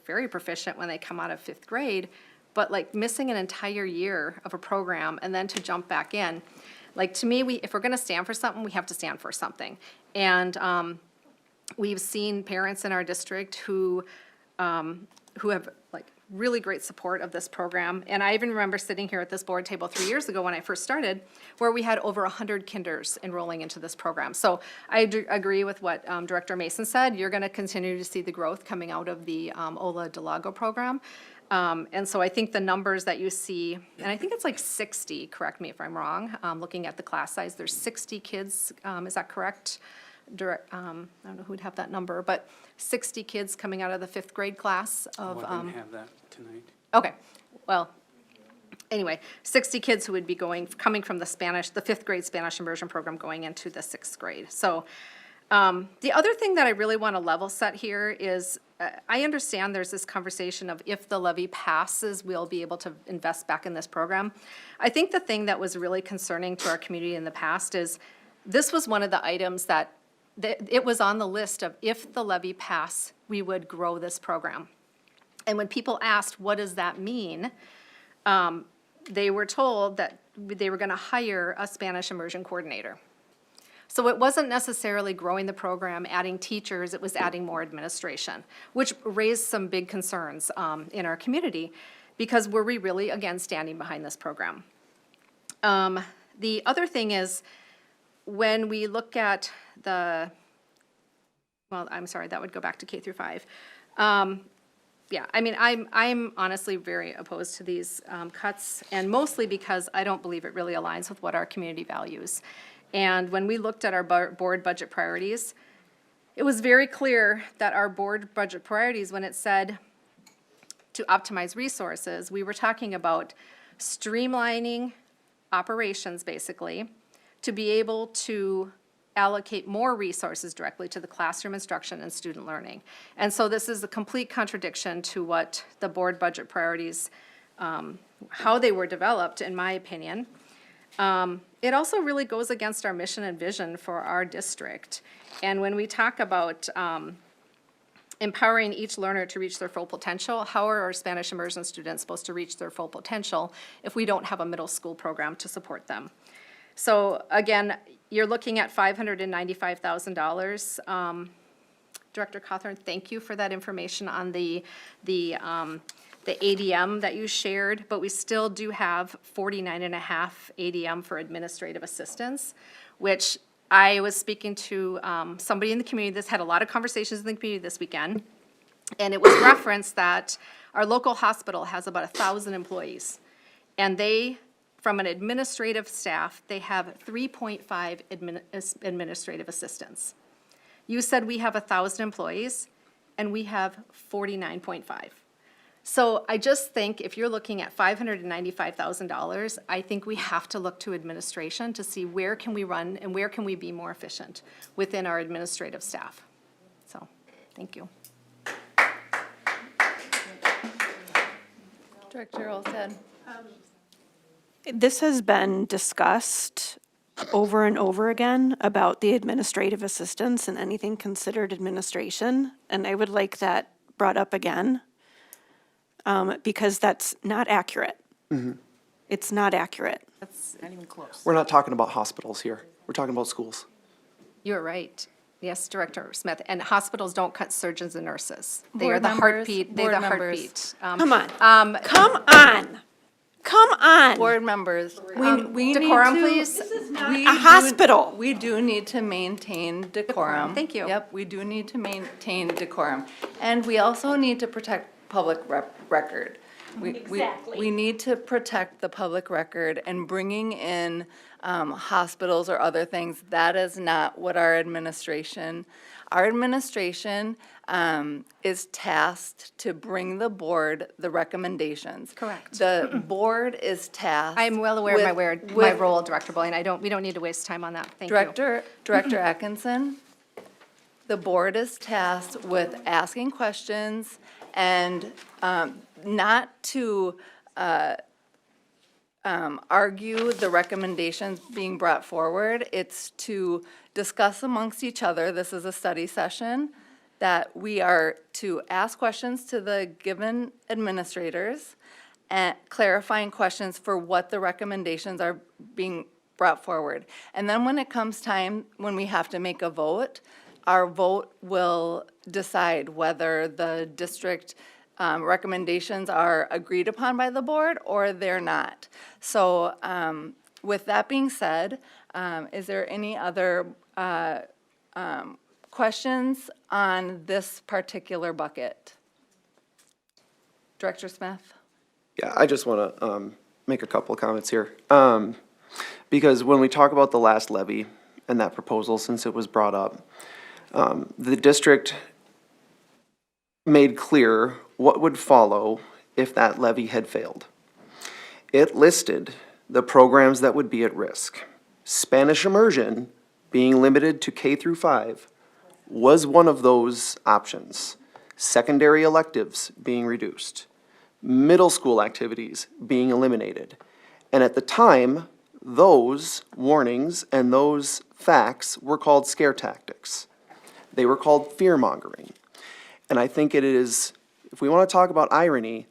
E: very proficient when they come out of fifth grade, but missing an entire year of a program and then to jump back in, to me, if we're gonna stand for something, we have to stand for something. And we've seen parents in our district who have really great support of this program. And I even remember sitting here at this board table 3 years ago when I first started, where we had over 100 kinders enrolling into this program. So I agree with what Director Mason said. You're gonna continue to see the growth coming out of the Ola Delago program. And so I think the numbers that you see, and I think it's 60, correct me if I'm wrong, looking at the class size, there's 60 kids, is that correct? I don't know who'd have that number, but 60 kids coming out of the fifth grade class of.
L: I didn't have that tonight.
E: Okay, well, anyway, 60 kids who would be coming from the fifth grade Spanish immersion program going into the sixth grade. So the other thing that I really want to level set here is, I understand there's this conversation of if the levy passes, we'll be able to invest back in this program. I think the thing that was really concerning to our community in the past is this was one of the items that, it was on the list of if the levy passed, we would grow this program. And when people asked, what does that mean? They were told that they were going to hire a Spanish immersion coordinator. So it wasn't necessarily growing the program, adding teachers, it was adding more administration, which raised some big concerns in our community, because were we really, again, standing behind this program? The other thing is, when we look at the, well, I'm sorry, that would go back to K through 5. Yeah, I mean, I'm honestly very opposed to these cuts, and mostly because I don't believe it really aligns with what our community values. And when we looked at our board budget priorities, it was very clear that our board budget priorities, when it said to optimize resources, we were talking about streamlining operations, basically, to be able to allocate more resources directly to the classroom instruction and student learning. And so this is a complete contradiction to what the board budget priorities, how they were developed, in my opinion. It also really goes against our mission and vision for our district. And when we talk about empowering each learner to reach their full potential, how are our Spanish immersion students supposed to reach their full potential if we don't have a middle school program to support them? So again, you're looking at $595,000. Director Cawthorn, thank you for that information on the ADM that you shared, but we still do have 49.5 ADM for administrative assistance, which I was speaking to somebody in the community. This had a lot of conversations in the community this weekend, and it was referenced that our local hospital has about 1,000 employees, and they, from an administrative staff, they have 3.5 administrative assistants. You said we have 1,000 employees, and we have 49.5. So I just think if you're looking at $595,000, I think we have to look to administration to see where can we run and where can we be more efficient within our administrative staff. So, thank you.
A: Director Olstad.
K: This has been discussed over and over again about the administrative assistants and anything considered administration, and I would like that brought up again, because that's not accurate. It's not accurate.
N: That's not even close.
O: We're not talking about hospitals here. We're talking about schools.
E: You're right. Yes, Director Smith. And hospitals don't cut surgeons and nurses. They
A: Board
E: are the
A: members,
E: heartbeat. They're
A: board
E: the
A: members.
E: heartbeat.
K: Come on, come on, come on.
A: Board members, we
E: Decorum,
A: need to.
E: please.
A: We
K: a hospital.
A: We do need to maintain decorum.
E: Thank you.
A: Yep, we do need to maintain decorum. And we also need to protect public record. We need to protect the public record, and bringing in hospitals or other things, that is not what our administration is tasked to bring the board the recommendations.
E: Correct.
A: The board is tasked.
E: I'm well aware of my
A: with-
E: role, Director Bullion. we don't need to waste time on that. Thank you.
A: Director Atkinson, the board is tasked with asking questions and not to argue the recommendations being brought forward. It's to discuss amongst each other. This is a study session that we are to ask questions to the given administrators and clarifying questions for what the recommendations are being brought forward. And then when it comes time, when we have to make a vote, our vote will decide whether the district recommendations are agreed upon by the board or they're not. So with that being said, is there any other questions on this particular bucket? Director Smith?
O: Yeah, I just want to make a couple of comments here. Because when we talk about the last levy and that proposal, since it was brought up, the district made clear what would follow if that levy had failed. It listed the programs that would be at risk. Spanish immersion, being limited to K through 5, was one of those options. Secondary electives being reduced. Middle school activities being eliminated. And at the time, those warnings and those facts were called scare tactics. They were called fear-mongering. And I think it is, if we want to talk about irony,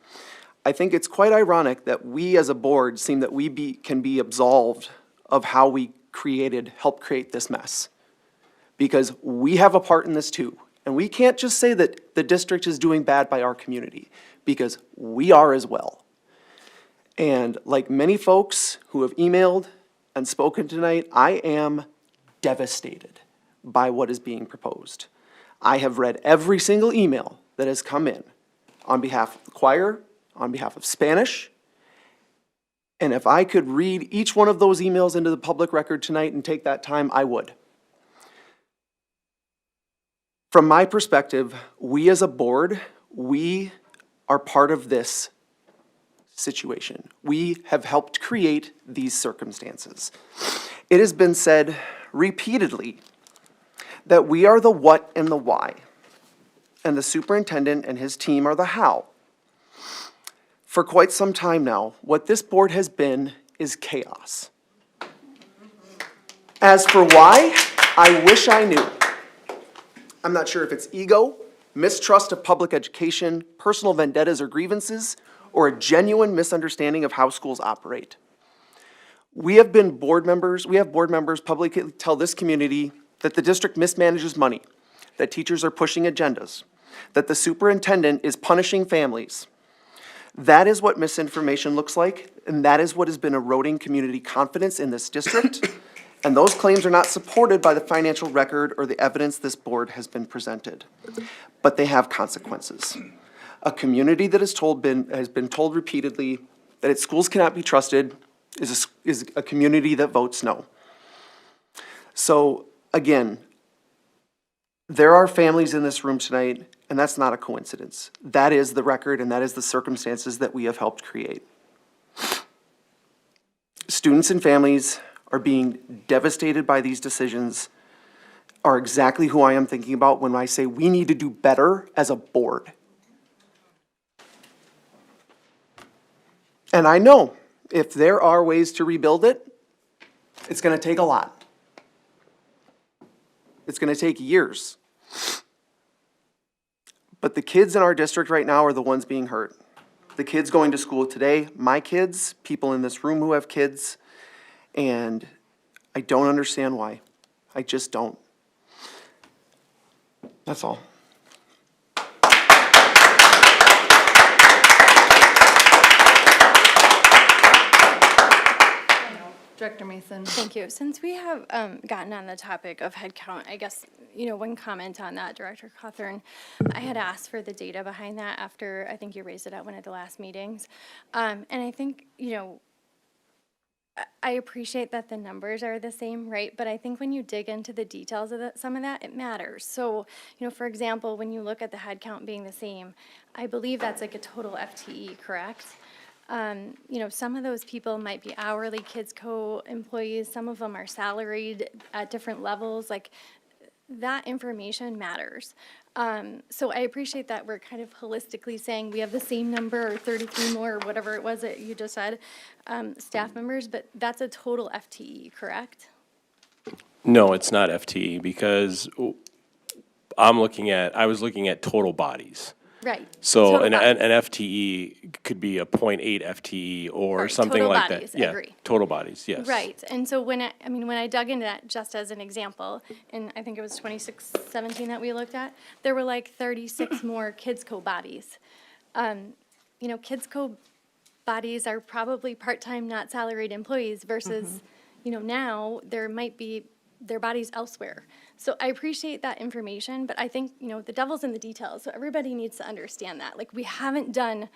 O: I think it's quite ironic that we as a board seem that we can be absolved of how we helped create this mess. Because we have a part in this too. And we can't just say that the district is doing bad by our community, because we are as well. And like many folks who have emailed and spoken tonight, I am devastated by what is being proposed. I have read every single email that has come in on behalf of the choir, on behalf of Spanish, and if I could read each one of those emails into the public record tonight and take that time, I would. From my perspective, we as a board, we are part of this situation. We have helped create these circumstances. It has been said repeatedly that we are the what and the why, and the superintendent and his team are the how. For quite some time now, what this board has been is chaos. As for why, I wish I knew. I'm not sure if it's ego, mistrust of public education, personal vendettas or grievances, or a genuine misunderstanding of how schools operate. We have board members publicly tell this community that the district mismanages money, that teachers are pushing agendas, that the superintendent is punishing families. That is what misinformation looks like, and that is what has been eroding community confidence in this district. And those claims are not supported by the financial record or the evidence this board has been presented. But they have consequences. A community that has been told repeatedly that its schools cannot be trusted is a community that votes no. So again, there are families in this room tonight, and that's not a coincidence. That is the record, and that is the circumstances that we have helped create. Students and families are being devastated by these decisions, are exactly who I am thinking about when I say we need to do better as a board. And I know if there are ways to rebuild it, it's going to take a lot. It's going to take years. But the kids in our district right now are the ones being hurt. The kids going to school today, my kids, people in this room who have kids, and I don't understand why. I just don't. That's all.
A: Director Mason.
B: Thank you. Since we have gotten on the topic of headcount, I guess, one comment on that, Director Cawthorn. I had asked for the data behind that after, I think you raised it at one of the last meetings. And I think, I appreciate that the numbers are the same, right? But I think when you dig into the details of some of that, it matters. So, for example, when you look at the headcount being the same, I believe that's like a total FTE, correct? Some of those people might be hourly Kids Co. employees, some of them are salaried at different levels, like that information matters. So I appreciate that we're kind of holistically saying we have the same number or 33 more or whatever it was that you just said, staff members, but that's a total FTE, correct?
P: No, it's not FTE because I was looking at total bodies.
B: Right.
P: So
B: Total
P: an
B: bodies.
P: FTE could be a 0.8 FTE or
B: Right,
P: something
B: total
P: like
B: bodies,
P: that. Yeah,
B: agree.
P: total bodies, yes.
B: Right, and so when I dug into that, just as an example, and I think it was 2617 that we looked at, there were like 36 more Kids Co. bodies. Kids Co. bodies are probably part-time, not salaried employees versus, now there might be their bodies elsewhere. So I appreciate that information, but I think, the devil's in the details, so everybody needs to understand that. Like, we haven't done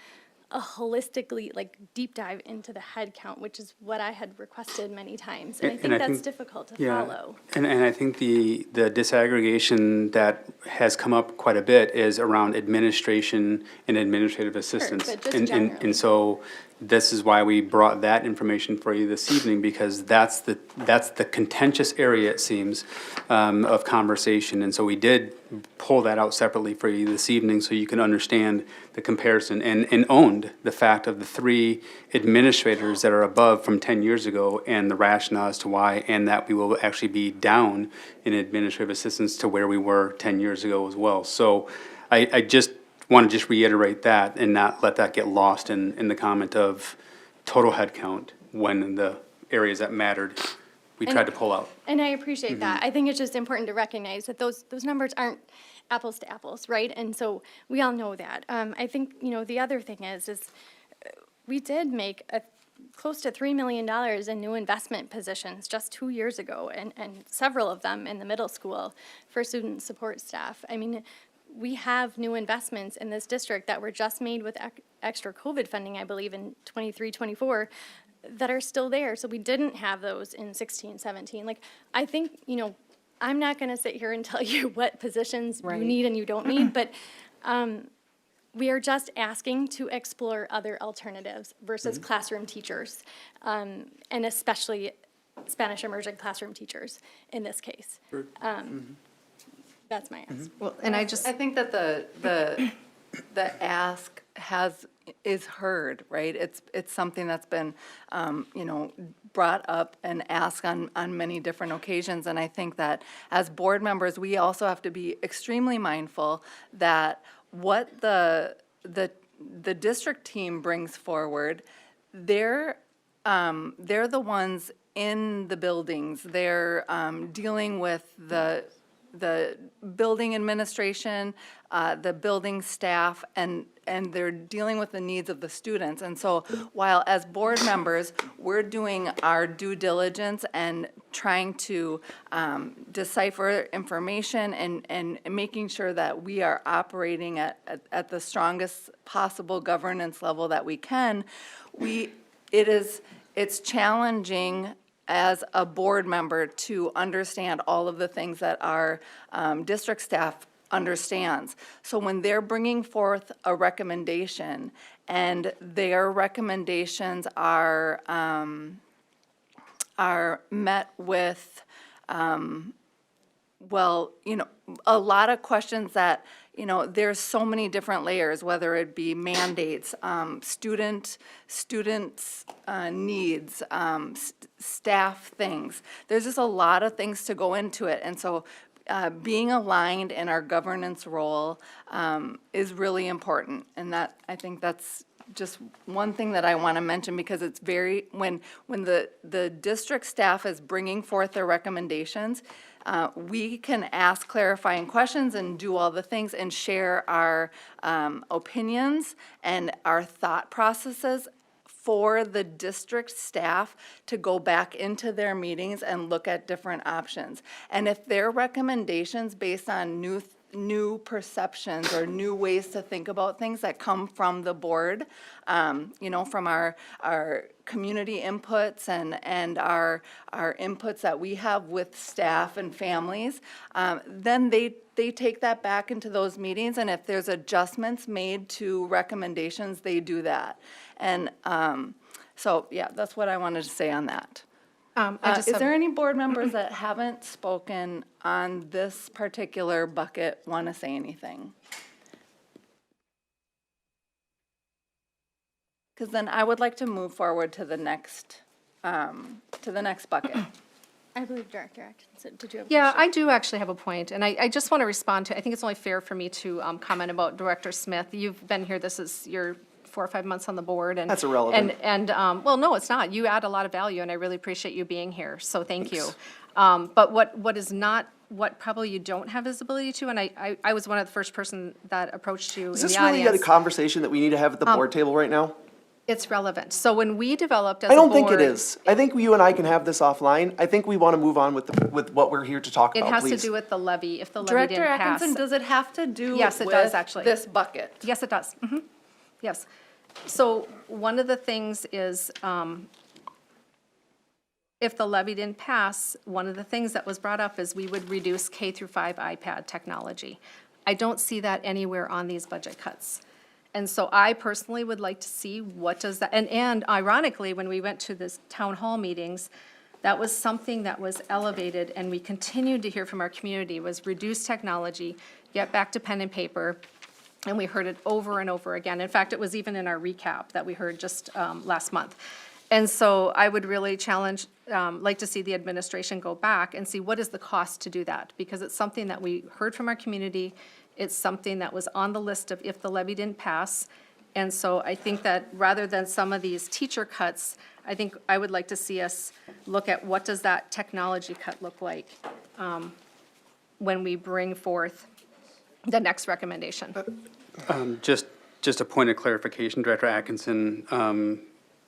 B: a holistically, deep dive into the head count, which is what I had requested many times, and I think that's difficult to follow.
L: And I think the disaggregation that has come up quite a bit is around administration and administrative assistants.
B: but just
L: And
B: generally.
L: so this is why we brought that information for you this evening, because that's the contentious area, it seems, of conversation. And so we did pull that out separately for you this evening so you can understand the comparison and owned the fact of the 3 administrators that are above from 10 years ago and the rationale as to why, and that we will actually be down in administrative assistants to where we were 10 years ago as well. So I just want to just reiterate that and not let that get lost in the comment of total headcount when in the areas that mattered, we tried to pull out.
B: And I appreciate that. I think it's just important to recognize that those numbers aren't apples to apples, right? And so we all know that. I think, the other thing is we did make close to $3 million in new investment positions just 2 years ago, and several of them in the middle school for student support staff. I mean, we have new investments in this district that were just made with extra COVID funding, I believe, in 23, 24, that are still there. So we didn't have those in 16, 17. Like, I think, I'm not going to sit here and tell you what positions you need and you don't need, but we are just asking to explore other alternatives versus classroom teachers, and especially Spanish immersion classroom teachers in this case. That's my ask.
E: Well, and I
A: think that the ask is heard, right? It's something that's been, brought up and asked on many different occasions. And I think that as board members, we also have to be extremely mindful that what the district team brings forward, they're the ones in the buildings. They're dealing with the building administration, the building staff, and they're dealing with the needs of the students. And so while as board members, we're doing our due diligence and trying to decipher information and making sure that we are operating at the strongest possible governance level that we can, it's challenging as a board member to understand all of the things that our district staff understands. So when they're bringing forth a recommendation and their recommendations are met with, a lot of questions that, there's so many different layers, whether it be mandates, students' needs, staff things. There's just a lot of things to go into it. And so being aligned in our governance role is really important. And I think that's just one thing that I want to mention, because it's when the district staff is bringing forth their recommendations, we can ask clarifying questions and do all the things and share our opinions and our thought processes for the district staff to go back into their meetings and look at different options. And if their recommendations based on new perceptions or new ways to think about things that come from the board, from our community inputs and our inputs that we have with staff and families, then they take that back into those meetings, and if there's adjustments made to recommendations, they do that. And so, yeah, that's what I wanted to say on that. Is there any board members that haven't spoken on this particular bucket want to say anything? Because then I would like to move forward to the next bucket.
B: I believe Director Atkinson, did you have a
E: Yeah,
B: question?
E: I do actually have a point, and I just want to respond to, I think it's only fair for me to comment about Director Smith. You've been here, this is your 4 or 5 months on the board. And
O: That's irrelevant.
E: Well, no, it's not. You add a lot of value, and I really appreciate you being here, so thank you. But what is not, what probably you don't have visibility to, and I was one of the first person that approached you in the
O: Is
E: audience.
O: this really a conversation that we need to have at the board table right now?
E: It's relevant. So when we developed as a
O: I
E: board.
O: don't think it is. I think you and I can have this offline. I think we want to move on with what we're here to talk
E: It
O: about,
E: has
O: please.
E: to do with the levy, if the levy
A: Director
E: didn't pass.
A: Atkinson, does it have to do
E: Yes, it does,
A: with
E: actually.
A: this bucket?
E: Yes, it does. Yes. So one of the things is, if the levy didn't pass, one of the things that was brought up is we would reduce K through 5 iPad technology. I don't see that anywhere on these budget cuts. And so I personally would like to see what does that, and ironically, when we went to this town hall meetings, That was something that was elevated, and we continued to hear from our community, was reduce technology, get back to pen and paper, and we heard it over and over again. In fact, it was even in our recap that we heard just last month. And so I would really challenge, like to see the administration go back and see what is the cost to do that, because it's something that we heard from our community. It's something that was on the list of if the levy didn't pass. And so I think that rather than some of these teacher cuts, I think I would like to see us look at what does that technology cut look like when we bring forth the next recommendation.
L: Just a point of clarification, Director Atkinson,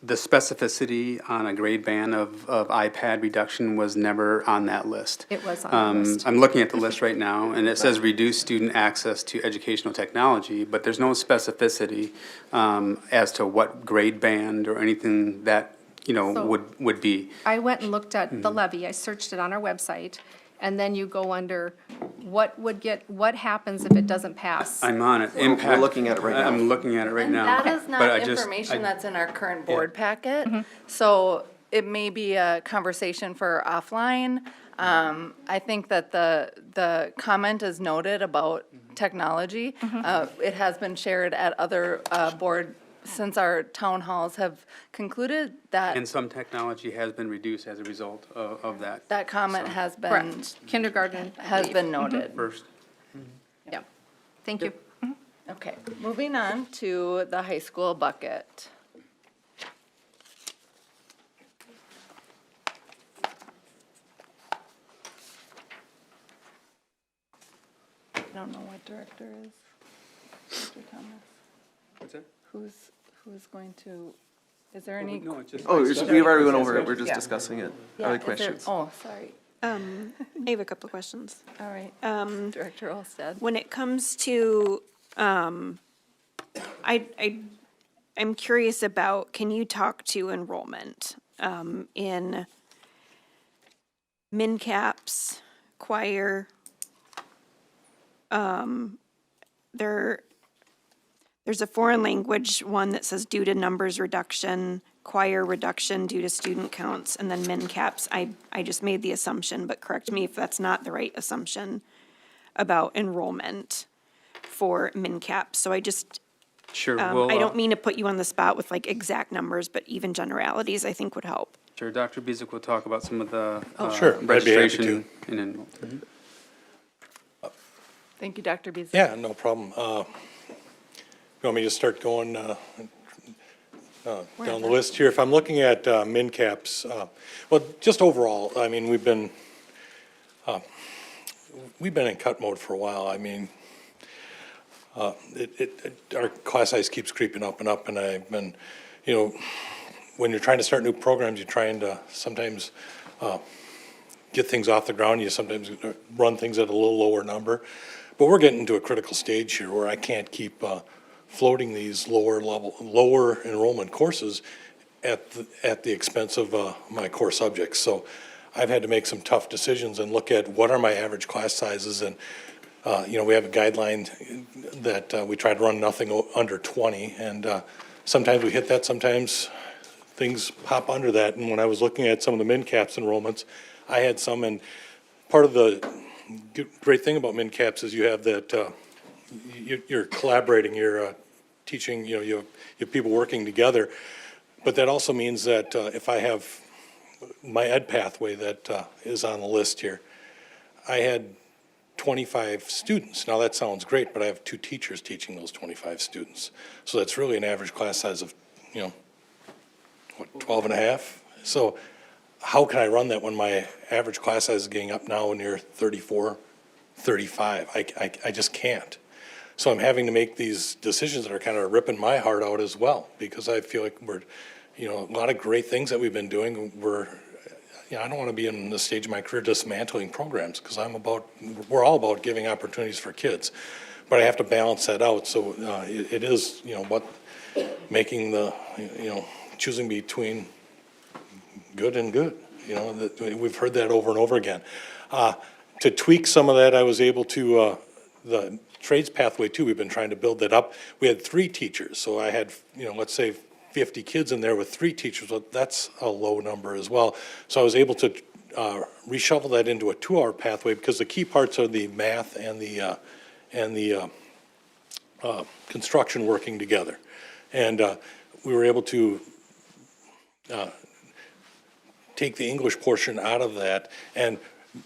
L: the specificity on a grade band of iPad reduction was never on that list.
E: It was on the list.
L: I'm looking at the list right now, and it says reduce student access to educational technology, but there's no specificity as to what grade band or anything that,
E: So-
L: would be.
E: I went and looked at the levy, I searched it on our website, and then you go under what happens if it doesn't pass?
L: I'm on it.
O: We're looking at it right now.
L: I'm looking at it right
A: And
L: now.
A: that is
L: But
A: not
L: I just-
A: information that's in our current board packet.
E: Mm-hmm.
A: So it may be a conversation for offline. I think that the comment is noted about technology. It has been shared at other board, since our town halls have concluded that
L: And some technology has been reduced as a result of that.
A: that comment has been,
E: Correct, kindergarten.
A: has
E: leave.
A: been noted.
L: First.
E: Yeah, thank you.
A: Okay, moving on to the high school bucket. I don't know what director is. Mr. Thomas,
L: What's that?
A: who's going to, is there any?
L: No, it's just.
O: We've already went over it, we're just
A: Yeah.
O: discussing it.
A: Yeah,
O: Other
A: is there-
O: questions?
A: Oh, sorry.
K: I have a couple of questions.
A: All right. Director Olsted.
K: When it comes to, I'm curious about, can you talk to enrollment in min caps, choir? There's a foreign language one that says due to numbers reduction, choir reduction due to student counts, and then min caps. I just made the assumption, but correct me if that's not the right assumption about enrollment for min caps. So I just,
L: Sure,
K: I
L: well,
K: don't mean to put you on the spot with like exact numbers, but even generalities I think would help.
L: Sure, Dr. Bezic will talk about some of the
S: Sure, I'd be happy
L: registration and enrollment.
A: Thank you, Dr. Beasley.
S: Yeah, no problem. You want me to start going down the list here? If I'm looking at min caps, well, just overall, I mean, we've been in cut mode for a while. I mean, our class size keeps creeping up and up, and I've been, when you're trying to start new programs, you're trying to sometimes get things off the ground. You sometimes run things at a little lower number. But we're getting to a critical stage here where I can't keep floating these lower enrollment courses at the expense of my core subjects. So I've had to make some tough decisions and look at what are my average class sizes. And, we have a guideline that we try to run nothing under 20. And sometimes we hit that, sometimes things pop under that. And when I was looking at some of the min caps enrollments, I had some, and part of the great thing about min caps is you have that you're collaborating, you're teaching, you have people working together. But that also means that if I have my ed pathway that is on the list here, I had 25 students. Now that sounds great, but I have 2 teachers teaching those 25 students. So that's really an average class size of, 12 and a half. So how can I run that when my average class size is getting up now near 34, 35? I just can't. So I'm having to make these decisions that are kind of ripping my heart out as well, because I feel like we're, a lot of great things that we've been doing. I don't want to be in the stage of my career dismantling programs, because we're all about giving opportunities for kids. But I have to balance that out. So it is, making the, choosing between good and good. We've heard that over and over again. To tweak some of that, I was able to, the trades pathway too, we've been trying to build that up. We had 3 teachers, so I had, let's say 50 kids in there with 3 teachers, well, that's a low number as well. So I was able to reshuffle that into a 2-hour pathway because the key parts are the math and the construction working together. And we were able to take the English portion out of that, and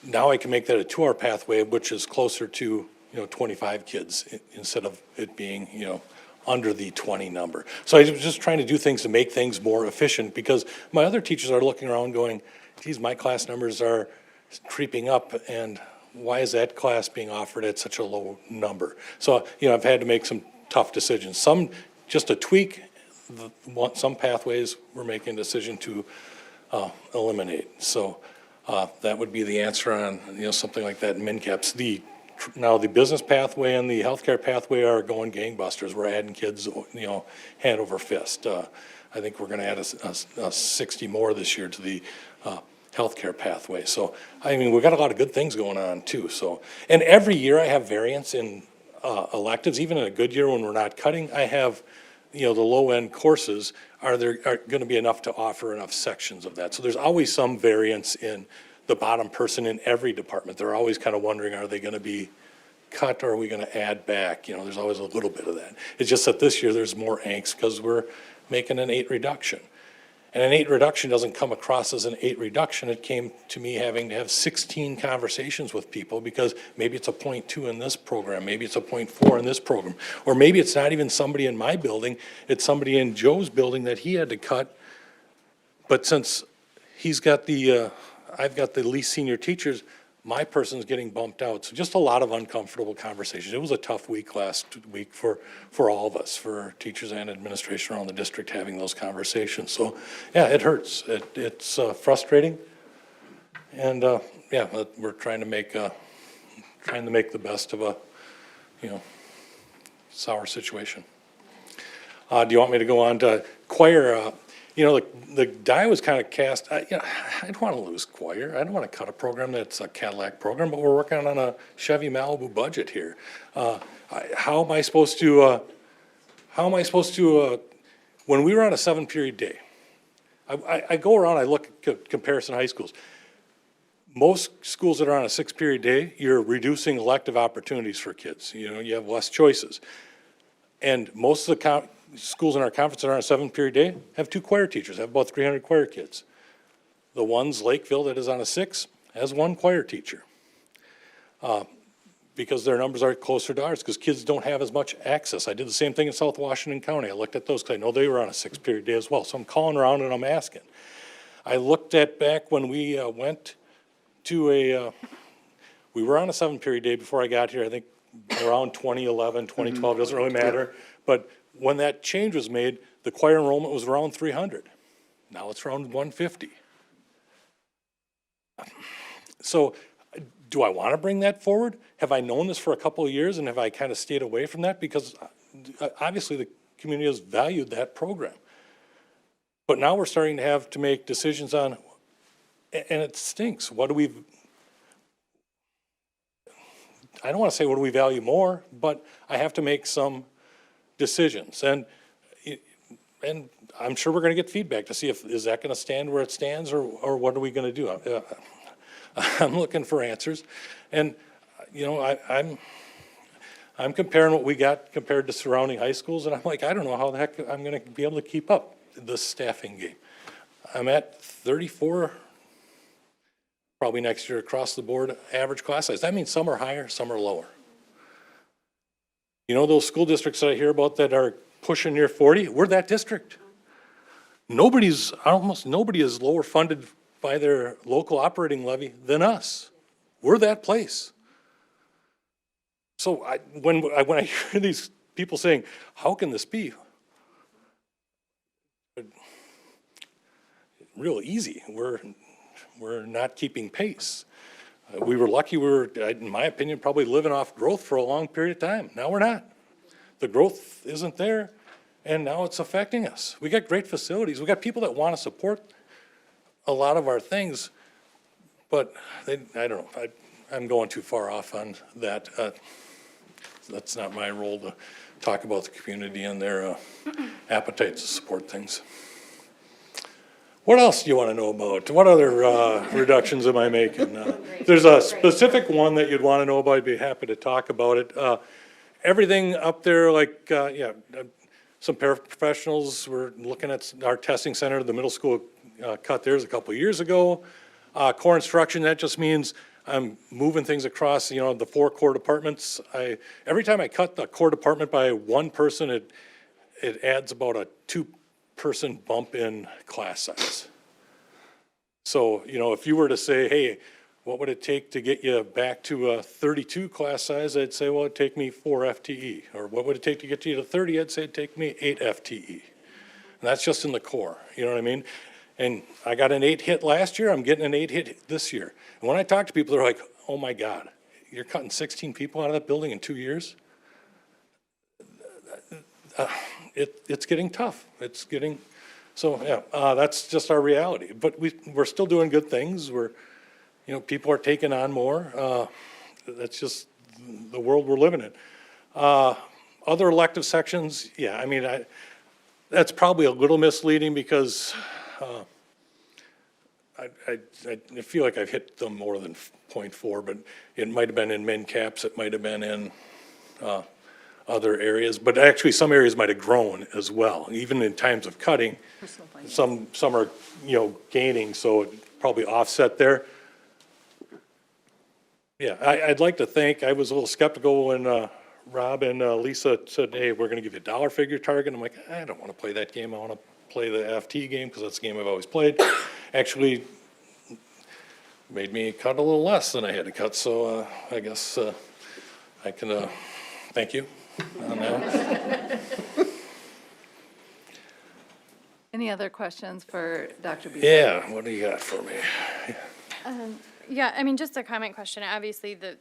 S: now I can make that a 2-hour pathway, which is closer to, 25 kids instead of it being, under the 20 number. So I was just trying to do things to make things more efficient, because my other teachers are looking around going, geez, my class numbers are creeping up, and why is that class being offered at such a low number? So, I've had to make some tough decisions. Some, just a tweak, some pathways we're making a decision to eliminate. So that would be the answer on, something like that in MinCaps. Now the business pathway and the healthcare pathway are going gangbusters. We're adding kids, hand over fist. I think we're going to add a 60 more this year to the healthcare pathway. So, we've got a lot of good things going on too. So, and every year I have variance in electives. Even in a good year when we're not cutting, I have, the low end courses are going to be enough to offer enough sections of that. So there's always some variance in the bottom person in every department. They're always kind of wondering, are they going to be cut or are we going to add back? There's always a little bit of that. It's just that this year there's more angst because we're making an 8 reduction. And an 8 reduction doesn't come across as an 8 reduction. It came to me having to have 16 conversations with people because maybe it's a 0.2 in this program, maybe it's a 0.4 in this program, or maybe it's not even somebody in my building, it's somebody in Joe's building that he had to cut. But since he's got I've got the least senior teachers, my person's getting bumped out. So just a lot of uncomfortable conversations. It was a tough week last week for all of us, for teachers and administration around the district having those conversations. So yeah, it hurts. It's frustrating. And we're trying to make the best of a, sour situation. Do you want me to go on to choir? The die was kind of cast. I don't want to lose choir. I don't want to cut a program that's a Cadillac program, but we're working on a Chevy Malibu budget here. How am I supposed to, when we were on a 7-period day, I go around, I look at comparison high schools. Most schools that are on a 6-period day, you're reducing elective opportunities for kids. You have less choices. And most of the schools in our conference that are on a 7-period day have 2 choir teachers, have about 300 choir kids. The ones, Lakeville, that is on a 6, has 1 choir teacher. Because their numbers are closer to ours, because kids don't have as much access. I did the same thing in South Washington County. I looked at those because I know they were on a 6-period day as well. So I'm calling around and I'm asking. I looked at back when we went to we were on a 7-period day before I got here, I think around 2011, 2012, doesn't really matter. But when that change was made, the choir enrollment was around 300. Now it's around 150. So do I want to bring that forward? Have I known this for a couple of years and have I kind of stayed away from that? Because obviously the community has valued that program. But now we're starting to have to make decisions on, and it stinks. What do we, I don't want to say what do we value more, but I have to make some decisions. And I'm sure we're going to get feedback to see if, is that going to stand where it stands or what are we going to do? I'm looking for answers. And, I'm comparing what we got compared to surrounding high schools, and I'm like, I don't know how the heck I'm going to be able to keep up this staffing game. I'm at 34 probably next year across the board average class size. That means some are higher, some are lower. Those school districts that I hear about that are pushing near 40, we're that district. Almost nobody is lower funded by their local operating levy than us. We're that place. So when I hear these people saying, how can this be? Real easy. We're not keeping pace. We were lucky. We were, in my opinion, probably living off growth for a long period of time. Now we're not. The growth isn't there, and now it's affecting us. We got great facilities. We got people that want to support a lot of our things, but I don't know. I'm going too far off on that. That's not my role to talk about the community and their appetite to support things. What else do you want to know about? What other reductions am I making? There's a specific one that you'd want to know about. I'd be happy to talk about it. Everything up there, like, some paraprofessionals, we're looking at our testing center, the middle school cut theirs a couple of years ago. Core instruction, that just means I'm moving things across, the 4 core departments. Every time I cut the core department by 1 person, it adds about a 2-person bump in class size. So, if you were to say, hey, what would it take to get you back to a 32 class size? I'd say, well, it'd take me 4 FTE. Or what would it take to get you to 30? I'd say it'd take me 8 FTE. And that's just in the core, you know what I mean? And I got an 8 hit last year, I'm getting an 8 hit this year. And when I talk to people, they're like, oh my God, you're cutting 16 people out of that building in 2 years? It's getting tough. So yeah, that's just our reality. But we're still doing good things. People are taking on more. That's just the world we're living in. Other elective sections, yeah, I mean, that's probably a little misleading because I feel like I've hit them more than 0.4, but it might have been in min caps, it might have been in other areas, but actually some areas might have grown as well. Even in times of cutting, some are, gaining, so it probably offset there. Yeah, I'd like to think, I was a little skeptical when Rob and Lisa said, hey, we're gonna give you a dollar figure target. I'm like, I don't wanna play that game, I wanna play the FT game, because that's the game I've always played. Actually, made me cut a little less than I had to cut, so I guess I can thank you on that.
A: Any other questions for Dr. Beasley?
S: Yeah, what do you got for me?
B: Yeah, I mean, just a comment question. Obviously, the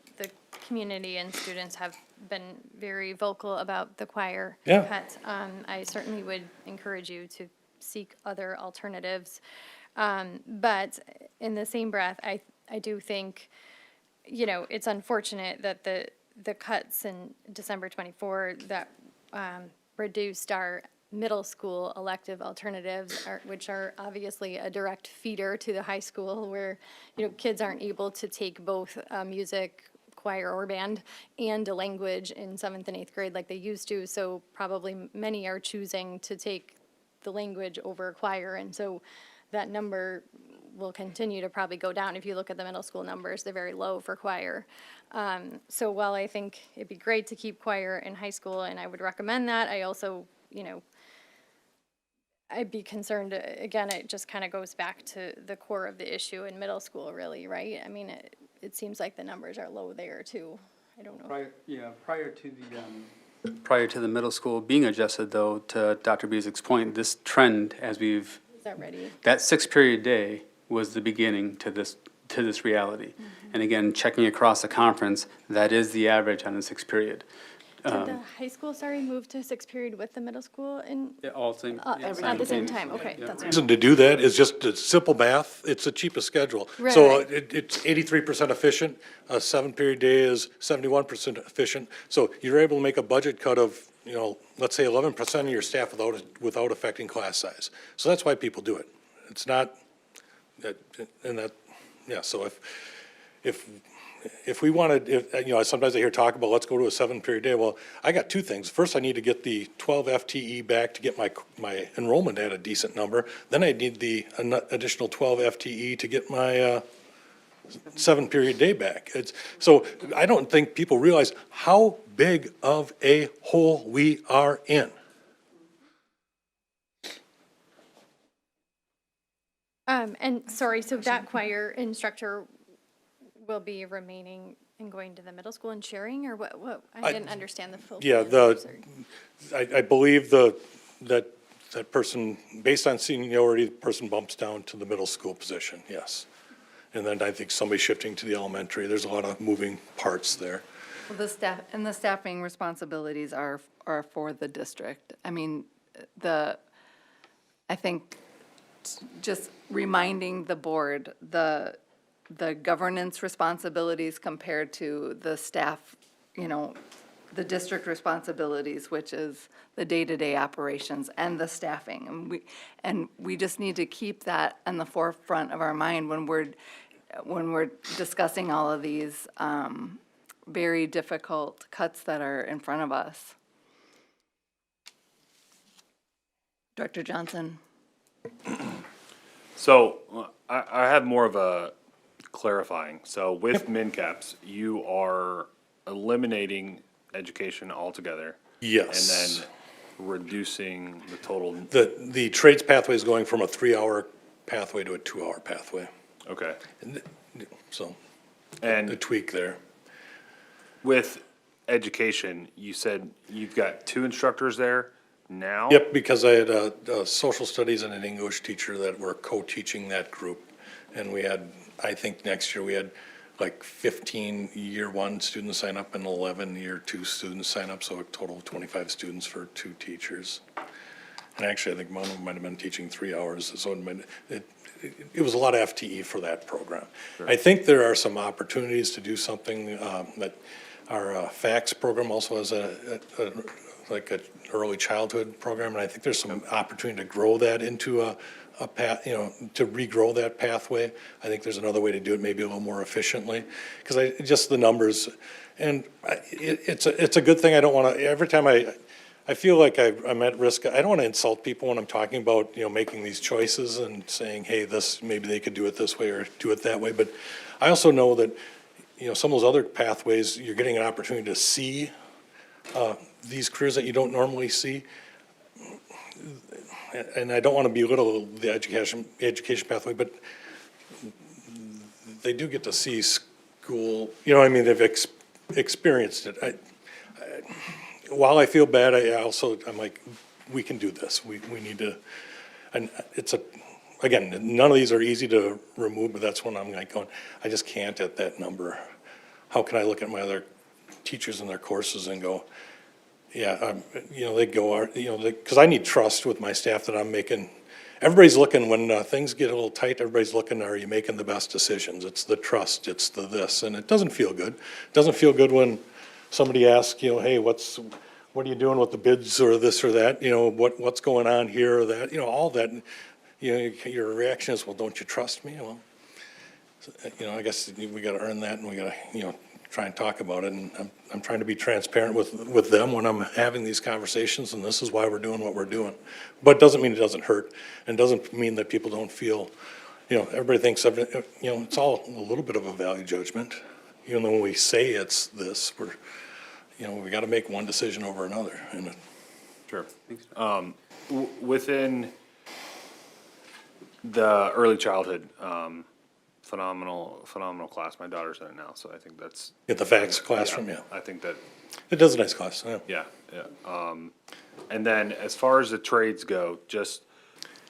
B: community and students have been very vocal about the choir cut. I certainly would encourage you to seek other alternatives. But in the same breath, I do think, it's unfortunate that the cuts in December 24 that reduced our middle school elective alternatives, which are obviously a direct feeder to the high school where, kids aren't able to take both music, choir or band, and a language in 7th and 8th grade like they used to. So probably many are choosing to take the language over choir. And so that number will continue to probably go down. If you look at the middle school numbers, they're very low for choir. So while I think it'd be great to keep choir in high school, and I would recommend that, I also, I'd be concerned, again, it just kind of goes back to the core of the issue in middle school, really, right? I mean, it seems like the numbers are low there, too. I don't know.
L: Prior to the middle school being adjusted, though, to Dr. Beasley's point, this trend, as we've,
B: Is that ready?
L: that 6-period day was the beginning to this reality. And again, checking across the conference, that is the average on the 6th period.
B: Did the high school, move to 6th period with the middle school and
L: All same.
B: at the same time? Okay, that's
S: The reason to do that is just simple math. It's the cheapest schedule.
B: Right.
S: So it's 83% efficient. A 7-period day is 71% efficient. So you're able to make a budget cut of, let's say 11% of your staff without affecting class size. So that's why people do it. It's not, so if we wanted, sometimes I hear talk about, let's go to a 7-period day. Well, I got 2 things. First, I need to get the 12 FTE back to get my enrollment at a decent number. Then I need the additional 12 FTE to get my 7-period day back. So I don't think people realize how big of a hole we are in.
B: And sorry, so that choir instructor will be remaining and going to the middle school and sharing, or what? I didn't understand the full.
S: Yeah, I believe that person, based on seniority, the person bumps down to the middle school position, yes. And then I think somebody shifting to the elementary, there's a lot of moving parts there.
A: Well, the staffing responsibilities are for the district. I mean, I think just reminding the board, the governance responsibilities compared to the staff, the district responsibilities, which is the day-to-day operations and the staffing. And we just need to keep that in the forefront of our mind when we're discussing all of these very difficult cuts that are in front of us. Director Johnson.
M: So I have more of a clarifying. So with MinCaps, you are eliminating education altogether.
S: Yes.
M: And then reducing the total.
S: The trades pathway is going from a 3-hour pathway to a 2-hour pathway.
M: Okay.
S: So,
M: And
S: the tweak there.
M: with education, you said you've got 2 instructors there now?
S: Yep, because I had a social studies and an English teacher that were co-teaching that group. And we had, I think next year we had like 15 year 1 students sign up and 11 year 2 students sign up, so a total of 25 students for 2 teachers. And actually, I think one of them might have been teaching 3 hours, so it was a lot of FTE for that program.
M: Sure.
S: I think there are some opportunities to do something that our FACS program also has like an early childhood program, and I think there's some opportunity to grow that into a path, to regrow that pathway. I think there's another way to do it, maybe a little more efficiently, because just the numbers, and it's a good thing. I don't want to, every time I feel like I'm at risk. I don't want to insult people when I'm talking about, making these choices and saying, hey, maybe they could do it this way or do it that way. But I also know that, some of those other pathways, you're getting an opportunity to see these careers that you don't normally see. And I don't want to belittle the education pathway, but they do get to see school, they've experienced it. While I feel bad, I'm like, we can do this. We need to, and again, none of these are easy to remove, but that's when I'm like going, I just can't at that number. How can I look at my other teachers and their courses and go, yeah, they go, because I need trust with my staff that I'm making. Everybody's looking when things get a little tight. Everybody's looking, are you making the best decisions? It's the trust, it's the this, and it doesn't feel good. It doesn't feel good when somebody asks, hey, what are you doing with the bids or this or that? What's going on here or that? All that. Your reaction is, well, don't you trust me? Well, I guess we got to earn that, and we got to, try and talk about it. And I'm trying to be transparent with them when I'm having these conversations, and this is why we're doing what we're doing. But it doesn't mean it doesn't hurt, and doesn't mean that people don't feel, everybody thinks of it, it's all a little bit of a value judgment. Even though when we say it's this, we got to make one decision over another. And
M: Sure. Within the early childhood, phenomenal class. My daughter's in it now, so I think that's.
S: Get the FACS classroom, yeah.
M: I think that.
S: It does a nice class, yeah.
M: Yeah. And then as far as the trades go,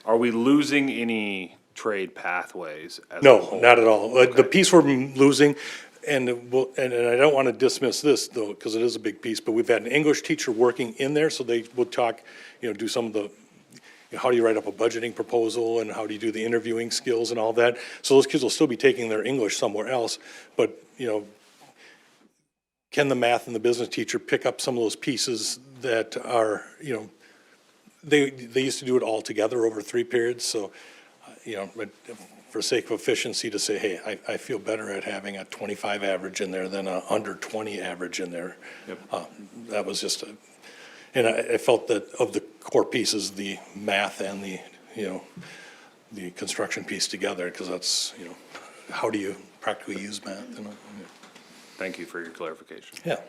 M: are we losing any trade pathways as a
S: No,
M: whole?
S: not at all.
M: Okay.
S: The piece we're losing, and I don't want to dismiss this though, because it is a big piece, but we've had an English teacher working in there, so they will talk, do some of the, how do you write up a budgeting proposal and how do you do the interviewing skills and all that. So those kids will still be taking their English somewhere else, but, can the math and the business teacher pick up some of those pieces that are, they used to do it all together over 3 periods, so, but for sake of efficiency to say, hey, I feel better at having a 25 average in there than a under 20 average in there.
M: Yep.
S: That was just and I felt that of the core pieces, the math and the construction piece together, because that's, how do you practically use math?
M: Thank you for your clarification.
S: Yeah.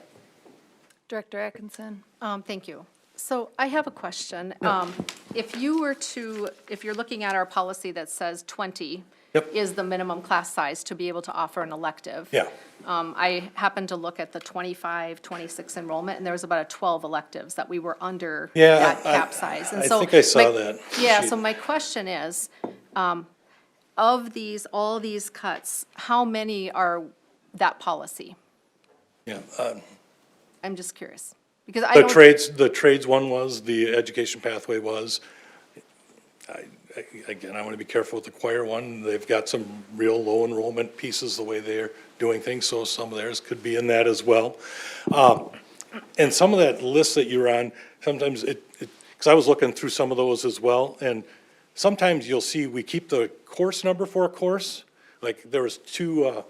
A: Director Atkinson.
E: Thank you. So I have a question. If you're looking at our policy that says 20
S: Yep.
E: is the minimum class size to be able to offer an elective.
S: Yeah.
E: I happened to look at the 25, 26 enrollment, and there was about a 12 electives that we were under that cap size. And
S: I
E: so
S: think I saw that.
E: Yeah,
S: sheet.
E: so my question is, of all these cuts, how many are that policy?
S: Yeah.
E: I'm just curious. Because I don't.
S: The trades one was, the education pathway was. Again, I want to be careful with the choir one. They've got some real low enrollment pieces the way they're doing things, so some of theirs could be in that as well. And some of that list that you're on, sometimes because I was looking through some of those as well, and sometimes you'll see we keep the course number for a course. Like there was two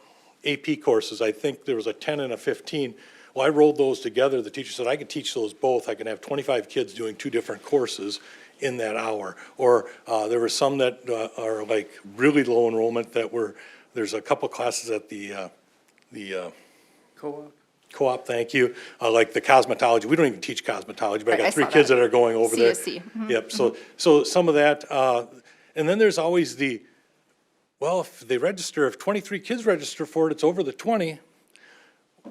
S: AP courses, I think there was a 10 and a 15. Well, I rolled those together. The teacher said I could teach those both. I can have 25 kids doing two different courses in that hour. Or there were some that are like really low enrollment that there's a couple classes at the co-op, thank you, like the cosmetology. We don't even teach cosmetology, but I
E: Right, I
S: got three
E: saw
S: kids
E: that.
S: that are going over there.
E: CSC. Mhm.
S: Yep, so some of that, and then there's always well, if 23 kids register for it, it's over the 20.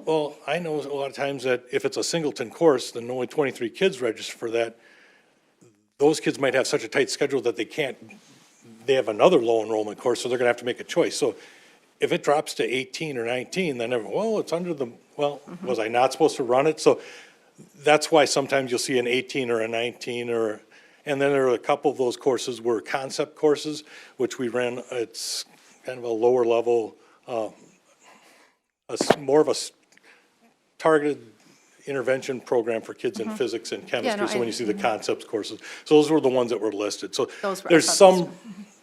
S: Well, I know a lot of times that if it's a singleton course, then only 23 kids register for that. Those kids might have such a tight schedule that they have another low enrollment course, so they're gonna have to make a choice. So if it drops to 18 or 19, then it's under was I not supposed to run it? So that's why sometimes you'll see an 18 or a 19 and then there are a couple of those courses were concept courses, which we ran, it's kind of a lower level, more of a targeted intervention program for kids in physics and chemistry. So when you see the concepts courses, so those were the ones that were listed. So
E: Those were-
S: there's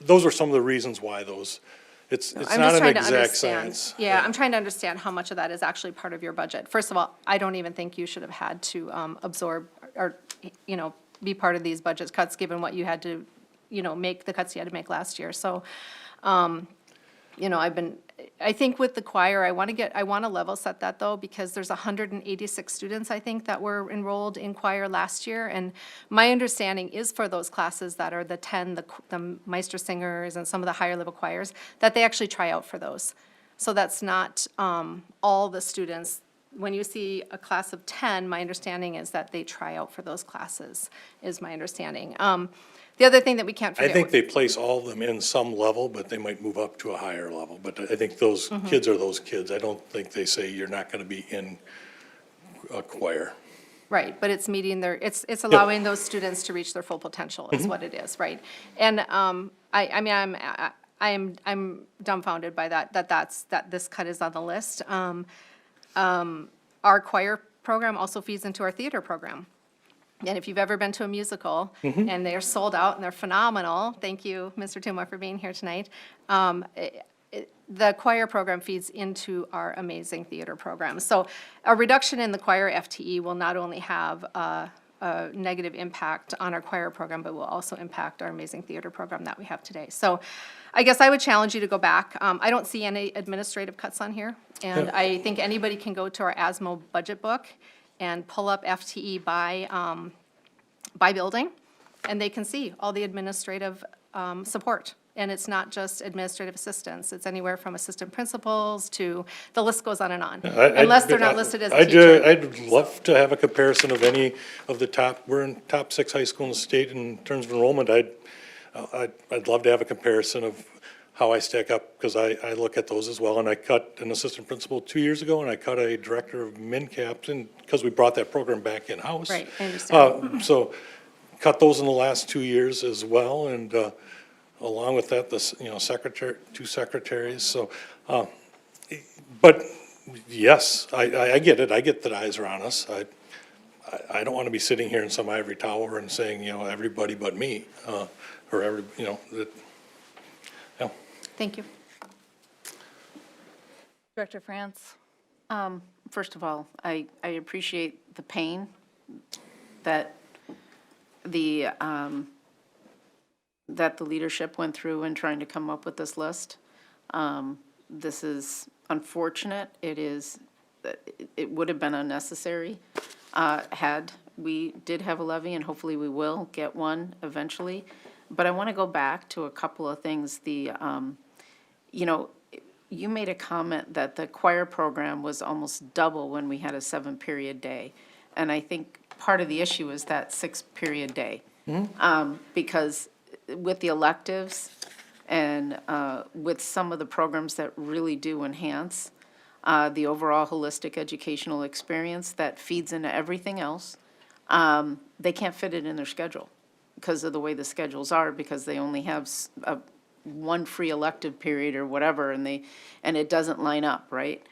S: those are some of the reasons why it's
E: I'm
S: not
E: just
S: an
E: trying to
S: exact
E: understand.
S: science.
E: Yeah, I'm trying to understand how much of that is actually part of your budget. First of all, I don't even think you should have had to absorb or, be part of these budget cuts, given what you had to, make the cuts you had to make last year. So, I think with the choir, I want to level set that though, because there's 186 students, I think, that were enrolled in choir last year. And my understanding is for those classes that are the 10, the Meister singers and some of the higher level choirs, that they actually try out for those. So that's not all the students. When you see a class of 10, my understanding is that they try out for those classes, is my understanding. The other thing that we can't
S: I
E: forget.
S: think they place all of them in some level, but they might move up to a higher level. But I think those kids are those kids. I don't think they say you're not gonna be in a choir.
E: Right, but it's meeting it's allowing those students to reach their full potential is what it is, right? And, I'm dumbfounded by that this cut is on the list. Our choir program also feeds into our theater program. And if you've ever been to a musical and they're sold out and they're phenomenal, thank you, Mr. Tumwa, for being here tonight. The choir program feeds into our amazing theater program. So a reduction in the choir FTE will not only have a negative impact on our choir program, but will also impact our amazing theater program that we have today. So I guess I would challenge you to go back. I don't see any administrative cuts on here. And I think anybody can go to our ASMO budget book and pull up FTE by building, and they can see all the administrative support. And it's not just administrative assistants, it's anywhere from assistant principals to, the list goes on and on. Unless they're not listed as a teacher.
S: I'd love to have a comparison of any of we're in top 6 high school in the state in terms of enrollment. I'd love to have a comparison of how I stack up, because I look at those as well. And I cut an assistant principal 2 years ago, and I cut a director of MinCaps, and because we brought that program back in-house.
E: Right, I understand.
S: So cut those in the last 2 years as well, and along with that, two secretaries. So, but yes, I get it. I get that eyes are on us. I don't want to be sitting here in some ivory tower and saying, everybody but me, or that.
E: Thank you.
N: Director France, first of all, I appreciate the pain that the leadership went through in trying to come up with this list. This is unfortunate. It would have been unnecessary had we did have a levy, and hopefully we will get one eventually. But I want to go back to a couple of things. You made a comment that the choir program was almost double when we had a 7-period day. And I think part of the issue is that 6-period day. Because with the electives and with some of the programs that really do enhance the overall holistic educational experience that feeds into everything else, they can't fit it in their schedule because of the way the schedules are, because they only have one free elective period or whatever, and it doesn't line up, right?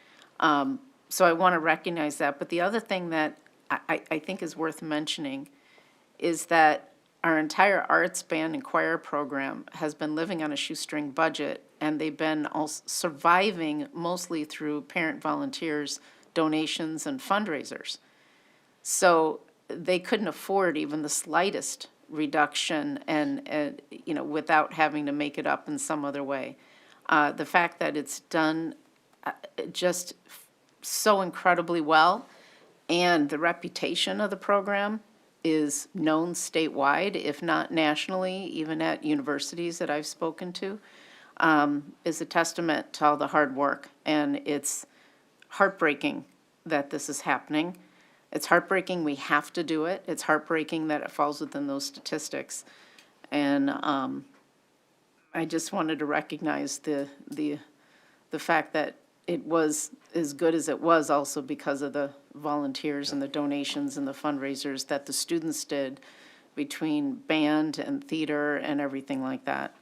N: So I want to recognize that. But the other thing that I think is worth mentioning is that our entire arts, band, and choir program has been living on a shoestring budget, and they've been also surviving mostly through parent volunteers, donations, and fundraisers. So they couldn't afford even the slightest reduction and you know, without having to make it up in some other way. The fact that it's done just so incredibly well, and the reputation of the program is known statewide, if not nationally, even at universities that I've spoken to, is a testament to all the hard work. And it's heartbreaking that this is happening. It's heartbreaking we have to do it. It's heartbreaking that it falls within those statistics. And I just wanted to recognize the fact that it was as good as it was also because of the volunteers and the donations and the fundraisers that the students did between band and theater and everything like that.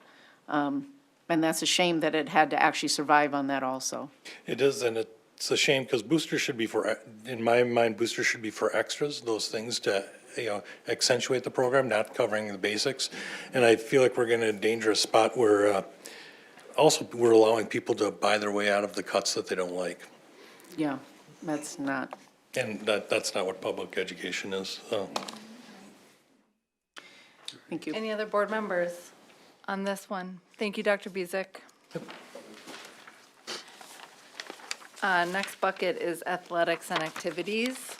N: And that's a shame that it had to actually survive on that also.
S: It is, and it's a shame because boosters should be for, in my mind, boosters should be for extras, those things to, you know, accentuate the program, not covering the basics. And I feel like we're in a dangerous spot where also we're allowing people to buy their way out of the cuts that they don't like.
N: Yeah, that's not.
S: And that's not what public education is.
N: Thank you.
A: Any other board members on this one? Thank you, Dr. Bezic. Next bucket is athletics and activities.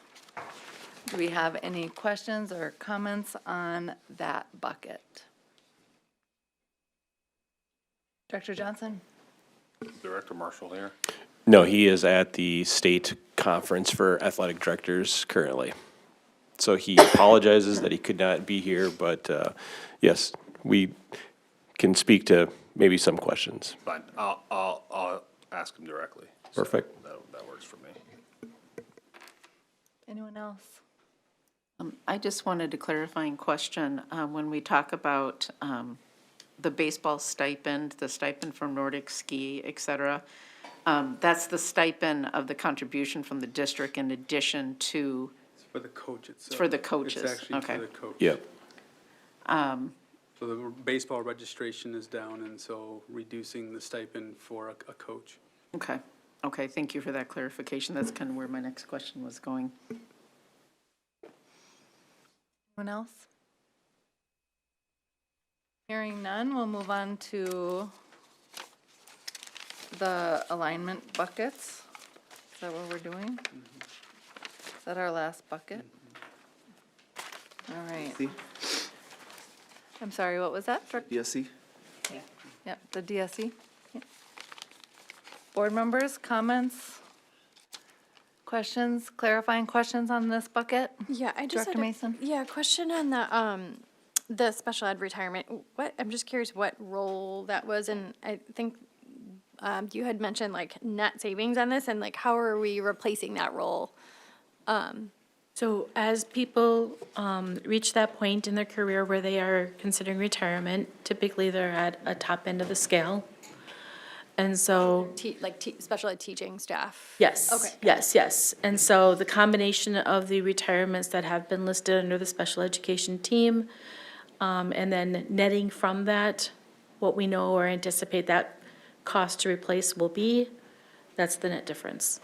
A: Do we have any questions or comments on that bucket? Director Johnson?
M: Director Marshall here.
P: No, he is at the state conference for athletic directors currently. So he apologizes that he could not be here, but yes, we can speak to maybe some questions.
M: Fine, I'll ask him directly. So
P: Perfect.
M: that works for me.
A: Anyone else?
N: I just wanted a clarifying question. When we talk about the baseball stipend, the stipend from Nordic Ski, et cetera, that's the stipend of the contribution from the district in addition to,
L: It's for the coach itself.
N: for the coaches.
L: It's actually
N: Okay.
L: for the coach.
P: Yep.
L: So the baseball registration is down, and so reducing the stipend for a coach.
N: Okay, okay, thank you for that clarification. That's kind of where my next question was going.
A: Anyone else? Hearing none, we'll move on to the alignment buckets. Is that what we're doing? Is that our last bucket? All right. I'm sorry, what was that?
O: DSC?
A: Yep, the DSE. Yep. Board members, comments, questions, clarifying questions on this bucket?
B: Yeah, I just
A: Director Mason?
B: Yeah, question on the special ed retirement. I'm just curious what role that was, and I think you had mentioned like net savings on this, and like how are we replacing that role?
Q: So as people reach that point in their career where they are considering retirement, typically they're at a top end of the scale. And so,
B: Special ed teaching staff?
Q: yes.
B: Okay.
Q: Yes. And so the combination of the retirements that have been listed under the special education team, and then netting from that, what we know or anticipate that cost to replace will be, that's the net difference.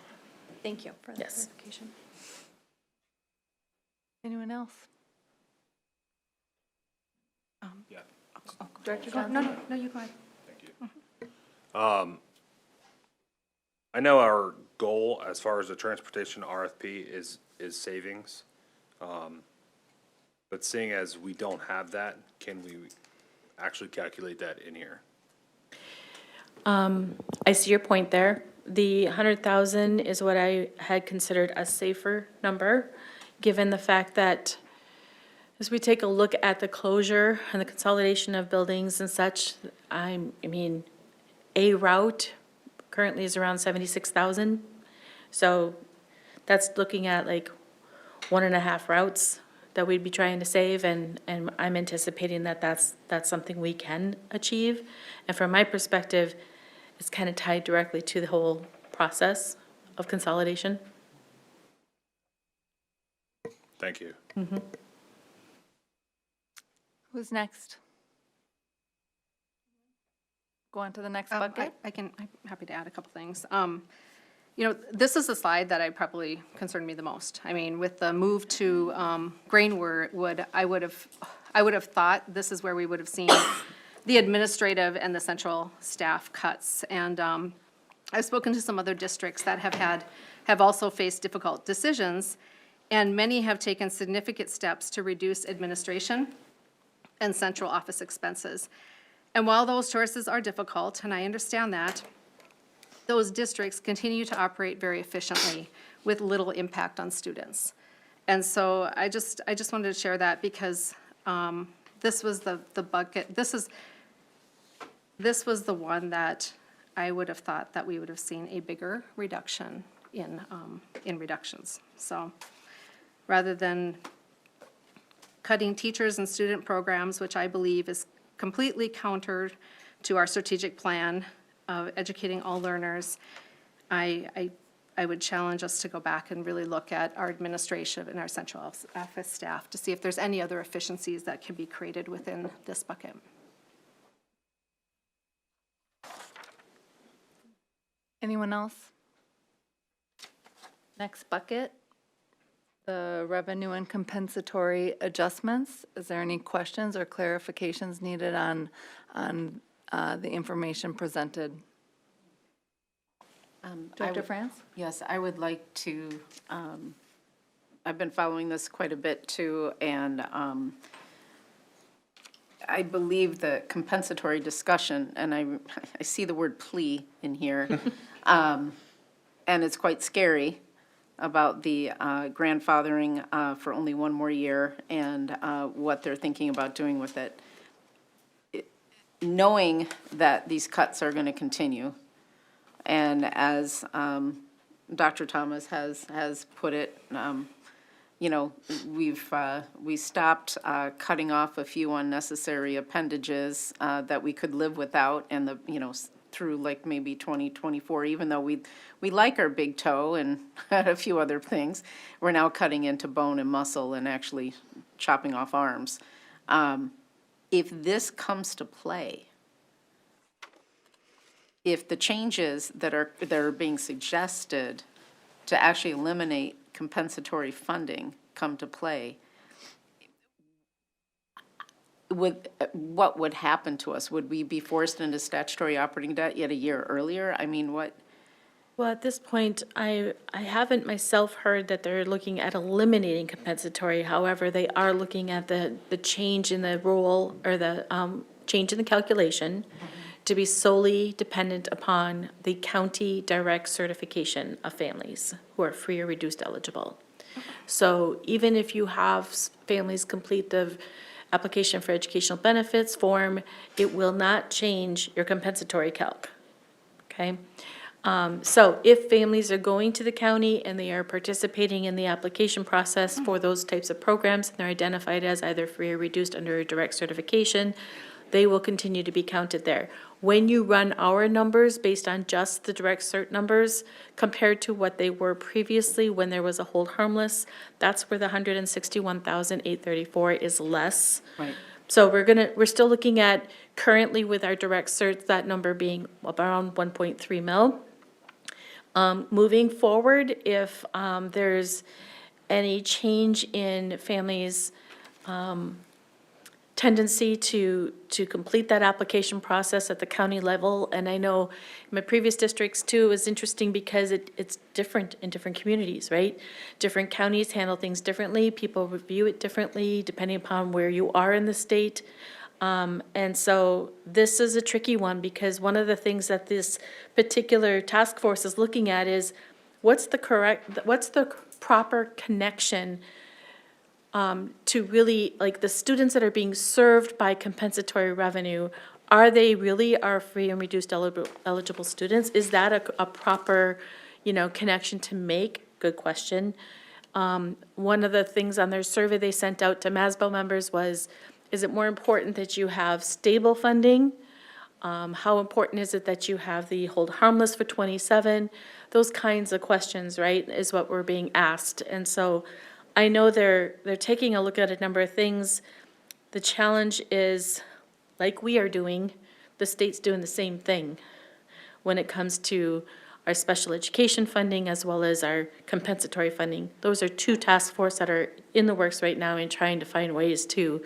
B: Thank you for that
Q: Yes.
B: clarification.
A: Anyone else?
M: Yeah.
A: Director
B: No,
A: Johnson?
B: no, you go ahead.
M: I know our goal as far as the transportation RFP is savings. But seeing as we don't have that, can we actually calculate that in here?
Q: I see your point there. The 100,000 is what I had considered a safer number, given the fact that as we take a look at the closure and the consolidation of buildings and such, I mean, a route currently is around 76,000. So that's looking at like 1.5 routes that we'd be trying to save, and I'm anticipating that that's something we can achieve. And from my perspective, it's kind of tied directly to the whole process of consolidation.
M: Thank you.
A: Who's next? Go on to the next bucket.
E: I'm happy to add a couple things. You know, this is the slide that probably concerned me the most. I mean, with the move to Grainwood, I would have thought this is where we would have seen the administrative and the central staff cuts. And I've spoken to some other districts that have also faced difficult decisions, and many have taken significant steps to reduce administration and central office expenses. And while those choices are difficult, and I understand that, those districts continue to operate very efficiently with little impact on students. And so I just wanted to share that because this was the bucket, this was the one that I would have thought that we would have seen a bigger reduction in reductions. So rather than cutting teachers and student programs, which I believe is completely counter to our strategic plan of educating all learners, I would challenge us to go back and really look at our administration and our central office staff to see if there's any other efficiencies that can be created within this bucket.
A: Anyone else? Next bucket, the revenue and compensatory adjustments. Is there any questions or clarifications needed on the information presented? Director France?
N: Yes, I would like to, I've been following this quite a bit too, and I believe the compensatory discussion, and I see the word plea in here, and it's quite scary about the grandfathering for only one more year and what they're thinking about doing with it. Knowing that these cuts are going to continue, and as Dr. Thomas has put it, you know, we stopped cutting off a few unnecessary appendages that we could live without, and through like maybe 2024, even though we like our big toe and a few other things, we're now cutting into bone and muscle and actually chopping off arms. If this comes to play, if the changes that are being suggested to actually eliminate compensatory funding come to play, what would happen to us? Would we be forced into statutory operating debt yet a year earlier? I mean, what?
Q: Well, at this point, I haven't myself heard that they're looking at eliminating compensatory. However, they are looking at the change in the role or the change in the calculation to be solely dependent upon the county direct certification of families who are free or reduced eligible. So even if you have families complete the application for educational benefits form, it will not change your compensatory calc, okay? So if families are going to the county and they are participating in the application process for those types of programs, and they're identified as either free or reduced under a direct certification, they will continue to be counted there. When you run our numbers based on just the direct cert numbers compared to what they were previously when there was a hold harmless, that's where the $161,834 is less.
N: Right.
Q: So we're still looking at currently with our direct certs, that number being around 1.3 mil. Moving forward, if there's any change in families' tendency to complete that application process at the county level, and I know in my previous districts too, is interesting because it's different in different communities, right? Different counties handle things differently, people review it differently depending upon where you are in the state. And so this is a tricky one because one of the things that this particular task force is looking at is what's the proper connection to really, like the students that are being served by compensatory revenue, are they really our free and reduced eligible students? Is that a proper, connection to make? Good question. One of the things on their survey they sent out to MASBO members was, is it more important that you have stable funding? How important is it that you have the hold harmless for 27? Those kinds of questions, right, is what we're being asked. And so I know they're taking a look at a number of things. The challenge is, like we are doing, the state's doing the same thing when it comes to our special education funding as well as our compensatory funding. Those are two task forces that are in the works right now in trying to find ways to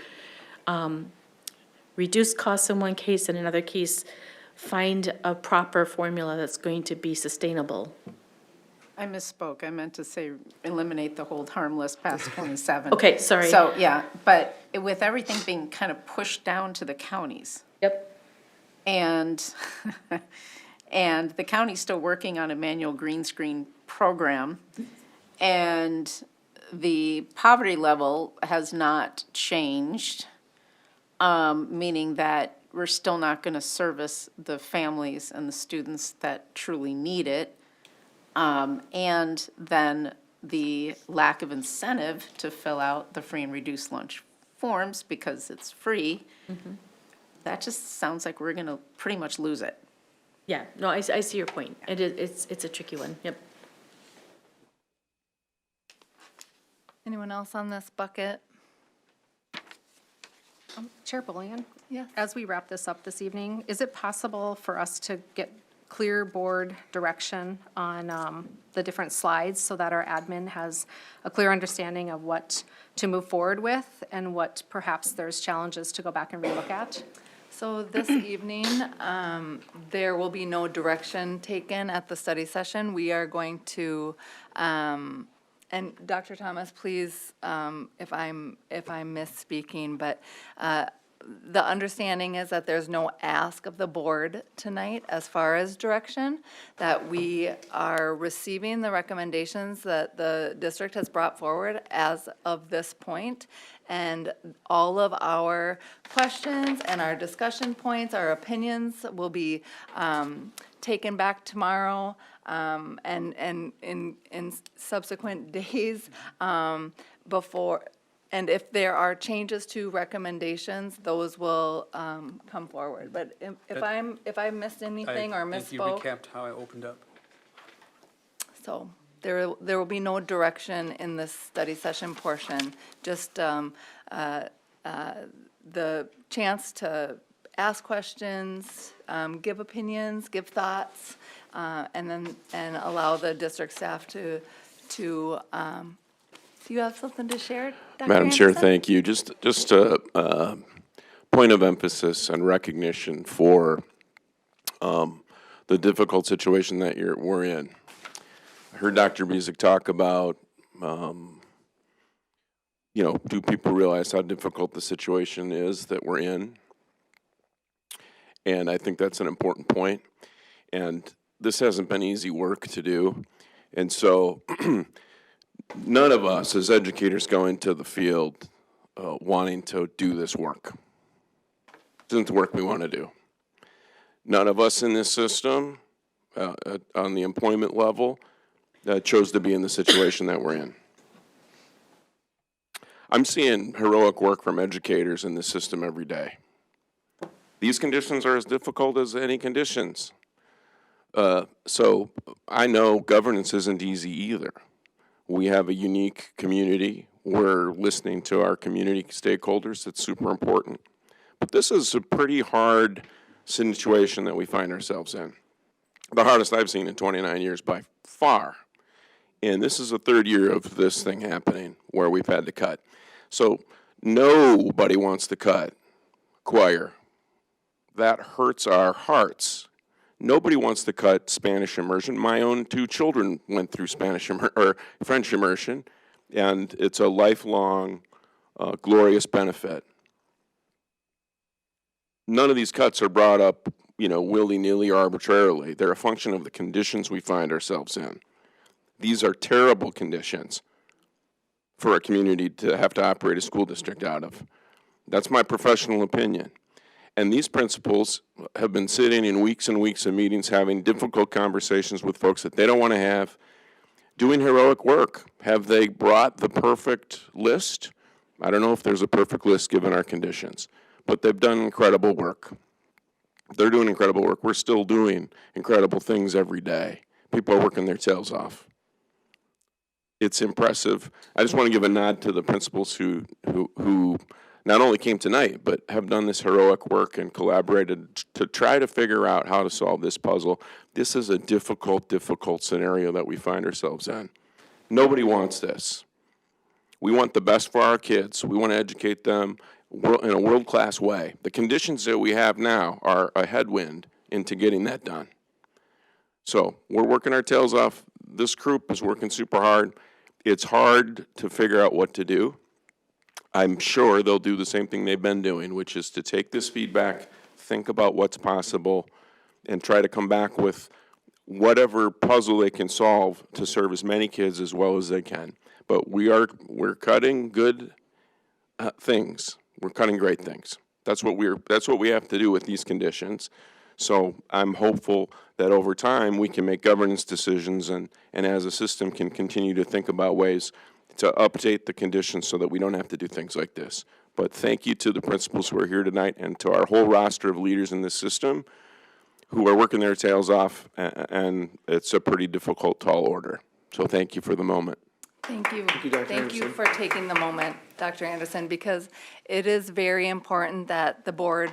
Q: reduce costs in one case, and in another case, find a proper formula that's going to be sustainable.
N: I misspoke. I meant to say eliminate the hold harmless past 27.
Q: Okay, sorry.
N: So, yeah, but with everything being kind of pushed down to the counties.
Q: Yep.
N: And, and the county's still working on a manual green screen program. And the poverty level has not changed, meaning that we're still not going to service the families and the students that truly need it. And then the lack of incentive to fill out the free and reduced lunch forms because it's free. That just sounds like we're going to pretty much lose it.
Q: Yeah, no, I see your point. It's a tricky one, yep.
A: Anyone else on this bucket?
E: Chair Bullion?
A: Yes.
E: As we wrap this up this evening, is it possible for us to get clear board direction on the different slides so that our admin has a clear understanding of what to move forward with and what perhaps there's challenges to go back and relook at?
A: So this evening, there will be no direction taken at the study session. We are going to, and Dr. Thomas, please, if I'm misspeaking, but the understanding is that there's no ask of the board tonight as far as direction, that we are receiving the recommendations that the district has brought forward as of this point, and all of our questions and our discussion points, our opinions will be taken back tomorrow and in subsequent days before. And if there are changes to recommendations, those will come forward. But if I missed anything or
L: If you
A: misspoke,
L: recapped how I opened up.
A: so there will be no direction in this study session portion, just the chance to ask questions, give opinions, give thoughts, and allow the district staff to do you have something to share, Dr.
T: Madam Chair,
A: Anderson?
T: thank you. Just a point of emphasis and recognition for the difficult situation that we're in. I heard Dr. Music talk about, do people realize how difficult the situation is that we're in? And I think that's an important point. And this hasn't been easy work to do. And so none of us as educators go into the field wanting to do this work. It isn't the work we want to do. None of us in this system, on the employment level, chose to be in the situation that we're in. I'm seeing heroic work from educators in this system every day. These conditions are as difficult as any conditions. So I know governance isn't easy either. We have a unique community. We're listening to our community stakeholders. It's super important. But this is a pretty hard situation that we find ourselves in. The hardest I've seen in 29 years by far. And this is the third year of this thing happening where we've had to cut. So nobody wants to cut choir. That hurts our hearts. Nobody wants to cut Spanish immersion. My own 2 children went through French immersion, and it's a lifelong, glorious benefit. None of these cuts are brought up, willy-nilly or arbitrarily. They're a function of the conditions we find ourselves in. These are terrible conditions for a community to have to operate a school district out of. That's my professional opinion. And these principals have been sitting in weeks and weeks of meetings having difficult conversations with folks that they don't want to have, doing heroic work. Have they brought the perfect list? I don't know if there's a perfect list given our conditions, but they've done incredible work. They're doing incredible work. We're still doing incredible things every day. People are working their tails off. It's impressive. I just want to give a nod to the principals who not only came tonight, but have done this heroic work and collaborated to try to figure out how to solve this puzzle. This is a difficult scenario that we find ourselves in. Nobody wants this. We want the best for our kids. We want to educate them in a world-class way. The conditions that we have now are a headwind into getting that done. So we're working our tails off. This group is working super hard. It's hard to figure out what to do. I'm sure they'll do the same thing they've been doing, which is to take this feedback, think about what's possible, and try to come back with whatever puzzle they can solve to serve as many kids as well as they can. But we're cutting good things. We're cutting great things. That's what we have to do with these conditions. So I'm hopeful that over time we can make governance decisions and as a system can continue to think about ways to update the conditions so that we don't have to do things like this. But thank you to the principals who are here tonight and to our whole roster of leaders in this system who are working their tails off, and it's a pretty difficult, tall order. So thank you for the moment.
A: Thank you.
D: you, Dr.
A: Thank you
D: Anderson.
A: for taking the moment, Dr. Anderson, because it is very important that the board,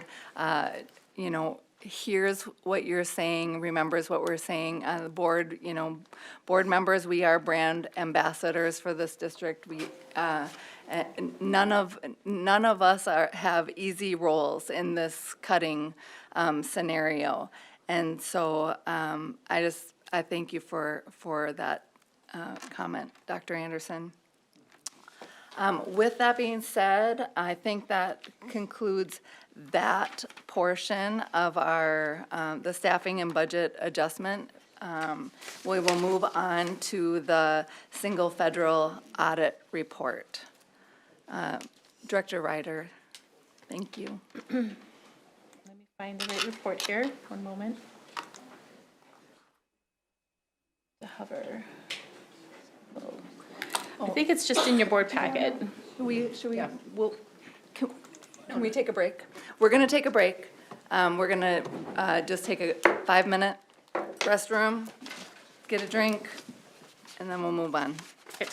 A: hears what you're saying, remembers what we're saying. The board, board members, we are brand ambassadors for this district. None of us have easy roles in this cutting scenario. And so I thank you for that comment, Dr. Anderson. With that being said, I think that concludes that portion of our, the staffing and budget adjustment. We will move on to the single federal audit report. Director Ryder, thank you.
Q: Let me find the right report here. One moment. The hover. I think it's just in your board packet.
A: Can we take a break? We're going to take a break. We're going to just take a 5-minute restroom, get a drink, and then we'll move on.
Q: Okay.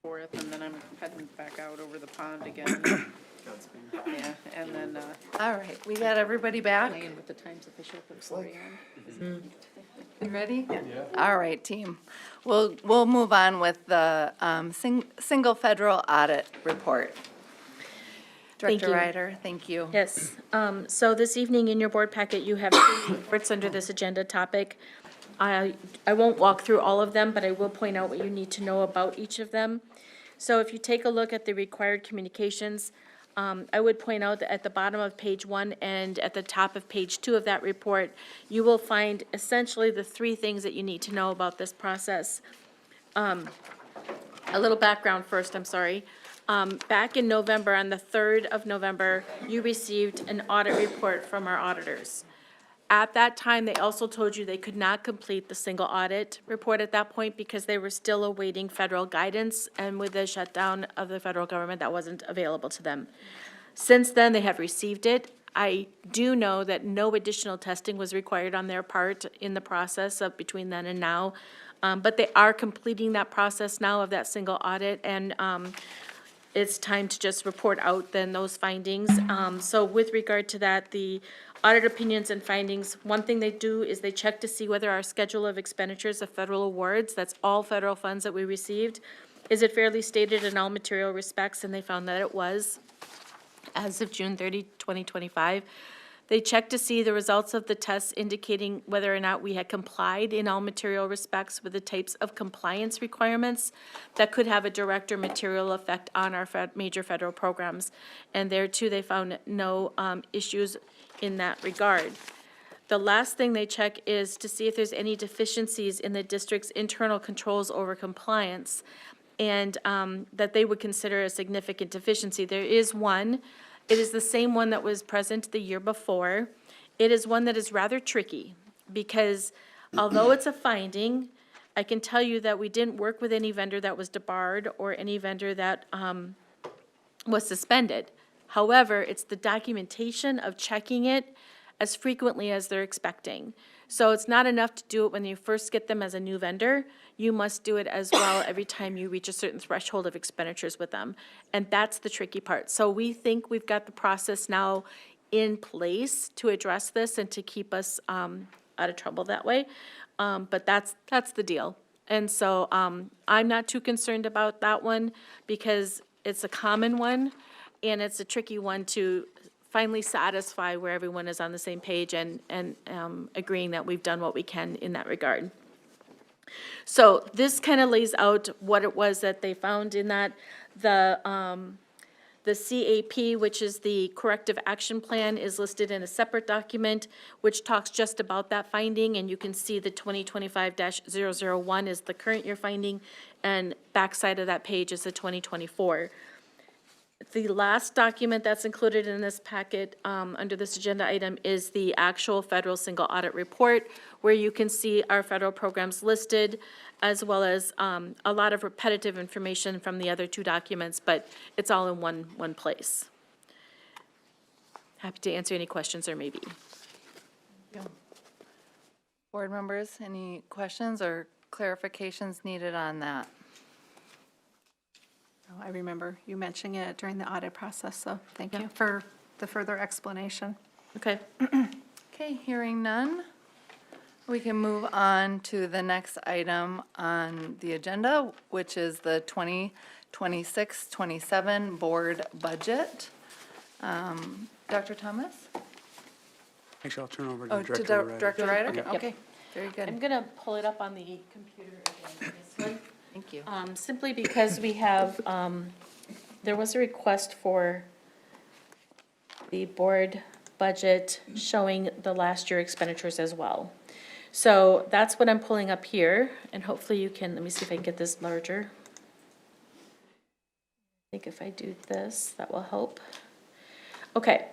N: 4th, and then I'm heading back out over the pond again. Yeah, and then,
A: All right, we got everybody back?
N: playing with the times that they show up at 4 a.m.
A: You ready? Yeah. All right, team. We'll move on with the single federal audit report.
Q: Thank
A: Director
Q: you.
A: Ryder, thank you.
Q: Yes, so this evening in your board packet, you have 3 reports under this agenda topic. I won't walk through all of them, but I will point out what you need to know about each of them. So if you take a look at the required communications, I would point out that at the bottom of page 1 and at the top of page 2 of that report, you will find essentially the 3 things that you need to know about this process. A little background first, I'm sorry. Back in November, on the 3rd of November, you received an audit report from our auditors. At that time, they also told you they could not complete the single audit report at that point because they were still awaiting federal guidance, and with the shutdown of the federal government, that wasn't available to them. Since then, they have received it. I do know that no additional testing was required on their part in the process of between then and now, but they are completing that process now of that single audit, and it's time to just report out then those findings. So with regard to that, the audit opinions and findings, one thing they do is they check to see whether our schedule of expenditures of federal awards, that's all federal funds that we received, is it fairly stated in all material respects, and they found that it was as of June 30, 2025. They checked to see the results of the tests indicating whether or not we had complied in all material respects with the types of compliance requirements that could have a direct or material effect on our major federal programs. And there too, they found no issues in that regard. The last thing they check is to see if there's any deficiencies in the district's internal controls over compliance, and that they would consider a significant deficiency. There is one. It is the same one that was present the year before. It is one that is rather tricky because although it's a finding, I can tell you that we didn't work with any vendor that was debarred or any vendor that was suspended. However, it's the documentation of checking it as frequently as they're expecting. So it's not enough to do it when you first get them as a new vendor. You must do it as well every time you reach a certain threshold of expenditures with them. And that's the tricky part. So we think we've got the process now in place to address this and to keep us out of trouble that way. But that's the deal. And so I'm not too concerned about that one because it's a common one and it's a tricky one to finally satisfy where everyone is on the same page and agreeing that we've done what we can in that regard. So this kind of lays out what it was that they found in that. The CAP, which is the corrective action plan, is listed in a separate document, which talks just about that finding, and you can see the 2025-001 is the current year finding, and backside of that page is the 2024. The last document that's included in this packet under this agenda item is the actual federal single audit report, where you can see our federal programs listed, as well as a lot of repetitive information from the other 2 documents, but it's all in one place. Happy to answer any questions or maybe.
A: Board members, any questions or clarifications needed on that?
E: Oh, I remember you mentioning it during the audit process, so thank you for the further explanation.
Q: Okay.
A: Okay, hearing none, we can move on to the next item on the agenda, which is the 2026-27 board budget. Dr. Thomas?
L: Actually, I'll turn over to
A: Oh, to
L: Director Ryder.
A: Director Ryder?
L: Yep.
A: Okay, very good.
Q: I'm gonna pull it up on the computer again, this one.
A: Thank you.
Q: Simply because we have, there was a request for the board budget showing the last year expenditures as well. So that's what I'm pulling up here, and hopefully you can, let me see if I can get this larger. I think if I do this, that will help. Okay,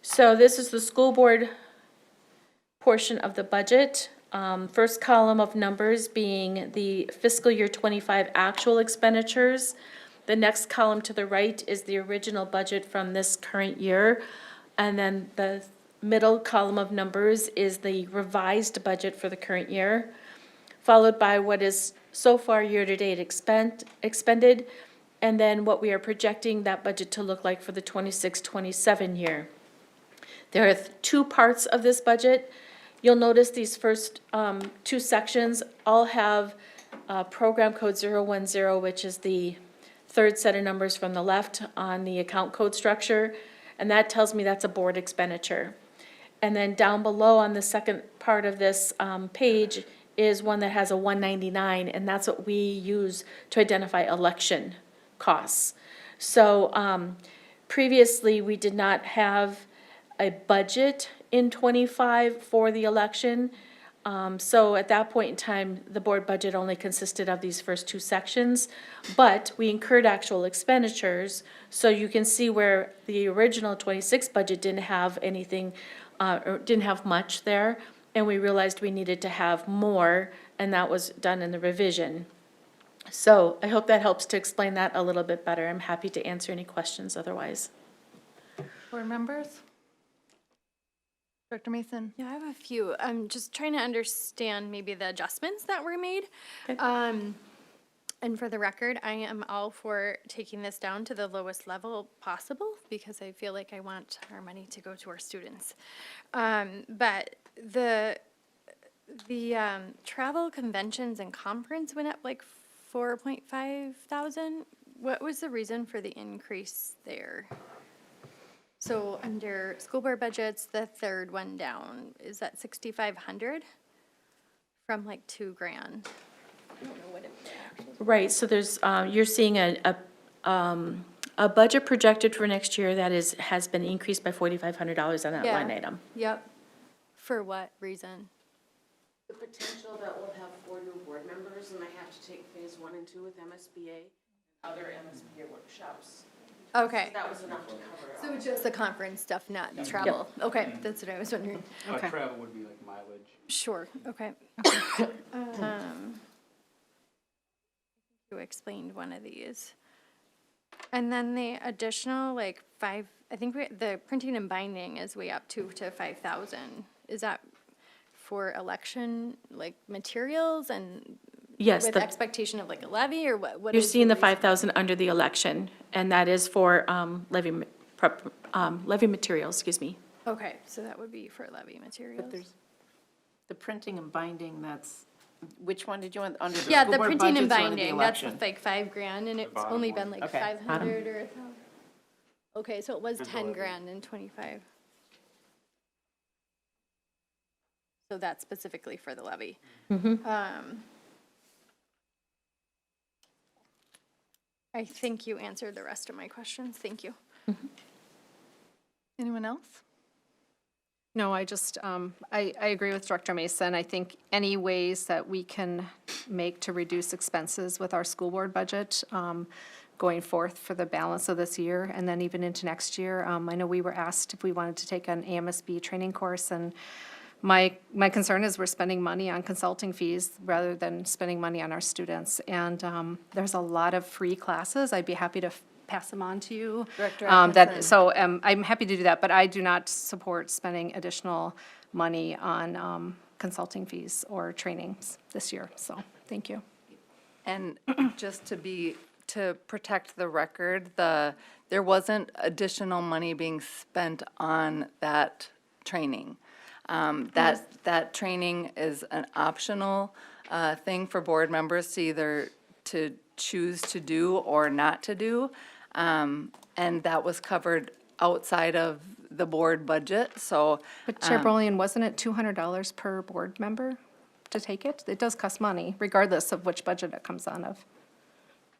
Q: so this is the school board portion of the budget. First column of numbers being the fiscal year 25 actual expenditures. The next column to the right is the original budget from this current year. And then the middle column of numbers is the revised budget for the current year, followed by what is so far year-to-date expended, and then what we are projecting that budget to look like for the 26-27 year. There are two parts of this budget. You'll notice these first two sections all have program code 010, which is the third set of numbers from the left on the account code structure, and that tells me that's a board expenditure. And then down below on the second part of this page is one that has a 199, and that's what we use to identify election costs. So previously, we did not have a budget in '25 for the election. So at that point in time, the board budget only consisted of these first two sections, but we incurred actual expenditures. So you can see where the original '26 budget didn't have anything, or didn't have much there, and we realized we needed to have more, and that was done in the revision. So I hope that helps to explain that a little bit better. I'm happy to answer any questions otherwise.
A: Board members? Director Mason?
B: Yeah, I have a few. I'm just trying to understand maybe the adjustments that were made. And for the record, I am all for taking this down to the lowest level possible because I feel like I want our money to go to our students. But the travel, conventions, and conference went up like 4.5 thousand. What was the reason for the increase there? So under school board budgets, the third one down, is that 6,500 from like $2,000? I don't know what it
Q: Right, so there's, you're seeing a budget projected for next year that has been increased by $4,500 on that line item.
B: Yep. For what reason?
U: The potential that we'll have 4 new board members and I have to take phase 1 and 2 with MSBA and other MSBA workshops.
B: Okay.
U: That was enough to cover it.
B: So just the conference stuff, not the travel? Okay, that's what I was wondering.
L: Okay. Travel would be like mileage.
B: Sure, okay. You explained one of these. And then the additional, like, I think the printing and binding is way up to 5,000. Is that for election, like, materials and
Q: Yes.
B: with expectation of like a levy, or what?
Q: You're
B: is
Q: seeing the
B: reason?
Q: 5,000 under the election, and that is for levy materials, excuse me.
B: Okay, so that would be for levy materials.
N: But there's the printing and binding, that's, which one did you want, under the
B: Yeah,
N: school
B: the
N: board
B: printing and
N: budgets or under the
B: binding, that's
N: election?
B: like $5,000, and it's only been like
N: Okay.
B: 500 or 1,000. Okay, so it was 10 grand in '25. So that's specifically for the levy. I think you answered the rest of my questions. Thank you.
A: Anyone else?
E: No, I just, I agree with Director Mason. I think any ways that we can make to reduce expenses with our school board budget going forth for the balance of this year and then even into next year. I know we were asked if we wanted to take an AMSB training course, and my concern is we're spending money on consulting fees rather than spending money on our students. And there's a lot of free classes. I'd be happy to pass them on to you.
A: Director
E: I'm happy to do that, but I do not support spending additional money on consulting fees or trainings this year. So, thank you.
A: And just to protect the record, there wasn't additional money being spent on that training. That training is an optional thing for board members to either to choose to do or not to do. And that was covered outside of the board budget, so.
E: But Chair Brolian, wasn't it $200 per board member to take it? It does cost money, regardless of which budget it comes out of.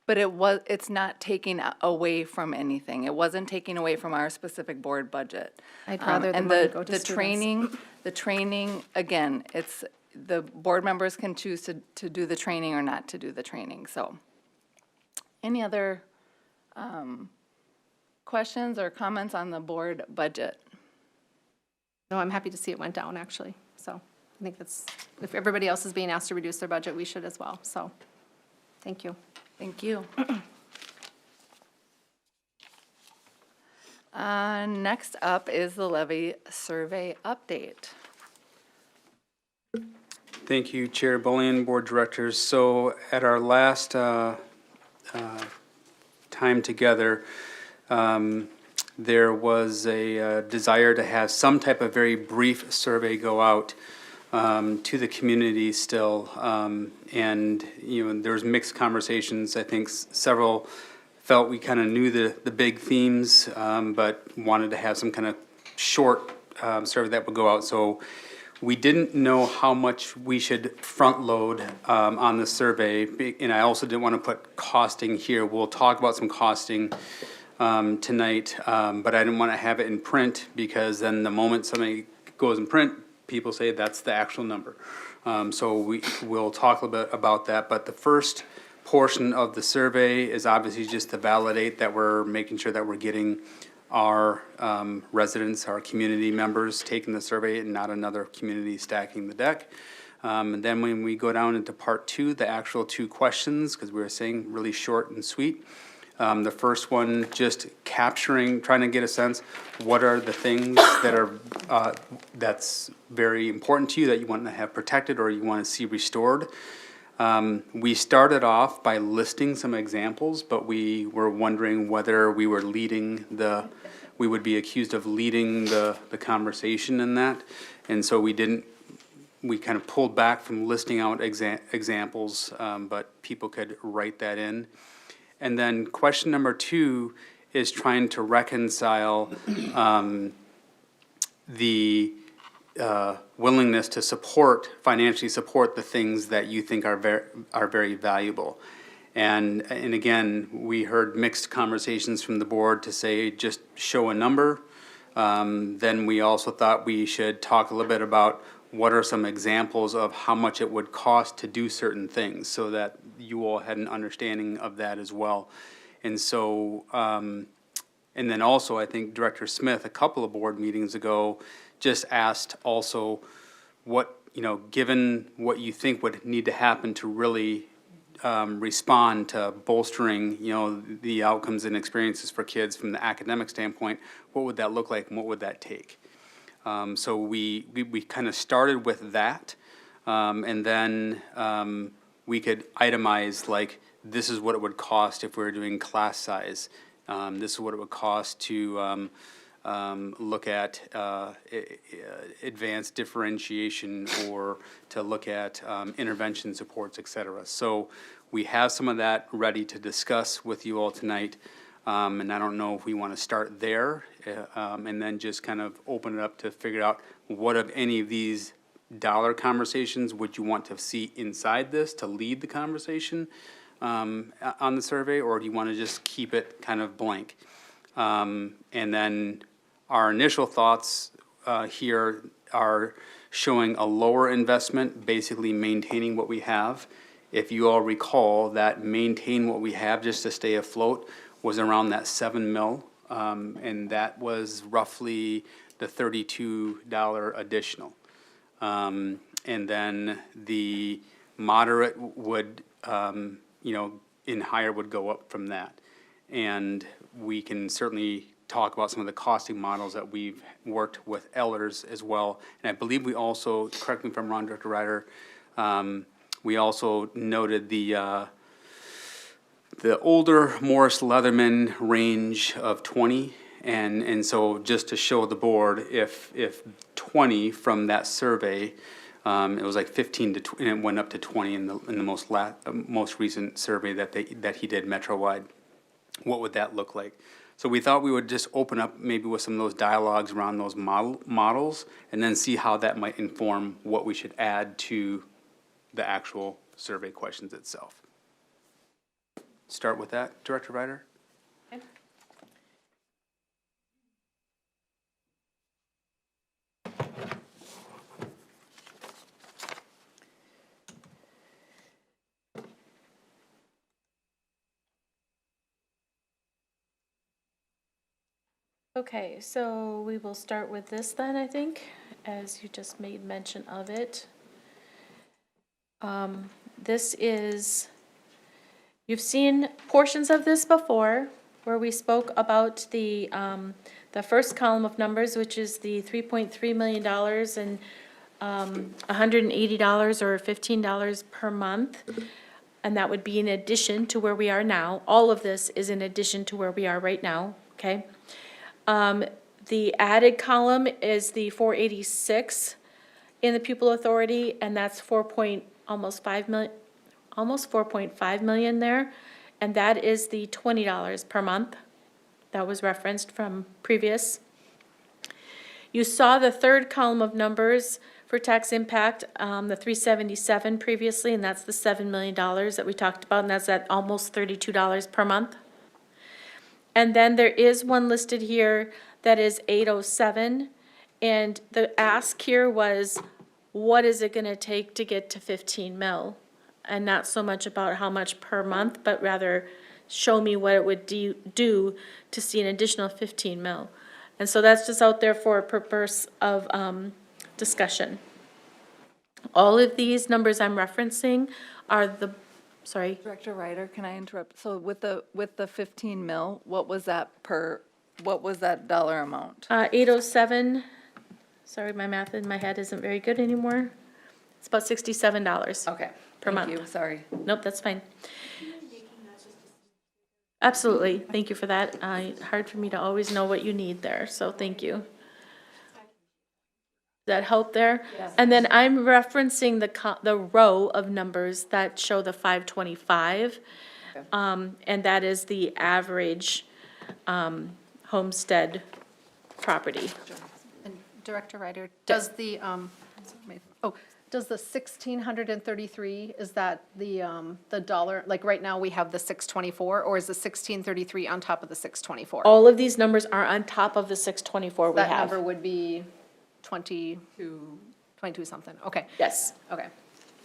A: But it's not taking away from anything. It wasn't taking away from our specific board budget.
E: I'd rather the
A: And
E: money go to
A: the
E: students.
A: the training, again, it's, the board members can choose to do the training or not to do the training, so. Any other questions or comments on the board budget?
E: No, I'm happy to see it went down, actually. So I think that's, if everybody else is being asked to reduce their budget, we should as well. So, thank you.
A: Thank you. Next up is the levy survey update.
L: Thank you, Chair Bullion, Board Directors. So at our last time together, there was a desire to have some type of very brief survey go out to the community still. And, there was mixed conversations. I think several felt we kind of knew the big themes, but wanted to have some kind of short survey that would go out. So we didn't know how much we should front load on the survey, and I also didn't want to put costing here. We'll talk about some costing tonight, but I didn't want to have it in print because then the moment something goes in print, people say that's the actual number. So we'll talk a little bit about that, but the first portion of the survey is obviously just to validate that we're making sure that we're getting our residents, our community members taking the survey and not another community stacking the deck. And then when we go down into part two, the actual 2 questions, because we were saying really short and sweet. The first one, just trying to get a sense, what are the things that are, that's very important to you that you want to have protected or you want to see restored. We started off by listing some examples, but we were wondering whether we were we would be accused of leading the conversation in that. And so we kind of pulled back from listing out examples, but people could write that in. And then question number 2 is trying to reconcile the willingness to financially support the things that you think are very valuable. And again, we heard mixed conversations from the board to say just show a number. Then we also thought we should talk a little bit about what are some examples of how much it would cost to do certain things so that you all had an understanding of that as well. And so, and then also I think Director Smith, a couple of board meetings ago, just asked also what, given what you think would need to happen to really respond to bolstering, the outcomes and experiences for kids from the academic standpoint, what would that look like and what would that take? So we kind of started with that, and then we could itemize like this is what it would cost if we were doing class size. This is what it would cost to look at advanced differentiation or to look at intervention supports, et cetera. So we have some of that ready to discuss with you all tonight. And I don't know if we want to start there and then just kind of open it up to figure out what of any of these dollar conversations would you want to see inside this to lead the conversation on the survey, or do you want to just keep it kind of blank? And then our initial thoughts here are showing a lower investment, basically maintaining what we have. If you all recall that maintain what we have just to stay afloat was around that 7 mil, and that was roughly the $32 additional. And then the moderate would, in higher would go up from that. And we can certainly talk about some of the costing models that we've worked with elders as well. And I believe we also, correct me if I'm wrong, Director Ryder, we also noted the older Morris Leatherman range of 20. And so just to show the board, if 20 from that survey, it was like 15 to 20, and it went up to 20 in the most recent survey that he did metro-wide. What would that look like? So we thought we would just open up maybe with some of those dialogues around those models and then see how that might inform what we should add to the actual survey questions itself. Start with that, Director Ryder?
Q: Okay, so we will start with this then, I think, as you just made mention of it. This is, you've seen portions of this before, where we spoke about the first column of numbers, which is the $3.3 million, $180 or $15 per month. And that would be in addition to where we are now. All of this is in addition to where we are right now, okay? The added column is the 486 in the pupil authority, and that's almost 4.5 million there. And that is the $20 per month that was referenced from previous. You saw the third column of numbers for tax impact, the 377 previously, and that's the $7 million that we talked about, and that's at almost $32 per month. And then there is one listed here that is 807, and the ask here was, what is it gonna take to get to 15 mil? And not so much about how much per month, but rather show me what it would do to see an additional 15 mil. And so that's just out there for a purpose of discussion. All of these numbers I'm referencing are sorry.
A: Director Ryder, can I interrupt? So with the 15 mil, what was that dollar amount?
Q: 807, sorry, my math in my head isn't very good anymore. It's about $67.
A: Okay.
Q: Per month.
A: Thank you, sorry.
Q: Nope, that's fine. Absolutely, thank you for that. Hard for me to always know what you need there, so thank you. Does that help there?
A: Yes.
Q: And then I'm referencing the row of numbers that show the 525.
A: Okay.
Q: And that is the average homestead property.
E: And Director Ryder, does the, does the 1,633, is that the dollar, like right now we have the 624, or is the 1,633 on top of the 624?
Q: All of these numbers are on top of the 624 we have.
E: That number would be 22 something, okay.
Q: Yes.
E: Okay.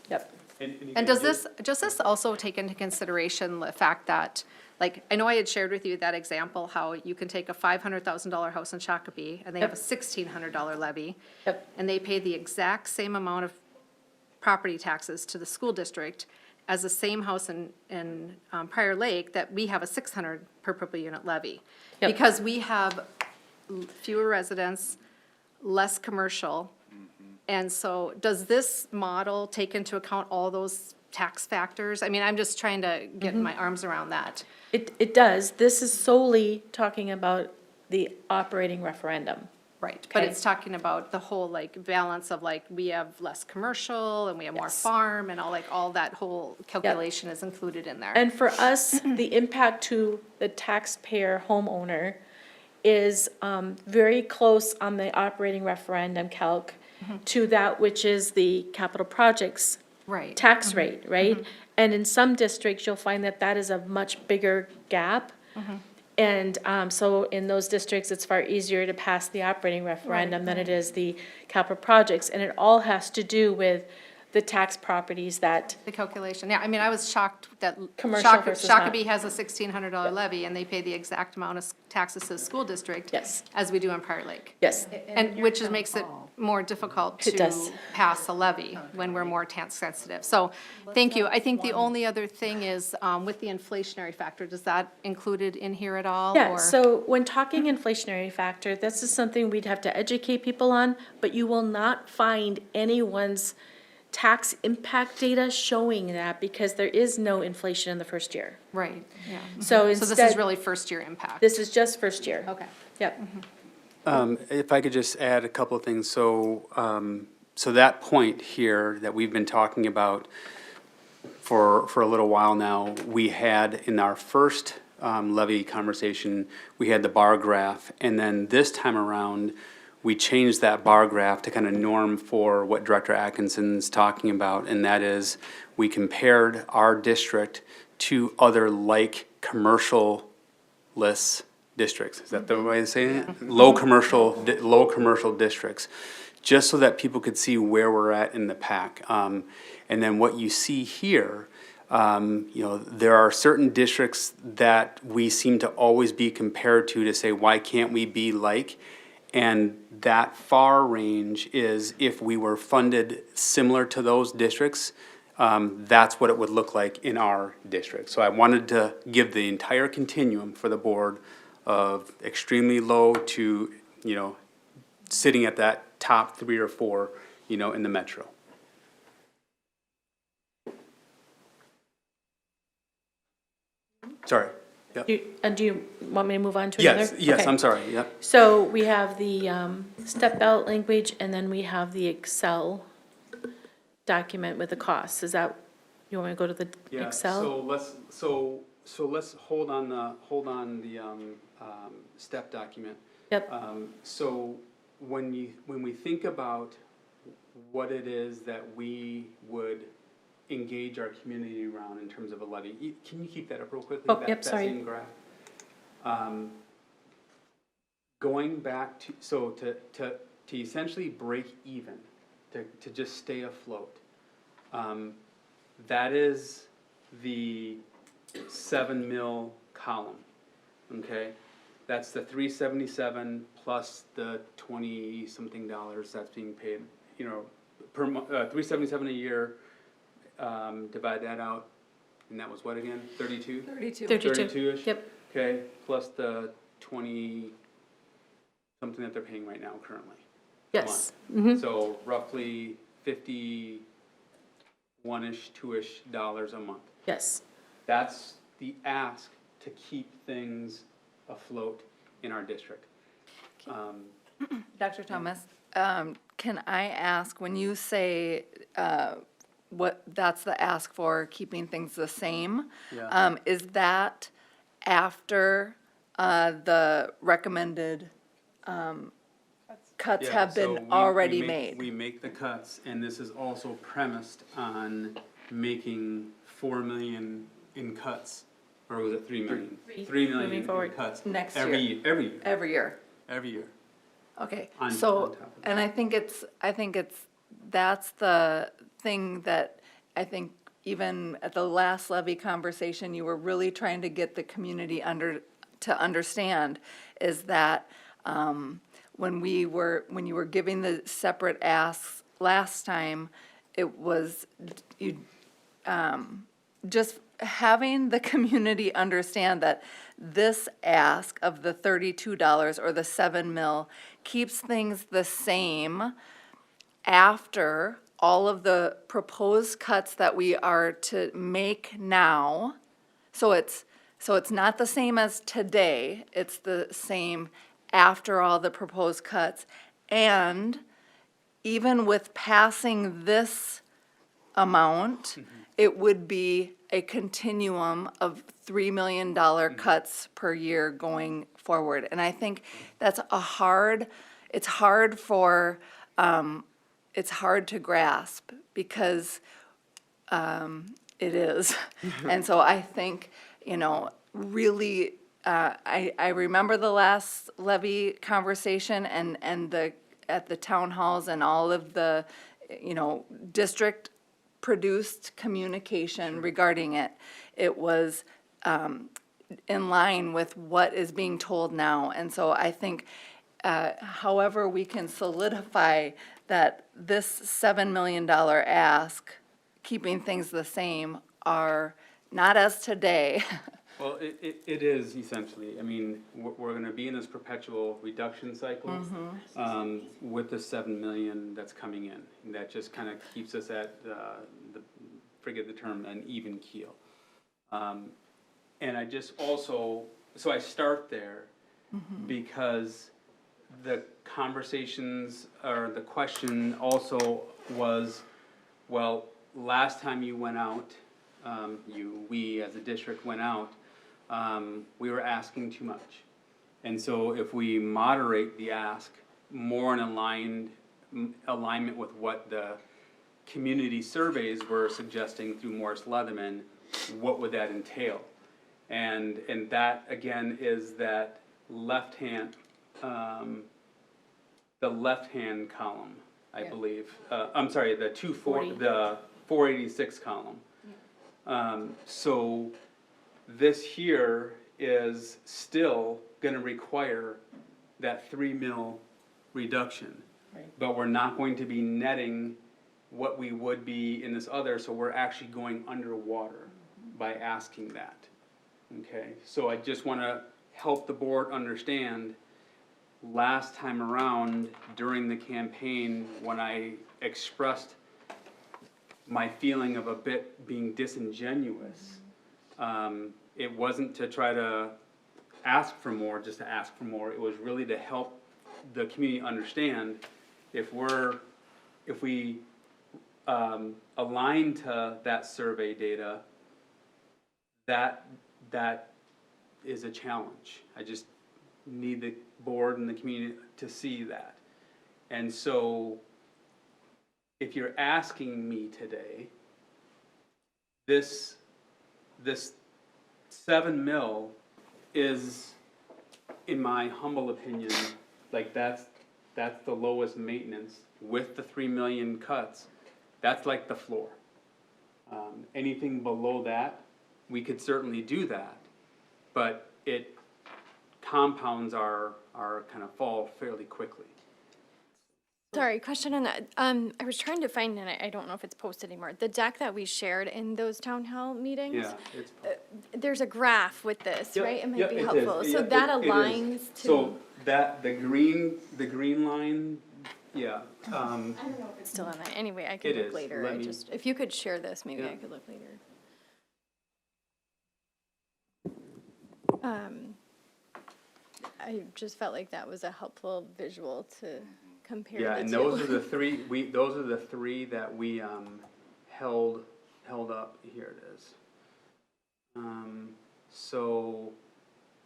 Q: Yep.
E: And does this also take into consideration the fact that, like, I know I had shared with you that example, how you can take a $500,000 house in Shakopee, and they have a $1,600 levy.
Q: Yep.
E: And they pay the exact same amount of property taxes to the school district as the same house in Prior Lake, that we have a $600 per pupil unit levy.
Q: Yep.
E: Because we have fewer residents, less commercial. And so does this model take into account all those tax factors? I mean, I'm just trying to get my arms around that.
Q: It does. This is solely talking about the operating referendum.
E: Right, but
Q: Okay.
E: it's talking about the whole, like, balance of, like, we have less commercial and we have more farm and all that whole calculation is included in there.
Q: And for us, the impact to the taxpayer homeowner is very close on the operating referendum calc to that which is the capital projects
E: Right.
Q: tax rate, right? And in some districts, you'll find that that is a much bigger gap. And so in those districts, it's far easier to pass the operating referendum than it is the capital projects. And it all has to do with the tax properties that,
E: The calculation, yeah, I mean, I was shocked that
Q: Commercial versus not.
E: Shakopee has a $1,600 levy, and they pay the exact amount of taxes to the school district.
Q: Yes.
E: As we do in Prior Lake.
Q: yes,
E: And which makes it more difficult
Q: It does.
E: to pass a levy when we're more tax sensitive. So, thank you. I think the only other thing is, with the inflationary factor, does that included in here at all?
Q: yeah,
E: or-
Q: so when talking inflationary factor, this is something we'd have to educate people on, but you will not find anyone's tax impact data showing that because there is no inflation in the first year.
E: Right, yeah.
Q: So
E: So this is
Q: instead,
E: really first year impact?
Q: this is just first year.
E: Okay.
Q: Yep.
L: If I could just add a couple of things, so that point here that we've been talking about for a little while now, we had in our first levy conversation, we had the bar graph, and then this time around, we changed that bar graph to kind of norm for what Director Atkinson's talking about, and that is, we compared our district to other like commercial-less districts. Is that the way to say it? Low commercial districts, just so that people could see where we're at in the pack. And then what you see here, there are certain districts that we seem to always be compared to say, why can't we be like? And that far range is if we were funded similar to those districts, that's what it would look like in our district. So I wanted to give the entire continuum for the board of extremely low to, sitting at that top 3 or 4 you know, in the metro. Sorry. Yep.
Q: Do you want me to move on to another?
L: Yes,
Q: Okay.
L: I'm sorry, yep.
Q: So we have the step belt language, and then we have the Excel document with the costs. Is that, you want me to go to the
L: Yeah,
Q: Excel?
L: so let's hold on the step document.
Q: Yep.
L: So when we think about what it is that we would engage our community around in terms of a levy, can you keep that up real quickly?
Q: Oh, yep, sorry.
L: That same graph. Going back to, so to essentially break even, to just stay afloat, that is the 7 mil column, okay? That's the 377 plus the 20-something dollars that's being paid, you know, per month, 377 a year, divide that out, and that was what again, 32?
A: 32.
L: 32-ish?
Q: Yep.
L: Okay, plus the 20, something that they're paying right now currently. a
Q: Yes.
L: month. So roughly 51-ish, 2-ish dollars a month.
Q: Yes.
L: That's the ask to keep things afloat in our district.
A: Dr. Thomas, can I ask, when you say what, that's the ask for keeping things the same?
L: Yeah.
A: Is that after the recommended cuts
L: Yeah,
A: have
L: so
A: been
L: we
A: already
L: make-
A: made?
L: We make the cuts, and this is also premised on making 4 million in cuts, or was it 3 million? 3 million
Q: Moving
L: in
Q: forward.
L: cuts.
A: Next
L: Every
A: year.
L: Every year,
A: Every year?
L: every year.
A: Okay,
L: On
A: so,
L: top of that.
A: and I think it's, that's the thing that I think even at the last levy conversation, you were really trying to get the community to understand, is that, when you were giving the separate asks last time, it was, just having the community understand that this ask of the $32 or the 7 mil keeps things the same after all of the proposed cuts that we are to make now. So it's not the same as today, it's the same after all the proposed cuts. And even with passing this amount, it would be a continuum of $3 million cuts per year going forward. And I think that's it's hard to grasp because it is. And so I think, really, I remember the last levy conversation and at the town halls and all of the, district-produced communication regarding it. It was in line with what is being told now. And so I think, however we can solidify that this $7 million ask, keeping things the same, are not as today.
L: Well, it is essentially, I mean, we're gonna be in this perpetual reduction cycle with the 7 million that's coming in. And that just kind of keeps us at forget the term, an even keel. And I just also, so I start there because the conversations or the question also was, well, last time you went out, we as a district went out, we were asking too much. And so if we moderate the ask more in alignment with what the community surveys were suggesting through Morris Leatherman, what would that entail? And that again is that left-hand, the left-hand column, I believe. I'm sorry, the 486 column. So this here is still gonna require that 3 mil reduction. But we're not going to be netting what we would be in this other, so we're actually going underwater by asking that. Okay, so I just wanna help the board understand last time around during the campaign, when I expressed my feeling of a bit being disingenuous, it wasn't to try to ask for more, just to ask for more. It was really to help the community understand if we align to that survey data, that is a challenge. I just need the board and the community to see that. And so, if you're asking me today, this 7 mil is, in my humble opinion, like that's the lowest maintenance with the 3 million cuts. That's like the floor. Anything below that, we could certainly do that, but it compounds our kind of fall fairly quickly.
B: Sorry, question on that. I was trying to find, and I don't know if it's posted anymore, the deck that we shared in those town hall meetings.
L: Yeah, it's.
B: There's a graph with this,
L: Yep,
B: right? It might
L: yep,
B: be
L: it is.
B: helpful. So
L: Yeah,
B: that
L: it is.
B: aligns to.
L: So that, the green line, yeah.
B: I don't know if it's still on that. Anyway, I can
L: It
B: look
L: is.
B: later.
L: Let me-
B: If you could share this, maybe
L: Yeah.
B: I could look later. I just felt like that was a helpful visual to compare
L: Yeah,
B: the
L: and
B: two.
L: those are the three that we held up. Here it is. So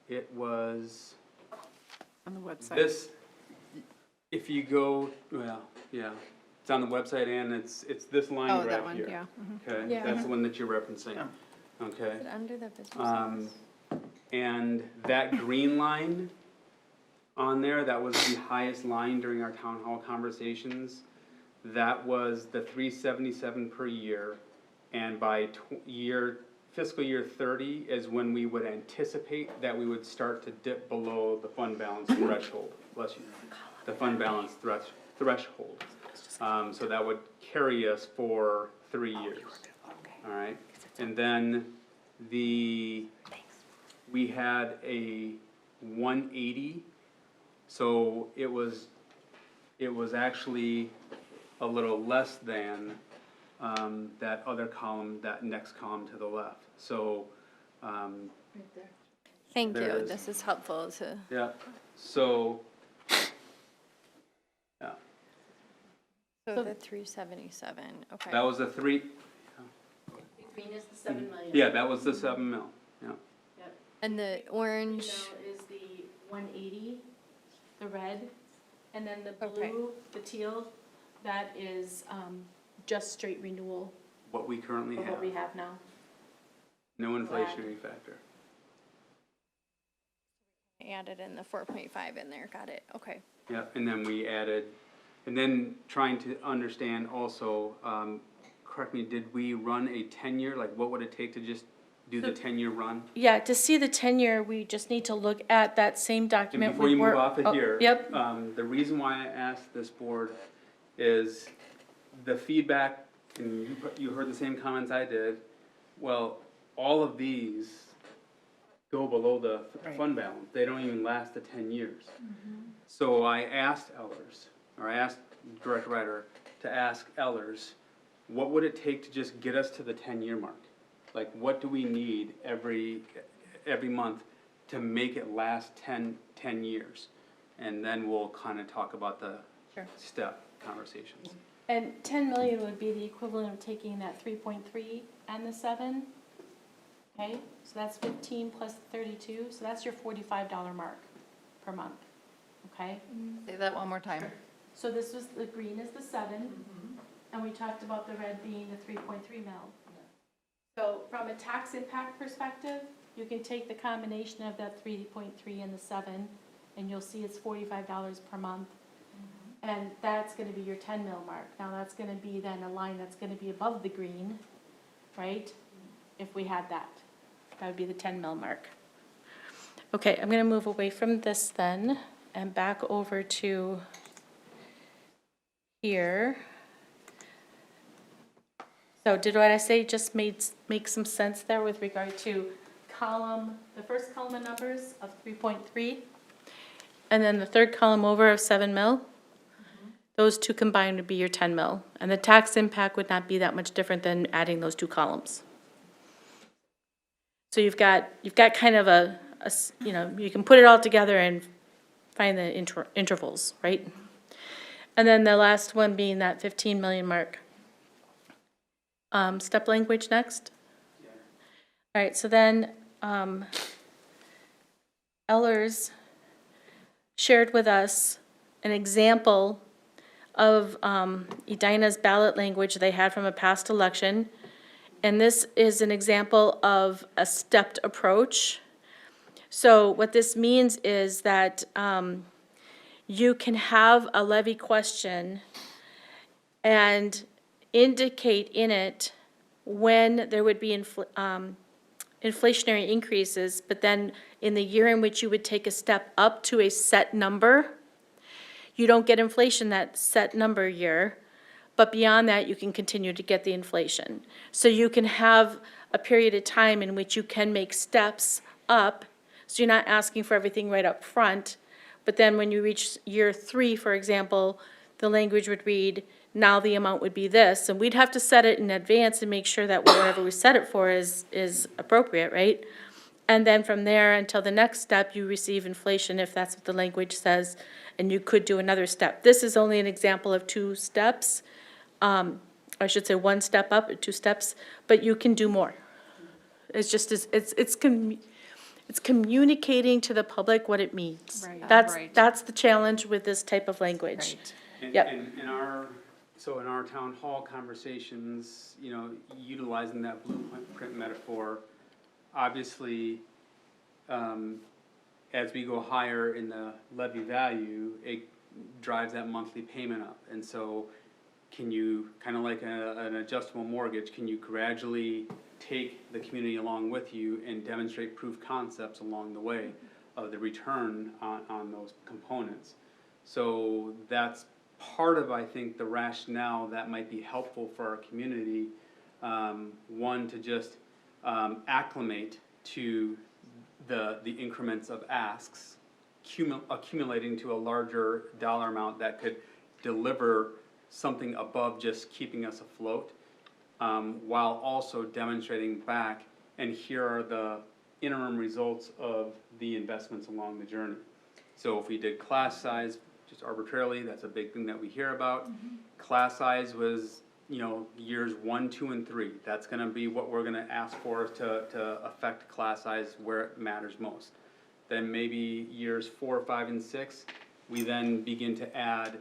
L: it was
N: On the website.
L: this. If you go, well, yeah, it's on the website and it's this line
N: Oh,
L: right
N: that one,
L: here.
N: yeah.
L: Okay,
B: Yeah.
L: that's the one that you're referencing. Okay.
B: Is it under the business?
L: And that green line on there, that was the highest line during our town hall conversations. That was the 377 per year, and by fiscal year 30 is when we would anticipate that we would start to dip below the fund balance threshold. Bless you. The fund balance threshold. So that would carry us for 3 years. All right, and then we had a 180, so it was actually a little less than that other column, that next column to the left. So
B: Thank
L: there
B: you.
L: it is.
B: This is helpful to.
L: yeah, so yeah,
B: So the 377. Okay.
L: that was the three.
U: Green is the 7 million.
L: Yeah, that was the 7 mil. Yeah.
U: Yep.
B: And the orange.
Q: Is the 180, the red, and then the
B: Okay.
Q: blue, the teal, that is just straight renewal
L: What we currently
Q: of
L: have.
Q: what we have now.
L: No inflationary factor.
B: Added in the 4.5 in there. Got it. Okay.
L: Yeah, and then we added, and then trying to understand also, correct me, did we run a 10-year? Like, what would it take to just do the 10-year run?
Q: Yeah, to see the tenure, we just need to look at that same
L: And
Q: document.
L: before
Q: we
L: you move
Q: were-
L: off of
Q: oh,
L: here,
Q: Yep,
L: the reason why I asked this board is the feedback, and you heard the same comments I did. Well, all of these go below the fund balance. They don't even last the 10 years. So I asked Ellers, or I asked Director Ryder to ask Ellers, what would it take to just get us to the 10-year mark? Like, what do we need every month to make it last 10 years? And then we'll kind of talk about the step conversations.
Q: and 10 million would be the equivalent of taking that 3.3 and the 7. Okay, so that's 15 plus 32, so that's your $45 mark per month, okay?
A: Say that one more time.
Q: So this was, the green is the 7, and we talked about the red being the 3.3 mil. So from a tax impact perspective, you can take the combination of that 3.3 and the 7, and you'll see it's $45 per month. And that's gonna be your 10 mil mark. Now, that's gonna be then a line that's gonna be above the green, right? If we had that, that would be the 10 mil mark. Okay, I'm gonna move away from this then, and back over to here. So did what I say just make some sense there with regard to the first column of numbers of 3.3? and then the third column over of 7 mil. Those two combined would be your 10 mil. And the tax impact would not be that much different than adding those two columns. So you've got kind of you know, you can put it all together and find the intervals, right? And then the last one being that 15 million mark. Step language next. All right, so then Ellers shared with us an example of Edina's ballot language they had from a past election. And this is an example of a stepped approach. So what this means is that you can have a levy question and indicate in it when there would be inflationary increases, but then in the year in which you would take a step up to a set number, you don't get inflation that set number year, but beyond that, you can continue to get the inflation. So you can have a period of time in which you can make steps up, so you're not asking for everything right up front, but then when you reach year 3, for example, the language would read, now the amount would be this, and we'd have to set it in advance and make sure that whatever we set it for is appropriate, right? And then from there until the next step, you receive inflation if that's what the language says, and you could do another step. This is only an example of 2 steps. I should say 1 step up, 2 steps, but you can do more. It's just, it's communicating to the public what it means.
N: Right.
Q: That's the challenge with this type of language. Yep.
L: And in our town hall conversations, you know, utilizing that blueprint metaphor, obviously, as we go higher in the levy value, it drives that monthly payment up. And so can you, kind of like an adjustable mortgage, can you gradually take the community along with you and demonstrate proof concepts along the way of the return on those components? So that's part of, I think, the rationale that might be helpful for our community. One, to just acclimate to the increments of asks, accumulating to a larger dollar amount that could deliver something above just keeping us afloat, while also demonstrating back, and here are the interim results of the investments along the journey. So if we did class size, just arbitrarily, that's a big thing that we hear about. Class size was, you know, years 1, 2, and 3. That's gonna be what we're gonna ask for to affect class size where it matters most. Then maybe years 4, 5, and 6, we then begin to add,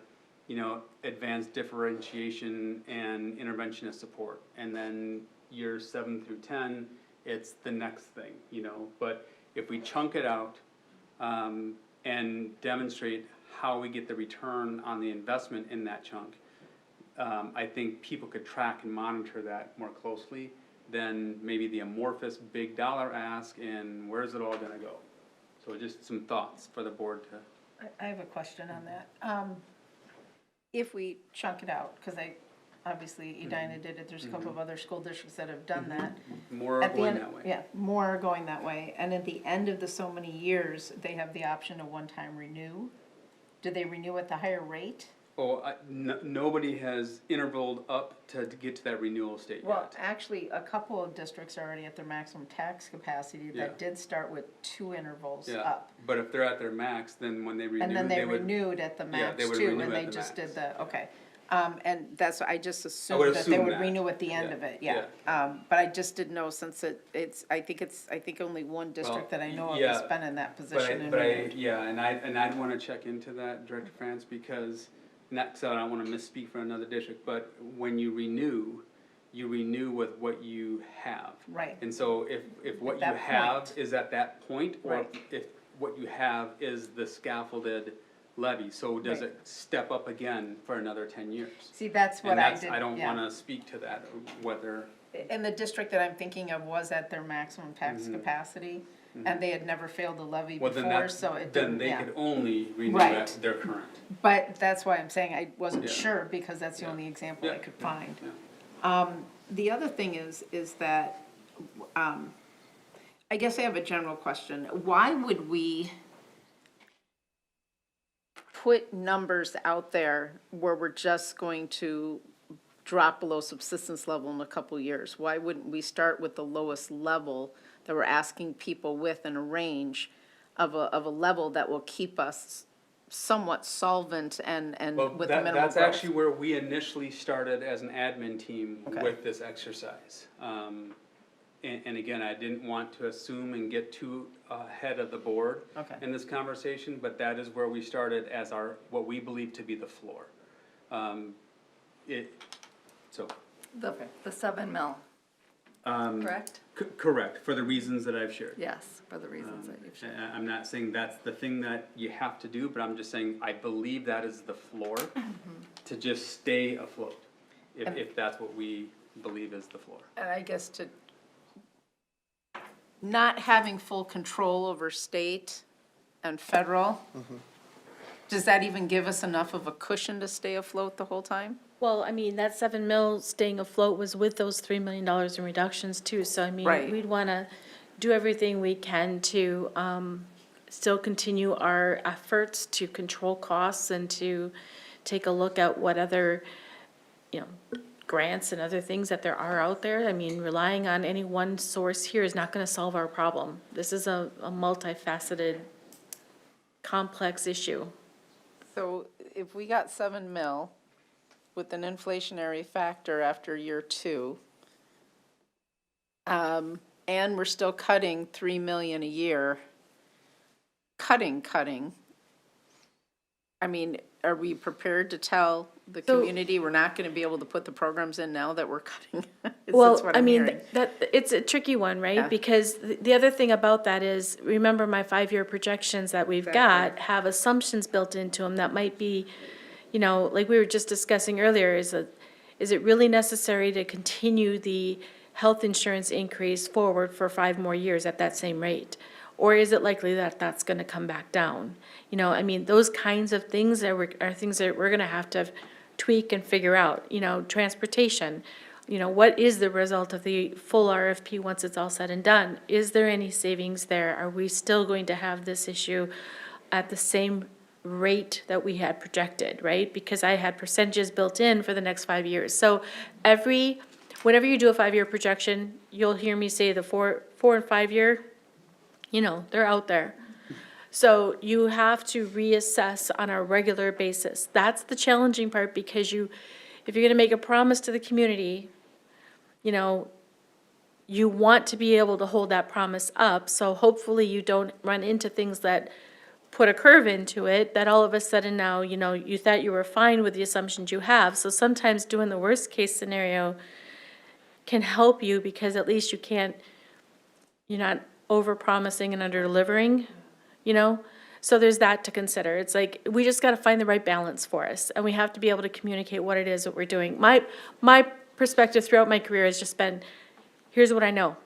L: you know, advanced differentiation and interventionist support. And then years 7 through 10, it's the next thing, you know. But if we chunk it out and demonstrate how we get the return on the investment in that chunk, I think people could track and monitor that more closely than maybe the amorphous big dollar ask and where's it all gonna go? So just some thoughts for the board to.
N: I have a question on that. If we chunk it out, because obviously Edina did it, there's a couple of other school districts that have done that.
L: More are
N: At the
L: going
N: end-
L: that way.
N: Yeah, more are going that way, and at the end of the so many years, they have the option to one-time renew. Do they renew at the higher rate?
L: Oh, nobody has intervaled up to get to that renewal state
N: Well,
L: yet.
N: actually, a couple of districts are already at their maximum tax capacity
L: Yeah.
N: that did start with 2 intervals
L: Yeah,
N: up.
L: but if they're at their max, then when they renew,
N: And then they
L: would.
N: renewed at the
L: Yeah,
N: max
L: they would
N: too,
L: renew
N: and
L: at
N: they
L: the
N: just
L: max.
N: did the, okay. And that's, I just
L: would
N: assumed that they
L: assume
N: would
L: that.
N: renew at the end
L: Yeah,
N: of it, yeah. But I just didn't know since I think only one district that I know of has
L: yeah,
N: been in that
L: But
N: position and
L: I,
N: renewed.
L: yeah, and I'd wanna check into that, Director France, because next, I don't wanna misspeak for another district, but when you renew with what you have.
N: Right.
L: And so if what you
N: that
L: have
N: point.
L: is at that point, or
N: Right.
L: if what you have is the scaffolded levy, so does
N: Right.
L: it step up again for another 10 years?
N: See, that's what
L: And
N: I
L: that's,
N: did,
L: I don't
N: yeah.
L: wanna speak to that, whether.
N: And the district that I'm thinking of was at their maximum tax capacity, and they had never failed a levy
L: Well, then
N: before,
L: that,
N: so it
L: then
N: didn't,
L: they
N: yeah.
L: could only renew
N: Right.
L: at their current.
N: But that's why I'm saying I wasn't
L: Yeah.
N: sure, because that's the
L: Yeah.
N: only example I
L: Yeah.
N: could find.
L: Yeah.
N: The other thing is that, I guess I have a general question. Why would we put numbers out there where we're just going to drop below subsistence level in a couple years? Why wouldn't we start with the lowest level that we're asking people with in a range of a level that will keep us somewhat solvent and
L: Well,
N: with minimal
L: that's
N: growth?
L: actually where we initially started as an admin team
N: Okay.
L: with this exercise. And again, I didn't want to assume and get too ahead of the board
N: Okay.
L: in this conversation, but that is where we started as our, what we believe to be the floor. So.
A: The 7 mil, correct?
L: Correct, for the reasons that I've shared.
A: Yes, for the reasons that you've shared.
L: I'm not saying that's the thing that you have to do, but I'm just saying I believe that is the floor to just stay afloat, if that's what we believe is the floor.
N: And I guess to not having full control over state and federal, does that even give us enough of a cushion to stay afloat the whole time?
Q: Well, I mean, that 7 mil staying afloat was with those $3 million in reductions too. So I mean,
N: Right.
Q: we'd want to do everything we can to still continue our efforts to control costs and to take a look at what other, grants and other things that there are out there. I mean, relying on any one source here is not going to solve our problem. This is a multifaceted, complex issue.
N: So if we got 7 mil with an inflationary factor after year 2, and we're still cutting 3 million a year, cutting, I mean, are we prepared to tell the
Q: So-
N: community we're not going to be able to put the programs in now that we're cutting?
Q: Well,
N: That's what
Q: I
N: I'm
Q: mean,
N: hearing.
Q: it's a tricky one, right?
N: Yeah.
Q: Because the other thing about that is, remember my 5-year projections that we've got have assumptions built into them that might be, like we were just discussing earlier, is it really necessary to continue the health insurance increase forward for 5 more years at that same rate? Or is it likely that that's gonna come back down? I mean, those kinds of things are things that we're gonna have to tweak and figure out. Transportation, what is the result of the full RFP once it's all said and done? Is there any savings there? Are we still going to have this issue at the same rate that we had projected, right? Because I had percentages built in for the next 5 years. So whenever you do a 5-year projection, you'll hear me say the 4 and 5 year, they're out there. So you have to reassess on a regular basis. That's the challenging part, because if you're gonna make a promise to the community, you want to be able to hold that promise up. So hopefully you don't run into things that put a curve into it, that all of a sudden now, you thought you were fine with the assumptions you have. So sometimes doing the worst case scenario can help you, because at least you're not over-promising and under-delivering, So there's that to consider. It's like, we just gotta find the right balance for us, and we have to be able to communicate what it is that we're doing. My perspective throughout my career has just been, here's what I know.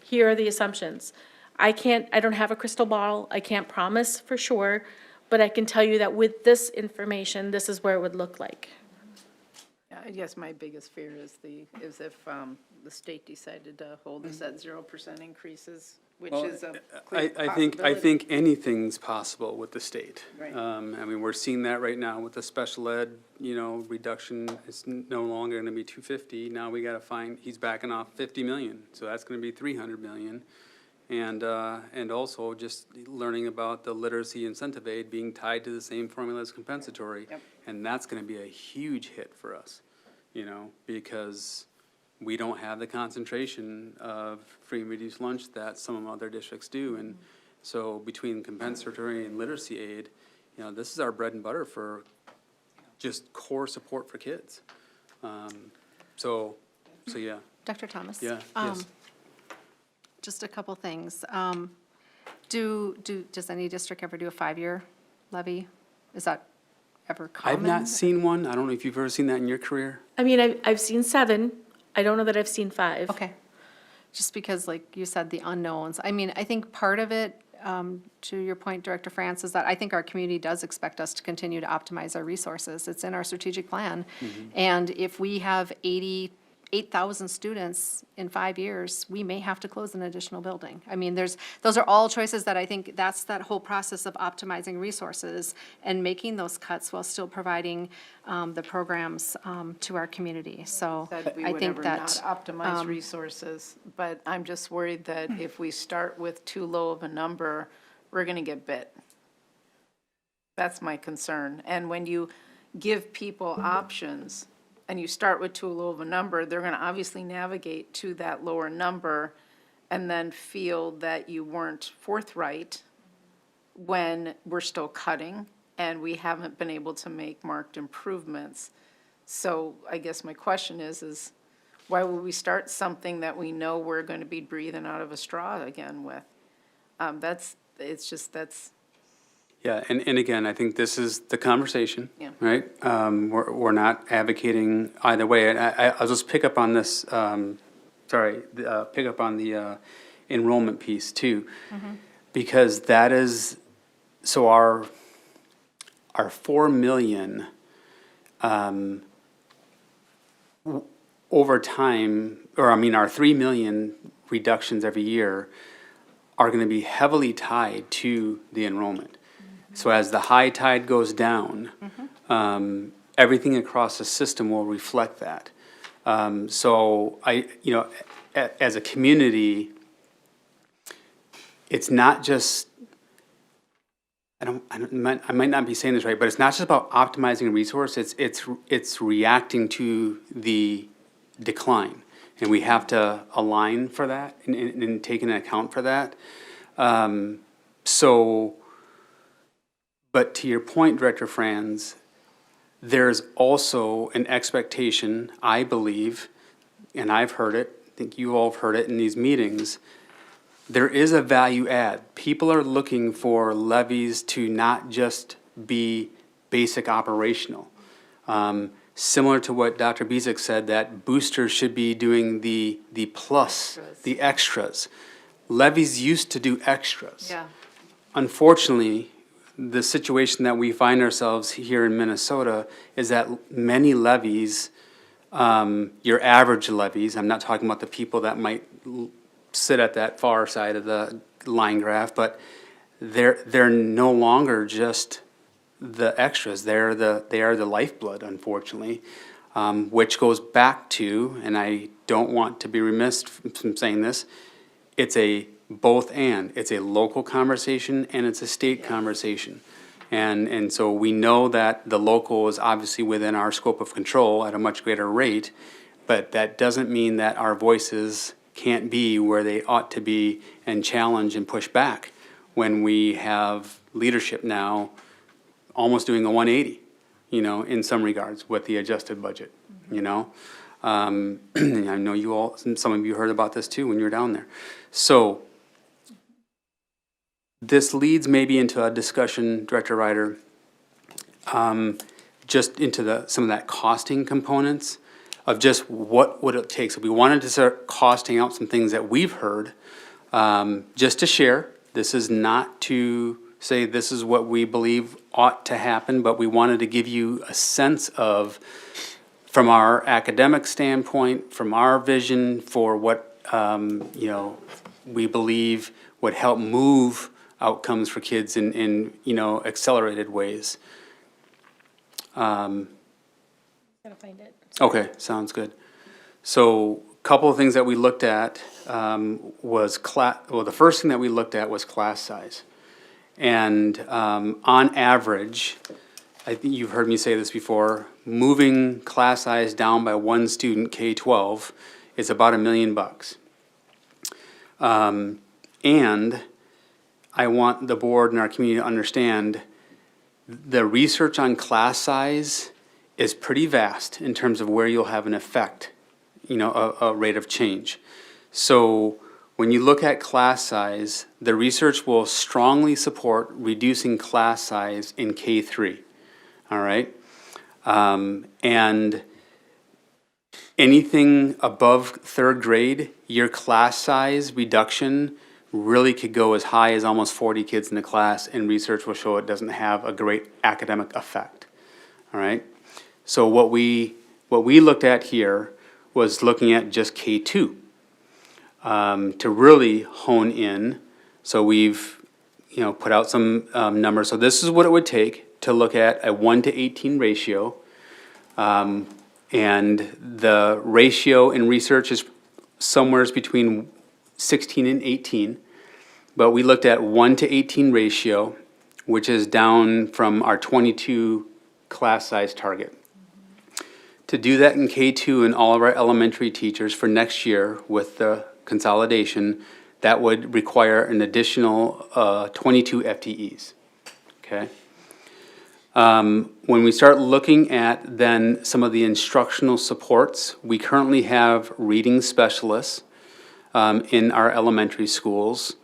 Q: Here are the assumptions. I don't have a crystal ball, I can't promise for sure, but I can tell you that with this information, this is where it would look like.
N: Yeah, I guess my biggest fear is if the state decided to hold us at 0% increases, which
L: Well,
N: is a clear
L: I
N: possibility.
L: think anything's possible with the state.
N: Right.
L: I mean, we're seeing that right now with the special ed, reduction. It's no longer gonna be 250. Now we gotta find, he's backing off 50 million, so that's gonna be 300 million. And also just learning about the literacy incentive aid being tied to the same formula as compensatory.
N: Yep.
L: And that's gonna be a huge hit for us, because we don't have the concentration of free and reduced lunch that some other districts do. And so between compensatory and literacy aid, this is our bread and butter for just core support for kids. So yeah.
E: Dr. Thomas?
L: Yeah, yes.
E: Just a couple things. Does any district ever do a 5-year levy? Is that ever common?
L: I've not seen one. I don't know if you've ever seen that in your career.
Q: I mean, I've seen 7. I don't know that I've seen 5.
E: Okay. Just because, like you said, the unknowns. I mean, I think part of it, to your point, Director France, is that I think our community does expect us to continue to optimize our resources. It's in our strategic plan. And if we have 80 8,000 students in 5 years, we may have to close an additional building. I mean, those are all choices that I think that's that whole process of optimizing resources and making those cuts while still providing the programs to our community. So
N: Said we
E: I
N: would
E: think
N: ever
E: that.
N: not optimize resources, but I'm just worried that if we start with too low of a number, we're gonna get bit. That's my concern. And when you give people options and you start with too low of a number, they're gonna obviously navigate to that lower number and then feel that you weren't forthright when we're still cutting and we haven't been able to make marked improvements. So I guess my question is why would we start something that we know we're going to be breathing out of a straw again with?
L: Yeah, and again, I think this is the conversation,
N: Yeah.
L: right? We're not advocating either way, and I'll just pick up on this, pick up on the enrollment piece too. Because that is, so our 4 million, over time, our 3 million reductions every year are gonna be heavily tied to the enrollment. So as the high tide goes down, everything across the system will reflect that. So as a community, it's not just, I might not be saying this right, but it's not just about optimizing a resource, it's reacting to the decline. And we have to align for that and take into account for that. But to your point, Director Franz, there's also an expectation, I believe, and I've heard it, I think you all have heard it in these meetings, there is a value add. People are looking for levies to not just be basic operational. Similar to what Dr. Bezek said, that boosters should be doing the plus, the extras. Levies used to do extras.
N: Yeah.
L: Unfortunately, the situation that we find ourselves here in Minnesota is that many levies, your average levies, I'm not talking about the people that might sit at that far side of the line graph, but they're no longer just the extras. They are the lifeblood, unfortunately, which goes back to, and I don't want to be remiss from saying this, it's a both and. It's a local conversation and it's a state conversation. And so we know that the local is obviously within our scope of control at a much greater rate, but that doesn't mean that our voices can't be where they ought to be and challenge and push back when we have leadership now almost doing a 180, in some regards with the adjusted budget, I know you all, some of you heard about this too when you were down there. So this leads maybe into a discussion, Director Ryder, just into some of that costing components of just what would it take. So we wanted to start costing out some things that we've heard, just to share. This is not to say this is what we believe ought to happen, but we wanted to give you a sense of, from our academic standpoint, from our vision for what, we believe would help move outcomes for kids in accelerated ways.
B: Gotta find it.
L: Okay, sounds good. So a couple of things that we looked at was the first thing that we looked at was class size. And on average, I think you've heard me say this before, moving class size down by one student, K-12, is about $1 million. And I want the board and our community to understand the research on class size is pretty vast in terms of where you'll have an effect, a rate of change. So when you look at class size, the research will strongly support reducing class size in K-3, all right? And anything above third grade, your class size reduction really could go as high as almost 40 kids in the class, and research will show it doesn't have a great academic effect, all right? So what we looked at here was looking at just K2 to really hone in. So we've, put out some numbers. So this is what it would take to look at a 1 to 18 ratio. And the ratio in research is somewhere between 16 and 18. But we looked at 1 to 18 ratio, which is down from our 22 class size target. To do that in K2 and all of our elementary teachers for next year with the consolidation, that would require an additional 22 FTEs, okay? When we start looking at then some of the instructional supports, we currently have reading specialists in our elementary schools.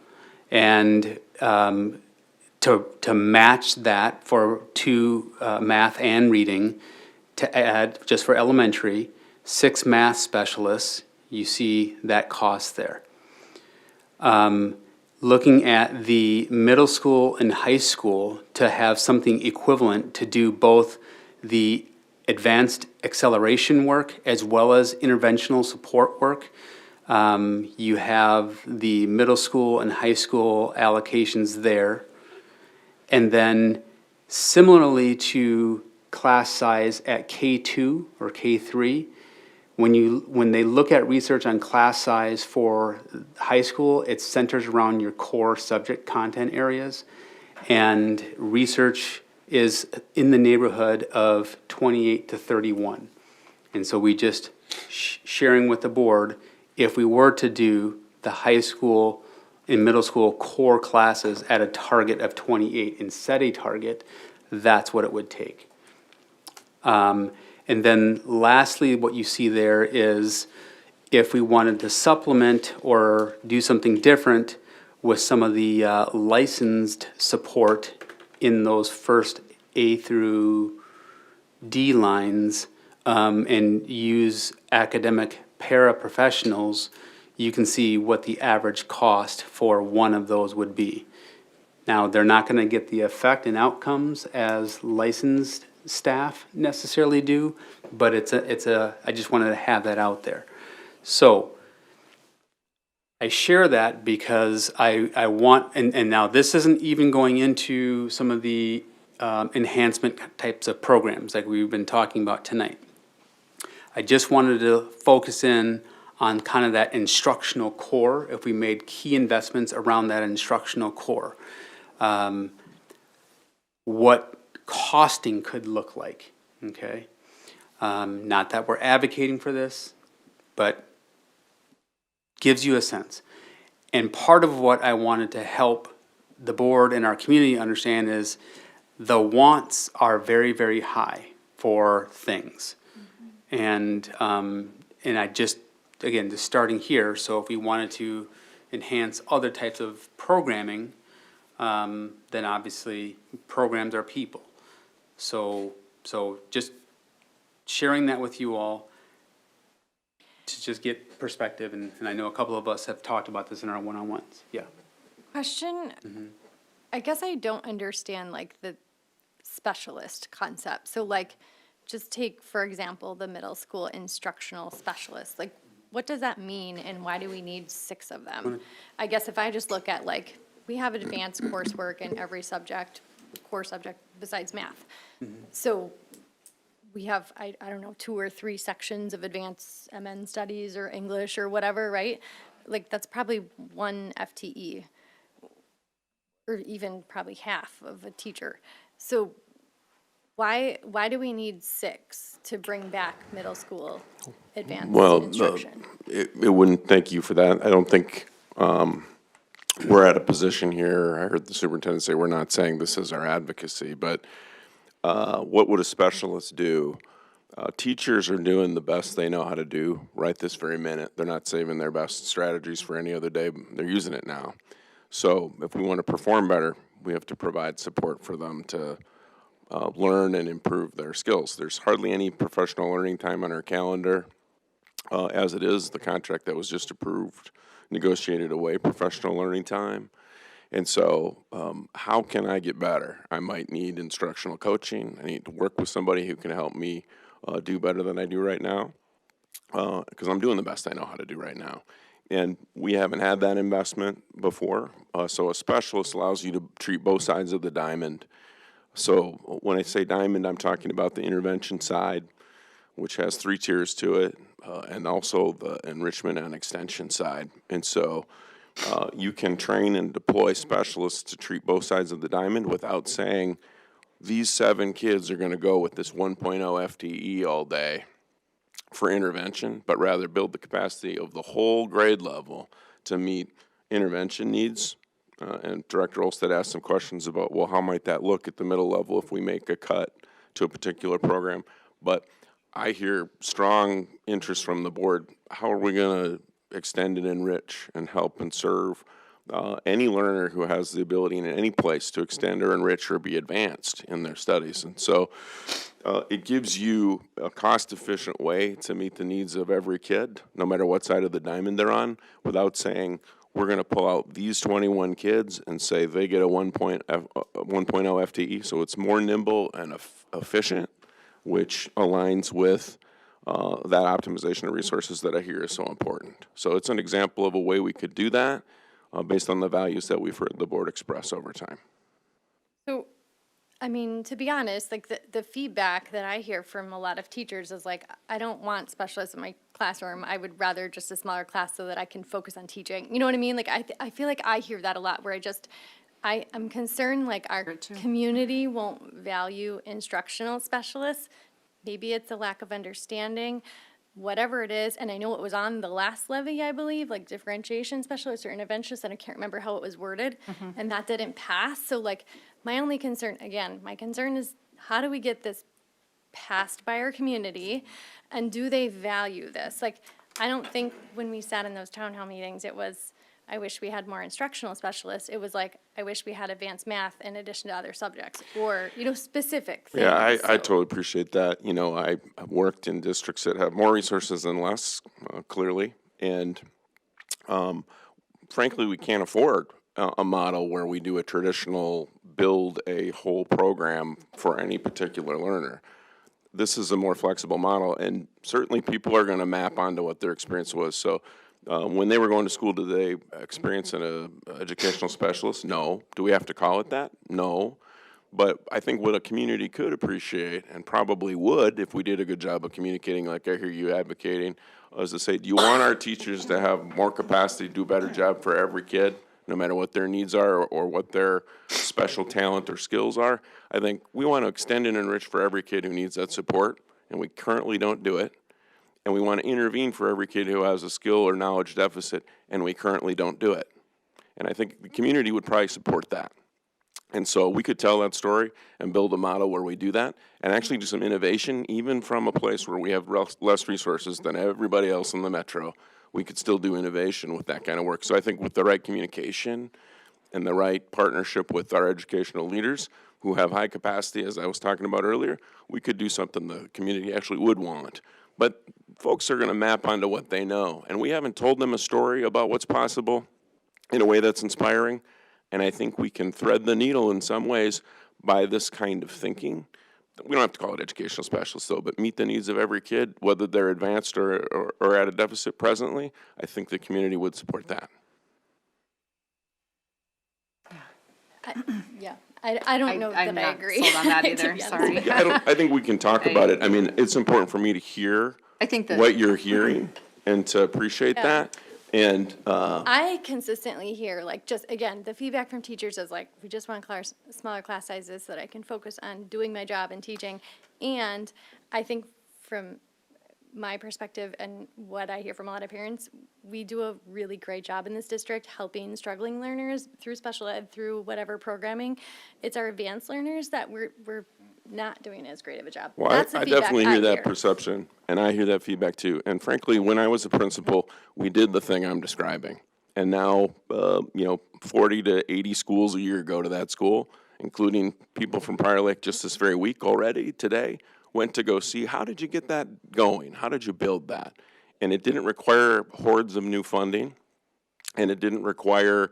L: And to match that for two math and reading, to add, just for elementary, 6 math specialists, you see that cost there. Looking at the middle school and high school to have something equivalent to do both the advanced acceleration work as well as interventional support work. You have the middle school and high school allocations there. And then similarly to class size at K2 or K3, when they look at research on class size for high school, it centers around your core subject content areas. And research is in the neighborhood of 28 to 31. And so we just sharing with the board, if we were to do the high school and middle school core classes at a target of 28 and set a target, that's what it would take. And then lastly, what you see there is if we wanted to supplement or do something different with some of the licensed support in those first A through D lines and use academic paraprofessionals, you can see what the average cost for one of those would be. Now, they're not going to get the effect and outcomes as licensed staff necessarily do, but I just wanted to have that out there. So I share that because I want, and now this isn't even going into some of the enhancement types of programs like we've been talking about tonight. I just wanted to focus in on kind of that instructional core, if we made key investments around that instructional core. What costing could look like, okay? Not that we're advocating for this, but gives you a sense. And part of what I wanted to help the board and our community understand is the wants are very, very high for things. And I just, again, just starting here, so if we wanted to enhance other types of programming, then obviously programs are people. So just sharing that with you all to just get perspective, and I know a couple of us have talked about this in our one-on-ones. Yeah.
B: Question, I guess I don't understand like the specialist concept. So like, just take, for example, the middle school instructional specialist. Like, what does that mean and why do we need 6 of them? I guess if I just look at like, we have advanced coursework in every subject, core subject besides math. So we have, I don't know, 2 or 3 sections of advanced MN studies or English or whatever, right? Like that's probably 1 FTE or even probably half of a teacher. So why do we need 6 to bring back middle school advanced instruction?
T: It wouldn't, thank you for that. I don't think we're at a position here, I heard the superintendent say, we're not saying this is our advocacy, but what would a specialist do? Teachers are doing the best they know how to do right this very minute. They're not saving their best strategies for any other day. They're using it now. So if we want to perform better, we have to provide support for them to learn and improve their skills. There's hardly any professional learning time on our calendar. As it is, the contract that was just approved negotiated away professional learning time. And so how can I get better? I might need instructional coaching. I need to work with somebody who can help me do better than I do right now. because I'm doing the best I know how to do right now. And we haven't had that investment before. So a specialist allows you to treat both sides of the diamond. So when I say diamond, I'm talking about the intervention side, which has 3 tiers to it, and also the enrichment and extension side. And so you can train and deploy specialists to treat both sides of the diamond without saying, these 7 kids are going to go with this 1.0 FTE all day for intervention, but rather build the capacity of the whole grade level to meet intervention needs. And Director Olstead asked some questions about, well, how might that look at the middle level if we make a cut to a particular program? But I hear strong interest from the board. How are we going to extend and enrich and help and serve any learner who has the ability in any place to extend or enrich or be advanced in their studies? And so it gives you a cost-efficient way to meet the needs of every kid, no matter what side of the diamond they're on, without saying, we're going to pull out these 21 kids and say they get a 1.0 FTE. So it's more nimble and efficient, which aligns with that optimization of resources that I hear is so important. So it's an example of a way we could do that based on the values that we've heard the board express over time.
B: So, I mean, to be honest, like the feedback that I hear from a lot of teachers is like, I don't want specialists in my classroom. I would rather just a smaller class so that I can focus on teaching. You know what I mean? Like, I feel like I hear that a lot where I'm concerned like our community won't value instructional specialists. Maybe it's a lack of understanding, whatever it is. And I know it was on the last levy, I believe, like differentiation specialist or interventionist, and I can't remember how it was worded. And that didn't pass. So like my only concern, again, my concern is how do we get this passed by our community, and do they value this? Like, I don't think when we sat in those town hall meetings, it was, I wish we had more instructional specialists. It was like, I wish we had advanced math in addition to other subjects, or, specific things.
T: Yeah, I totally appreciate that. I've worked in districts that have more resources than less, clearly. And frankly, we can't afford a model where we do a traditional build a whole program for any particular learner. This is a more flexible model, and certainly people are going to map onto what their experience was. So when they were going to school, did they experience an educational specialist? No. Do we have to call it that? No. But I think what a community could appreciate, and probably would if we did a good job of communicating like I hear you advocating, is to say, do you want our teachers to have more capacity to do a better job for every kid, no matter what their needs are or what their special talent or skills are? I think we want to extend and enrich for every kid who needs that support, and we currently don't do it. And we want to intervene for every kid who has a skill or knowledge deficit, and we currently don't do it. And I think the community would probably support that. And so we could tell that story and build a model where we do that, and actually do some innovation, even from a place where we have less resources than everybody else in the metro. We could still do innovation with that kind of work. So I think with the right communication and the right partnership with our educational leaders who have high capacity, as I was talking about earlier, we could do something the community actually would want. But folks are going to map onto what they know, and we haven't told them a story about what's possible in a way that's inspiring. And I think we can thread the needle in some ways by this kind of thinking. We don't have to call it educational specialists, though, but meet the needs of every kid, whether they're advanced or at a deficit presently. I think the community would support that.
B: I don't know that I agree.
E: I'm not sold on that either, sorry.
T: Yeah, I think we can talk about it. I mean, it's important for me to hear what you're hearing and to appreciate that. And
B: I consistently hear, like, just, again, the feedback from teachers is like, we just want smaller class sizes so that I can focus on doing my job and teaching. And I think from my perspective and what I hear from a lot of parents, we do a really great job in this district helping struggling learners through special ed, through whatever programming. It's our advanced learners that we're not doing as great of a job.
T: Well,
B: That's the
T: I
B: feedback
T: definitely hear that perception, and I hear that feedback too. And frankly, when I was a principal, we did the thing I'm describing. And now, 40 to 80 schools a year go to that school, including people from Prior Lake just this very week already, today, went to go see, how did you get that going? How did you build that? And it didn't require hordes of new funding, and it didn't require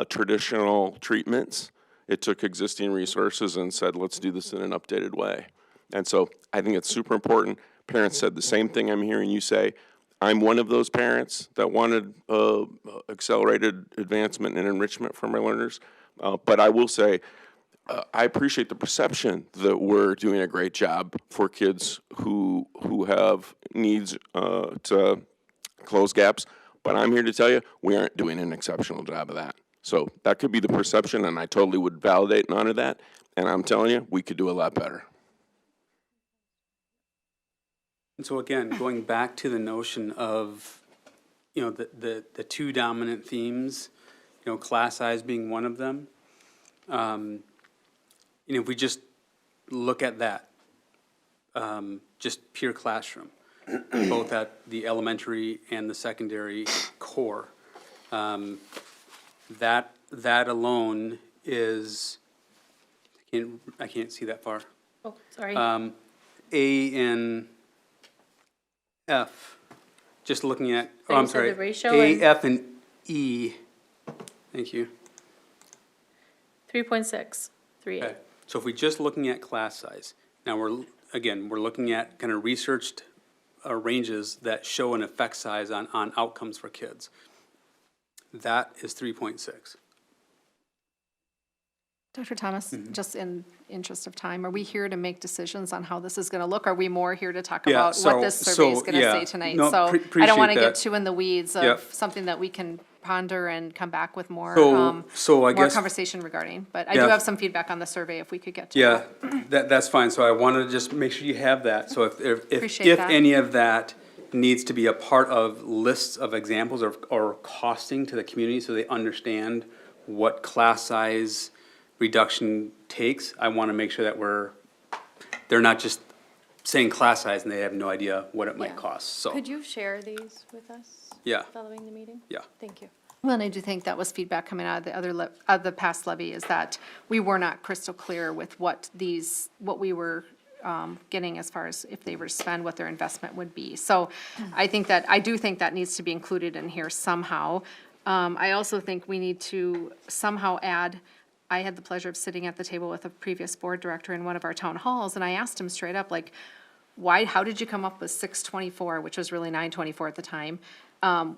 T: traditional treatments. It took existing resources and said, let's do this in an updated way. And so I think it's super important, Parents said the same thing I'm hearing you say. I'm one of those parents that wanted accelerated advancement and enrichment for my learners. But I will say, I appreciate the perception that we're doing a great job for kids who have needs to close gaps. But I'm here to tell you, we aren't doing an exceptional job of that. So that could be the perception, and I totally would validate and honor that. And I'm telling you, we could do a lot better.
L: And so again, going back to the notion of, the two dominant themes, class size being one of them. If we just look at that, just pure classroom, both at the elementary and the secondary core, that alone is, I can't see that far.
B: Oh, sorry.
L: A and F, just looking at,
B: So
L: oh, I'm
B: you said
L: sorry,
B: the ratio
L: A,
B: and-
L: F, and E. Thank you.
B: 3.6, 3A.
L: Okay, so if we're just looking at class size, now we're looking at kind of researched ranges that show an effect size on outcomes for kids. That is 3.6.
E: Dr. Thomas, just in interest of time, are we here to make decisions on how this is going to look? Are we more here to talk
L: Yeah,
E: about what this survey is going to say tonight? So I don't want to get too in the weeds of something that we can ponder and come back with more,
L: So I
E: more
L: guess,
E: conversation regarding. But I do have some feedback on the survey if we could get to that.
L: that's fine. So I wanted to just make sure you have that. So if
E: Appreciate that.
L: any of that needs to be a part of lists of examples or costing to the community so they understand what class size reduction takes, I want to make sure that they're not just saying class size and they have no idea what it might cost, so.
B: Could you share these with us?
L: Yeah.
B: Following the meeting?
L: Yeah.
B: Thank you.
E: Well, and I do think that was feedback coming out of the past levy, is that we were not crystal clear with what we were getting as far as if they were to spend, what their investment would be. So I do think that needs to be included in here somehow. I also think we need to somehow add, I had the pleasure of sitting at the table with a previous board director in one of our town halls, and I asked him straight up, like, how did you come up with 624, which was really 924 at the time,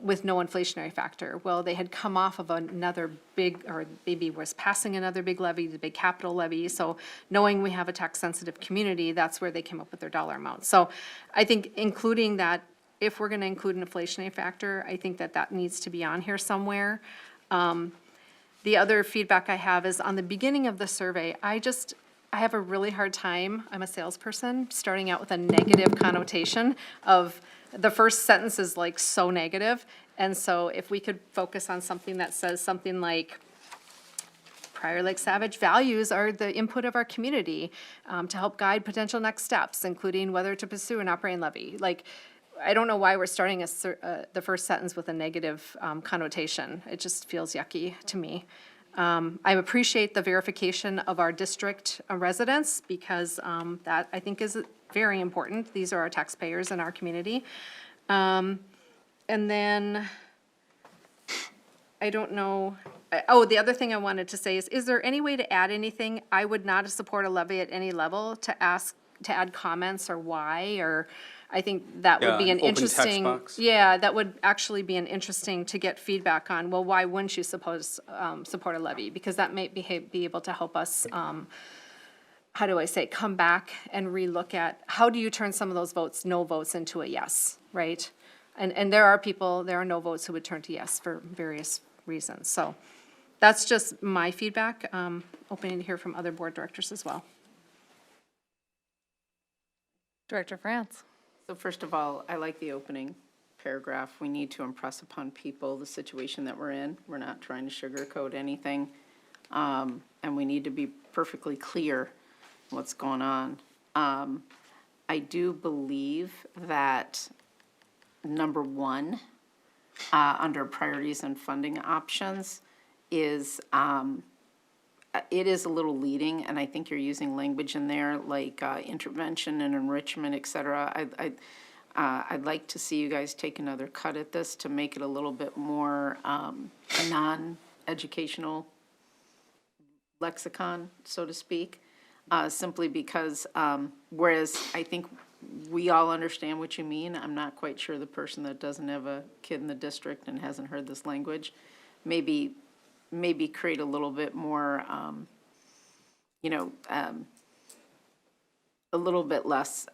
E: with no inflationary factor? Well, they had come off of another big, or maybe was passing another big levy, the big capital levy. So knowing we have a tax-sensitive community, that's where they came up with their dollar amount. So I think including that, if we're going to include an inflationary factor, I think that needs to be on here somewhere. The other feedback I have is on the beginning of the survey, I have a really hard time, I'm a salesperson, starting out with a negative connotation of, the first sentence is like so negative. And so if we could focus on something that says something like, Prior Lake Savage values are the input of our community to help guide potential next steps, including whether to pursue an operating levy. Like, I don't know why we're starting the first sentence with a negative connotation. It just feels yucky to me. I appreciate the verification of our district residents, because that I think is very important. These are our taxpayers in our community. And then, I don't know, the other thing I wanted to say is there any way to add anything? I would not support a levy at any level to add comments or why, or I think that would be an
L: open text
E: interesting.
L: box.
E: Yeah, that would actually be an interesting to get feedback on, well, why wouldn't you support a levy? Because that may be able to help us, how do I say, come back and relook at, how do you turn some of those no votes into a yes, right? And there are no votes who would turn to yes for various reasons. So that's just my feedback, open to hear from other board directors as well.
A: Director France.
N: So first of all, I like the opening paragraph. We need to impress upon people the situation that we're in. We're not trying to sugarcoat anything. And we need to be perfectly clear what's going on. I do believe that number one, under priorities and funding options, is it is a little leading, and I think you're using language in there like intervention and enrichment, et cetera. I'd like to see you guys take another cut at this to make it a little bit more non-educational lexicon, so to speak, simply because whereas I think we all understand what you mean. I'm not quite sure the person that doesn't have a kid in the district and hasn't heard this language, maybe create a little bit more, a little bit less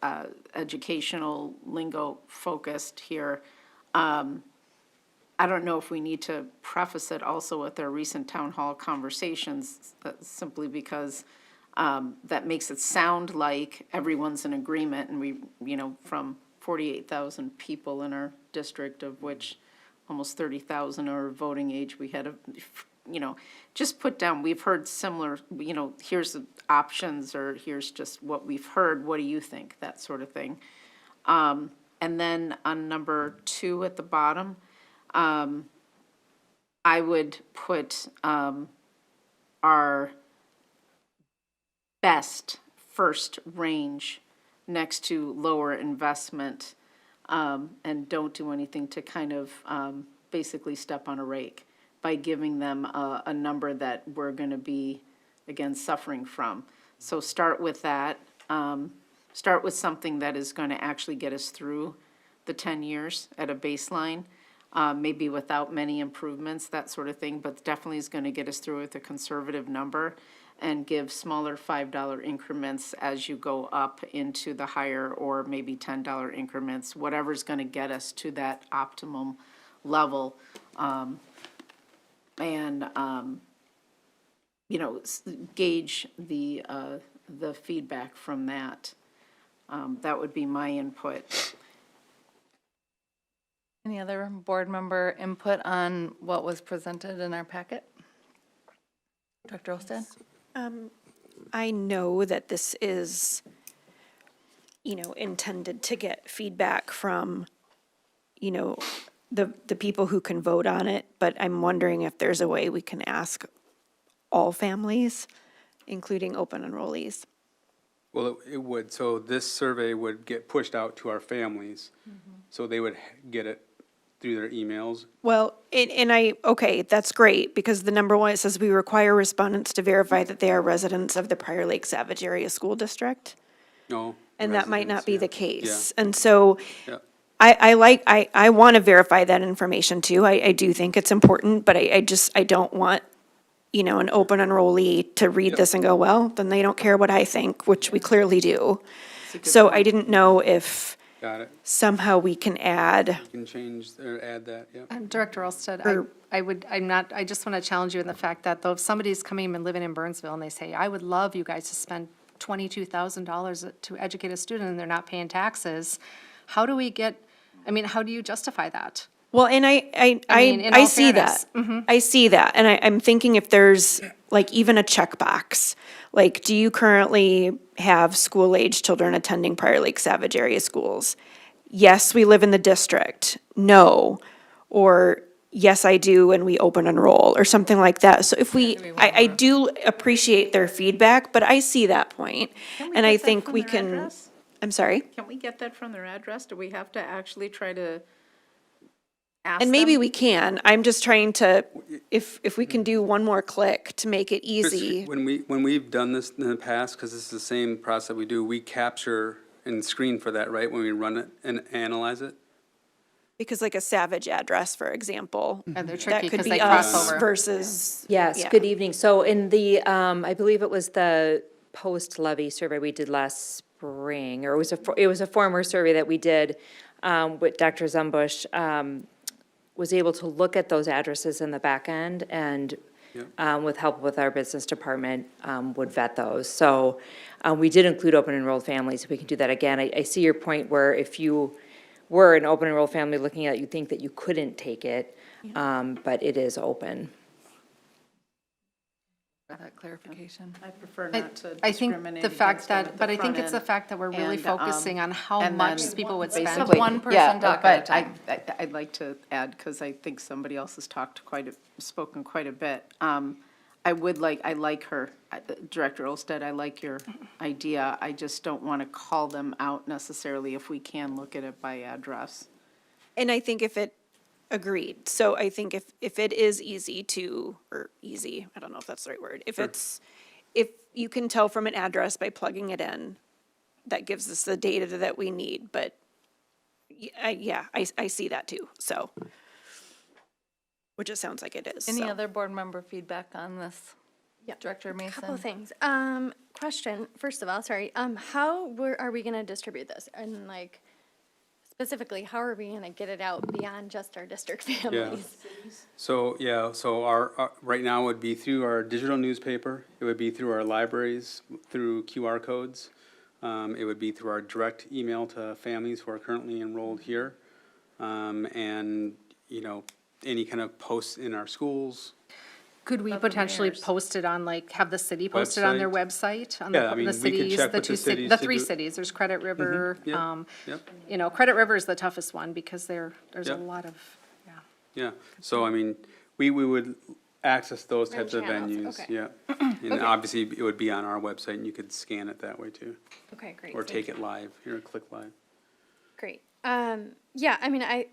N: educational lingo focused here. I don't know if we need to preface it also with our recent town hall conversations, simply because that makes it sound like everyone's in agreement, and we, from 48,000 people in our district, of which almost 30,000 are voting age, we had just put down, we've heard similar, here's the options, or here's just what we've heard, what do you think, that sort of thing. And then on number 2 at the bottom, I would put our best first range next to lower investment, and don't do anything to kind of basically step on a rake by giving them a number that we're going to be, again, suffering from. So start with that. Start with something that is going to actually get us through the 10 years at a baseline, maybe without many improvements, that sort of thing, but definitely is going to get us through with a conservative number, and give smaller $5 increments as you go up into the higher, or maybe $10 increments, whatever's going to get us to that optimum level. Gauge the feedback from that. That would be my input.
A: Any other board member input on what was presented in our packet? Dr. Olsted?
K: I know that this is, intended to get feedback from, the people who can vote on it, but I'm wondering if there's a way we can ask all families, including open enrollees.
L: Well, it would, so this survey would get pushed out to our families, so they would get it through their emails.
K: Well, okay, that's great, because the number 1, it says we require respondents to verify that they are residents of the Prior Lake Savage Area School District.
L: No.
K: And that might not be the
L: Yeah.
K: case. And so
L: Yeah.
K: I want to verify that information too. I do think it's important, but I don't want, an open enrollee to read this and go, well, then they don't care what I think, which we clearly do. So I didn't know if
L: Got it.
K: somehow we can add,
L: You can change or add that, yeah.
E: Director Olsted,
K: Or-
E: I just want to challenge you in the fact that though if somebody's coming and living in Burnsville and they say, I would love you guys to spend $22,000 to educate a student and they're not paying taxes, how do you justify that?
K: well, and
E: mean, in
K: I
E: all
K: see
E: fairness.
K: that. I see that. And I'm thinking if there's like even a checkbox, like, do you currently have school-age children attending Prior Lake Savage Area schools? Yes, we live in the district. No. Or yes, I do, and we open enroll, or something like that. So if I do appreciate their feedback, but I see that point. And I think we can, I'm sorry?
N: Can we get that from their address? Do we have to actually try to ask
K: And maybe
N: them?
K: we can. I'm just trying to, if we can do one more click to make it
L: Chris,
K: easy.
L: when we've done this in the past, because this is the same process we do, we capture and screen for that, right, when we run it and analyze it?
K: Because like a Savage address, for example.
E: And they're
K: That
E: tricky
K: could
E: because
K: be
E: they
K: us
E: cross over.
K: versus.
G: Yes,
K: yeah.
G: good evening. So in the, I believe it was the post-Levy survey we did last spring, or it was a former survey that we did with Dr. Zumbush, was able to look at those addresses in the back end and with help with our business department, would vet those. So we did include open enrolled families. We can do that again. I see your point where if you were an open enrolled family looking at it, you think that you couldn't take it, but it is open.
A: For that clarification.
N: I prefer not to
E: I think
N: discriminate
E: the fact
N: against them at
E: that,
N: the
E: but I think
N: front
E: it's the
N: end.
E: fact that we're really
N: And,
E: focusing on how
N: and
E: much
N: then
E: people would spend.
N: basically-
A: one person
N: yeah,
A: talk at a
N: but
A: time.
N: I'd like to add, because I think somebody else has spoken quite a bit. I like her, Director Olsted, I like your idea. I just don't want to call them out necessarily if we can look at it by address.
K: And I think agreed. So I think if it is easy to, or easy, I don't know if that's the right word. If you can tell from an address by plugging it in, that gives us the data that we need, but I see that too, so. Which it sounds like it is,
A: Any
K: so.
A: other board member feedback on this?
B: Yep.
A: Director Mason?
B: Couple of things. Question, first of all, sorry, are we gonna distribute this? And like, specifically, how are we gonna get it out beyond just our district families?
L: So, right now it would be through our digital newspaper, it would be through our libraries, through QR codes. It would be through our direct email to families who are currently enrolled here. And, any kind of posts in our schools.
E: Could we potentially post it on, like, have the city post it on their website? On
L: Yeah, I mean,
E: the
L: we could
E: cities,
L: check
E: the
L: with the
E: two
L: cities
E: the
L: to
E: three
L: do-
E: cities, there's Credit River.
L: Yep.
E: Credit River is the toughest one because there's a
L: Yep.
E: lot of,
L: Yeah, so I mean, we would access those types of
B: channels,
L: venues,
B: okay.
L: yeah. And obviously, it would be on our website, and you could scan it that way too.
B: Okay, great.
L: Or
B: thank
L: take it live, click live.
B: Great. Yeah, I mean, I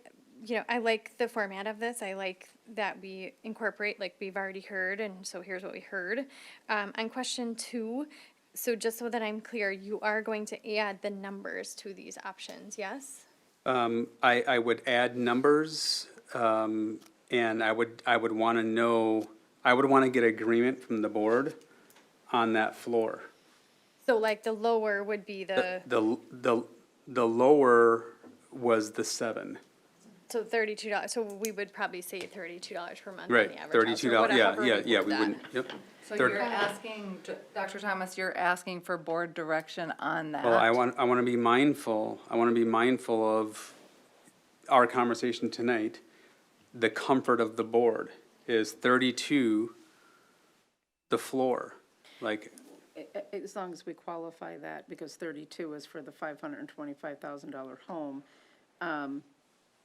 B: like the format of this. I like that we incorporate, like we've already heard, and so here's what we heard. On question 2, so just so that I'm clear, you are going to add the numbers to these options, yes?
L: I would add numbers, and I would want to know, I would want to get agreement from the board on that floor.
B: So like the lower would be
L: The lower was the 7.
B: so $32, so we would probably say $32 per month on
L: Right,
B: the average house, or
L: $32,
B: whatever
L: yeah,
B: word
L: we
B: that.
L: wouldn't, yep.
A: So you're asking, Dr. Thomas, you're asking for board direction on that?
L: Well, I want to be mindful of our conversation tonight. The comfort of the board is 32 the floor, like,
N: As long as we qualify that, because 32 is for the $525,000 home.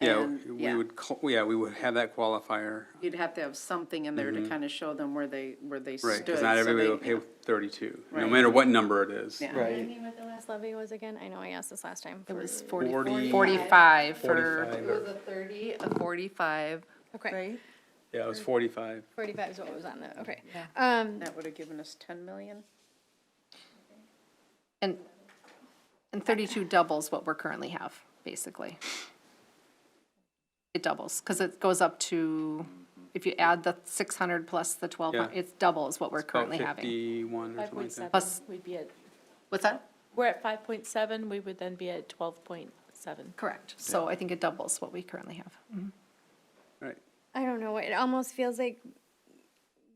L: we would have that qualifier.
N: You'd have to have something in there to kind of show them where they stood.
L: Right, because
N: so
L: not everybody
N: they-
L: will pay 32, no
N: Right.
L: matter what number it is.
N: Yeah.
B: Remind me what the last levy was again? I know I asked this last time.
E: it was
L: 40.
E: 45 for,
L: 45.
A: It was a 30, a 45,
B: Okay,
A: right?
L: Yeah, it was 45.
B: 45 is what was on the, okay.
N: That would have given us 10 million?
E: and 32 doubles what we're currently have, basically. It doubles, because it goes up to, if you add the 600 plus the 1,200,
L: Yeah.
E: it doubles what we're
L: About
E: currently having.
L: 51 or something like that.
E: Plus-
Q: We'd be at,
E: What's that?
Q: we're at 5.7, we would then be at 12.7.
E: Correct. So I think it doubles what we currently have.
L: Right.
B: I don't know, it almost feels like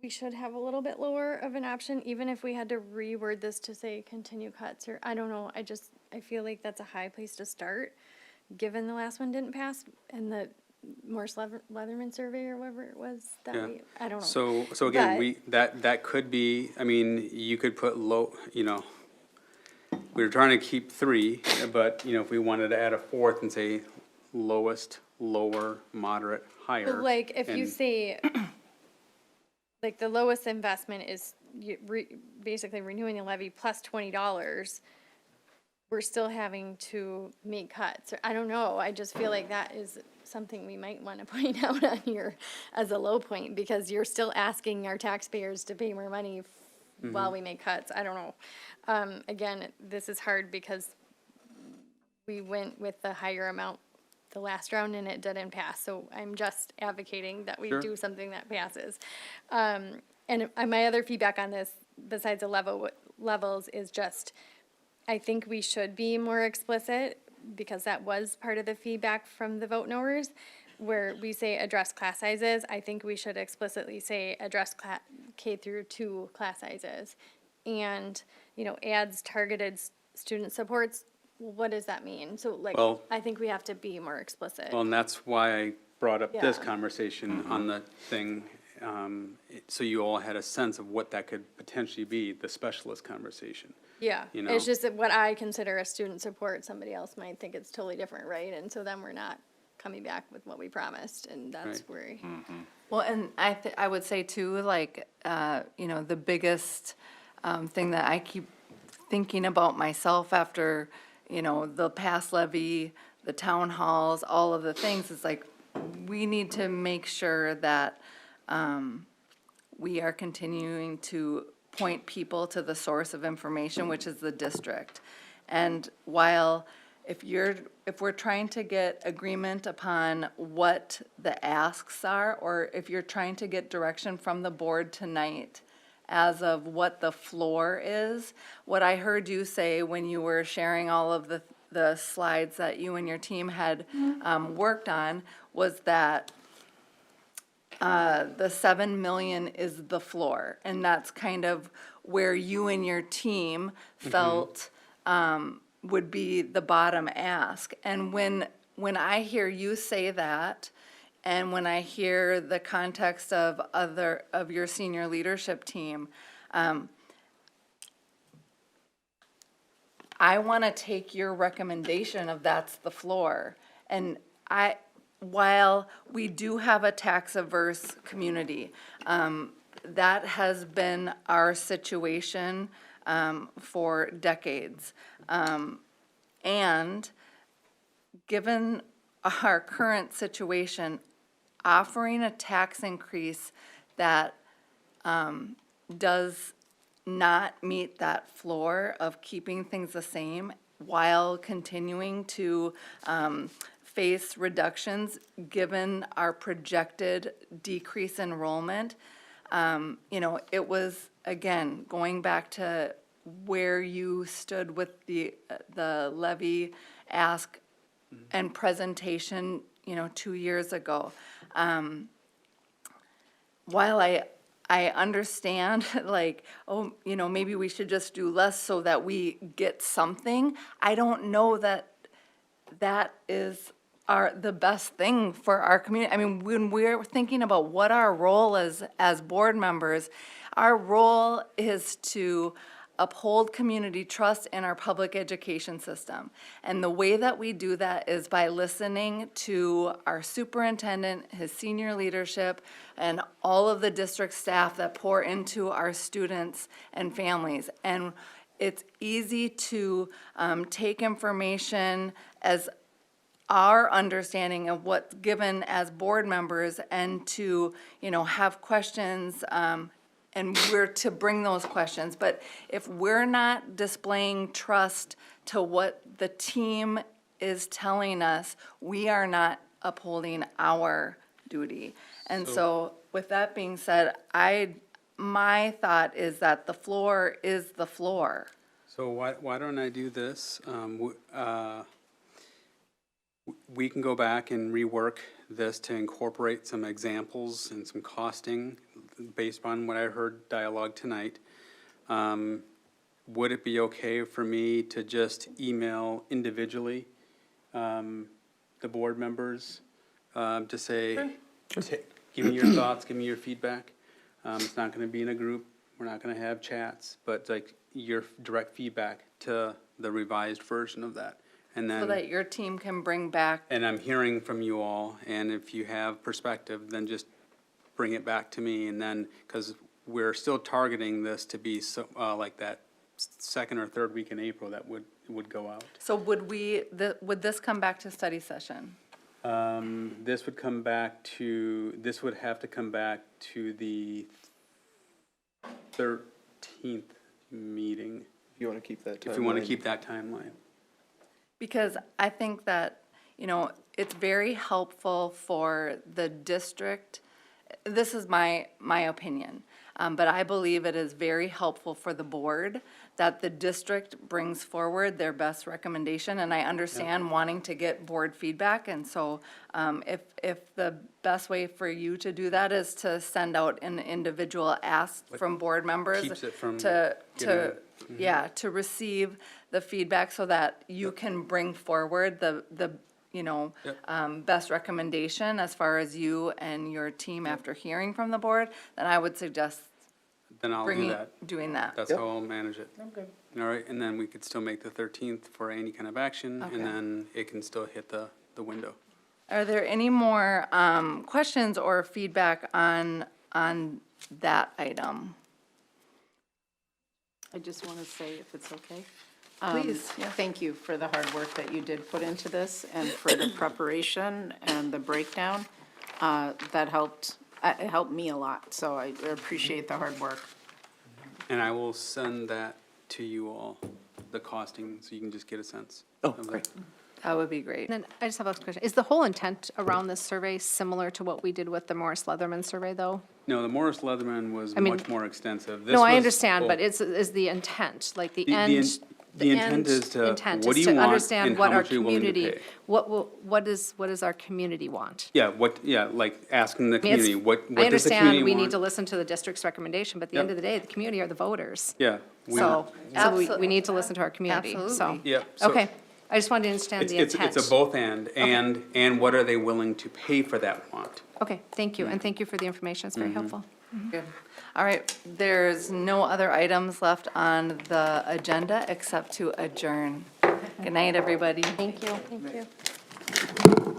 B: we should have a little bit lower of an option, even if we had to reword this to say continue cuts, or, I don't know, I feel like that's a high place to start, given the last one didn't pass, and the Morse Leatherman survey or whatever it was, that
L: Yeah.
B: I don't know.
L: So again,
B: But-
L: that could be, I mean, you could put low, we were trying to keep 3, but, if we wanted to add a 4th and say lowest, lower, moderate, higher.
B: But like, if you
L: and-
B: say, like, the lowest investment is basically renewing the levy plus $20, we're still having to make cuts. I don't know, I just feel like that is something we might want to point out on here as a low point, because you're still asking our taxpayers to pay more money while we make cuts. I don't know. Again, this is hard because we went with the higher amount the last round and it didn't pass, so I'm just advocating that we
L: Sure.
B: do something that passes. And my other feedback on this, besides the levels, is just, I think we should be more explicit, because that was part of the feedback from the vote knowers, where we say address class sizes. I think we should explicitly say address K through 2 class sizes. And, adds targeted student supports, what does that mean? So like,
L: Well-
B: I think we have to be more explicit.
L: Well, and that's why I brought up this
B: Yeah.
L: conversation on the thing, so you all had a sense of what that could potentially be, the specialist conversation.
B: Yeah,
L: you know.
B: it's just that what I consider a student support, somebody else might think it's totally different, right? And so then we're not coming back with what we promised, and that's
L: Right.
B: where.
A: Well, and I would say too, like, the biggest thing that I keep thinking about myself after, the past levy, the town halls, all of the things, is like, we need to make sure that we are continuing to point people to the source of information, which is the district. And while if we're trying to get agreement upon what the asks are, or if you're trying to get direction from the board tonight as of what the floor is, what I heard you say when you were sharing all of the slides that you and your team had worked on was that the 7 million is the floor, and that's kind of where you and your team felt would be the bottom ask. And when I hear you say that, and when I hear the context of your senior leadership team, I want to take your recommendation of that's the floor. And while we do have a tax-averse community, that has been our situation for decades. And given our current situation, offering a tax increase that does not meet that floor of keeping things the same while continuing to face reductions, given our projected decrease enrollment, it was, again, going back to where you stood with the levy ask and presentation, 2 years ago. While I understand, maybe we should just do less so that we get something, I don't know that is the best thing for our community. I mean, when we're thinking about what our role is as board members, our role is to uphold community trust in our public education system. And the way that we do that is by listening to our superintendent, his senior leadership, and all of the district staff that pour into our students and families. And it's easy to take information as our understanding of what's given as board members and to, have questions, and we're to bring those questions. But if we're not displaying trust to what the team is telling us, we are not upholding our duty. And so with that being said, my thought is that the floor is the floor.
L: So why don't I do this? We can go back and rework this to incorporate some examples and some costing based on what I heard dialogue tonight. Would it be okay for me to just email individually the board members to say, give me your thoughts, give me your feedback? It's not going to be in a group. We're not going to have chats, but like your direct feedback to the revised version of that. And then,
A: so that your team can bring back.
L: And I'm hearing from you all, and if you have perspective, then just bring it back to me, and then, because we're still targeting this to be so, like that second or third week in April that would go out.
A: So would would this come back to study session?
L: This would have to come back to the 13th meeting.
O: If you want to keep that timeline.
L: If you want to keep that timeline.
A: Because I think that, it's very helpful for the district. This is my opinion, but I believe it is very helpful for the board that the district brings forward their best recommendation, and I understand wanting to get board feedback, and so if the best way for you to do that is to send out an individual ask from board members
L: Keeps it from
A: to
L: getting-
A: to receive the feedback so that you can bring forward the best recommendation as far as you and your team after hearing from the board, then I would suggest
L: Then I'll do that.
A: doing that.
L: That's how I'll manage it.
A: Okay.
L: All right, and then we could still make the 13th for any kind of action,
A: Okay.
L: and then it can still hit the window.
A: Are there any more questions or feedback on that item?
N: I just want to say, if it's okay.
A: Please, yeah.
N: Thank you for the hard work that you did put into this and for the preparation and the breakdown. That helped, it helped me a lot, so I appreciate the hard work.
L: And I will send that to you all the costing, so you can just get a sense.
O: Oh,
L: of that.
O: great.
A: That would be great.
E: And then I just have a question. Is the whole intent around this survey similar to what we did with the Morris Leatherman survey, though?
L: No, the Morris Leatherman was
E: I mean-
L: much more extensive. This
E: No, I
L: was-
E: understand,
L: oh,
E: but is the intent, like the
L: The- the
E: end?
L: in- the intent
E: end
L: is to,
E: intent
L: what do
E: is
L: you
E: to
L: want
E: understand
L: and
E: what
L: how
E: our
L: much are you willing to
E: community,
L: pay?
E: what does our community want?
L: Yeah, like asking the
E: I mean, it's-
L: community, what does the
E: I
L: community
E: understand we need
L: want?
E: to listen to the district's recommendation, but at the end
L: Yep.
E: of the day, the community are the voters.
L: Yeah.
E: So we need to listen to our community, so.
A: Absolutely.
L: Yep. so
E: Okay, I just wanted to understand the
L: It's
E: intent.
L: a both and what are they willing to pay for that want?
E: Okay, thank you, and thank you for the information, it's very helpful.
A: Good. All right, there's no other items left on the agenda except to adjourn. Good night, everybody.
B: Thank you. Thank you.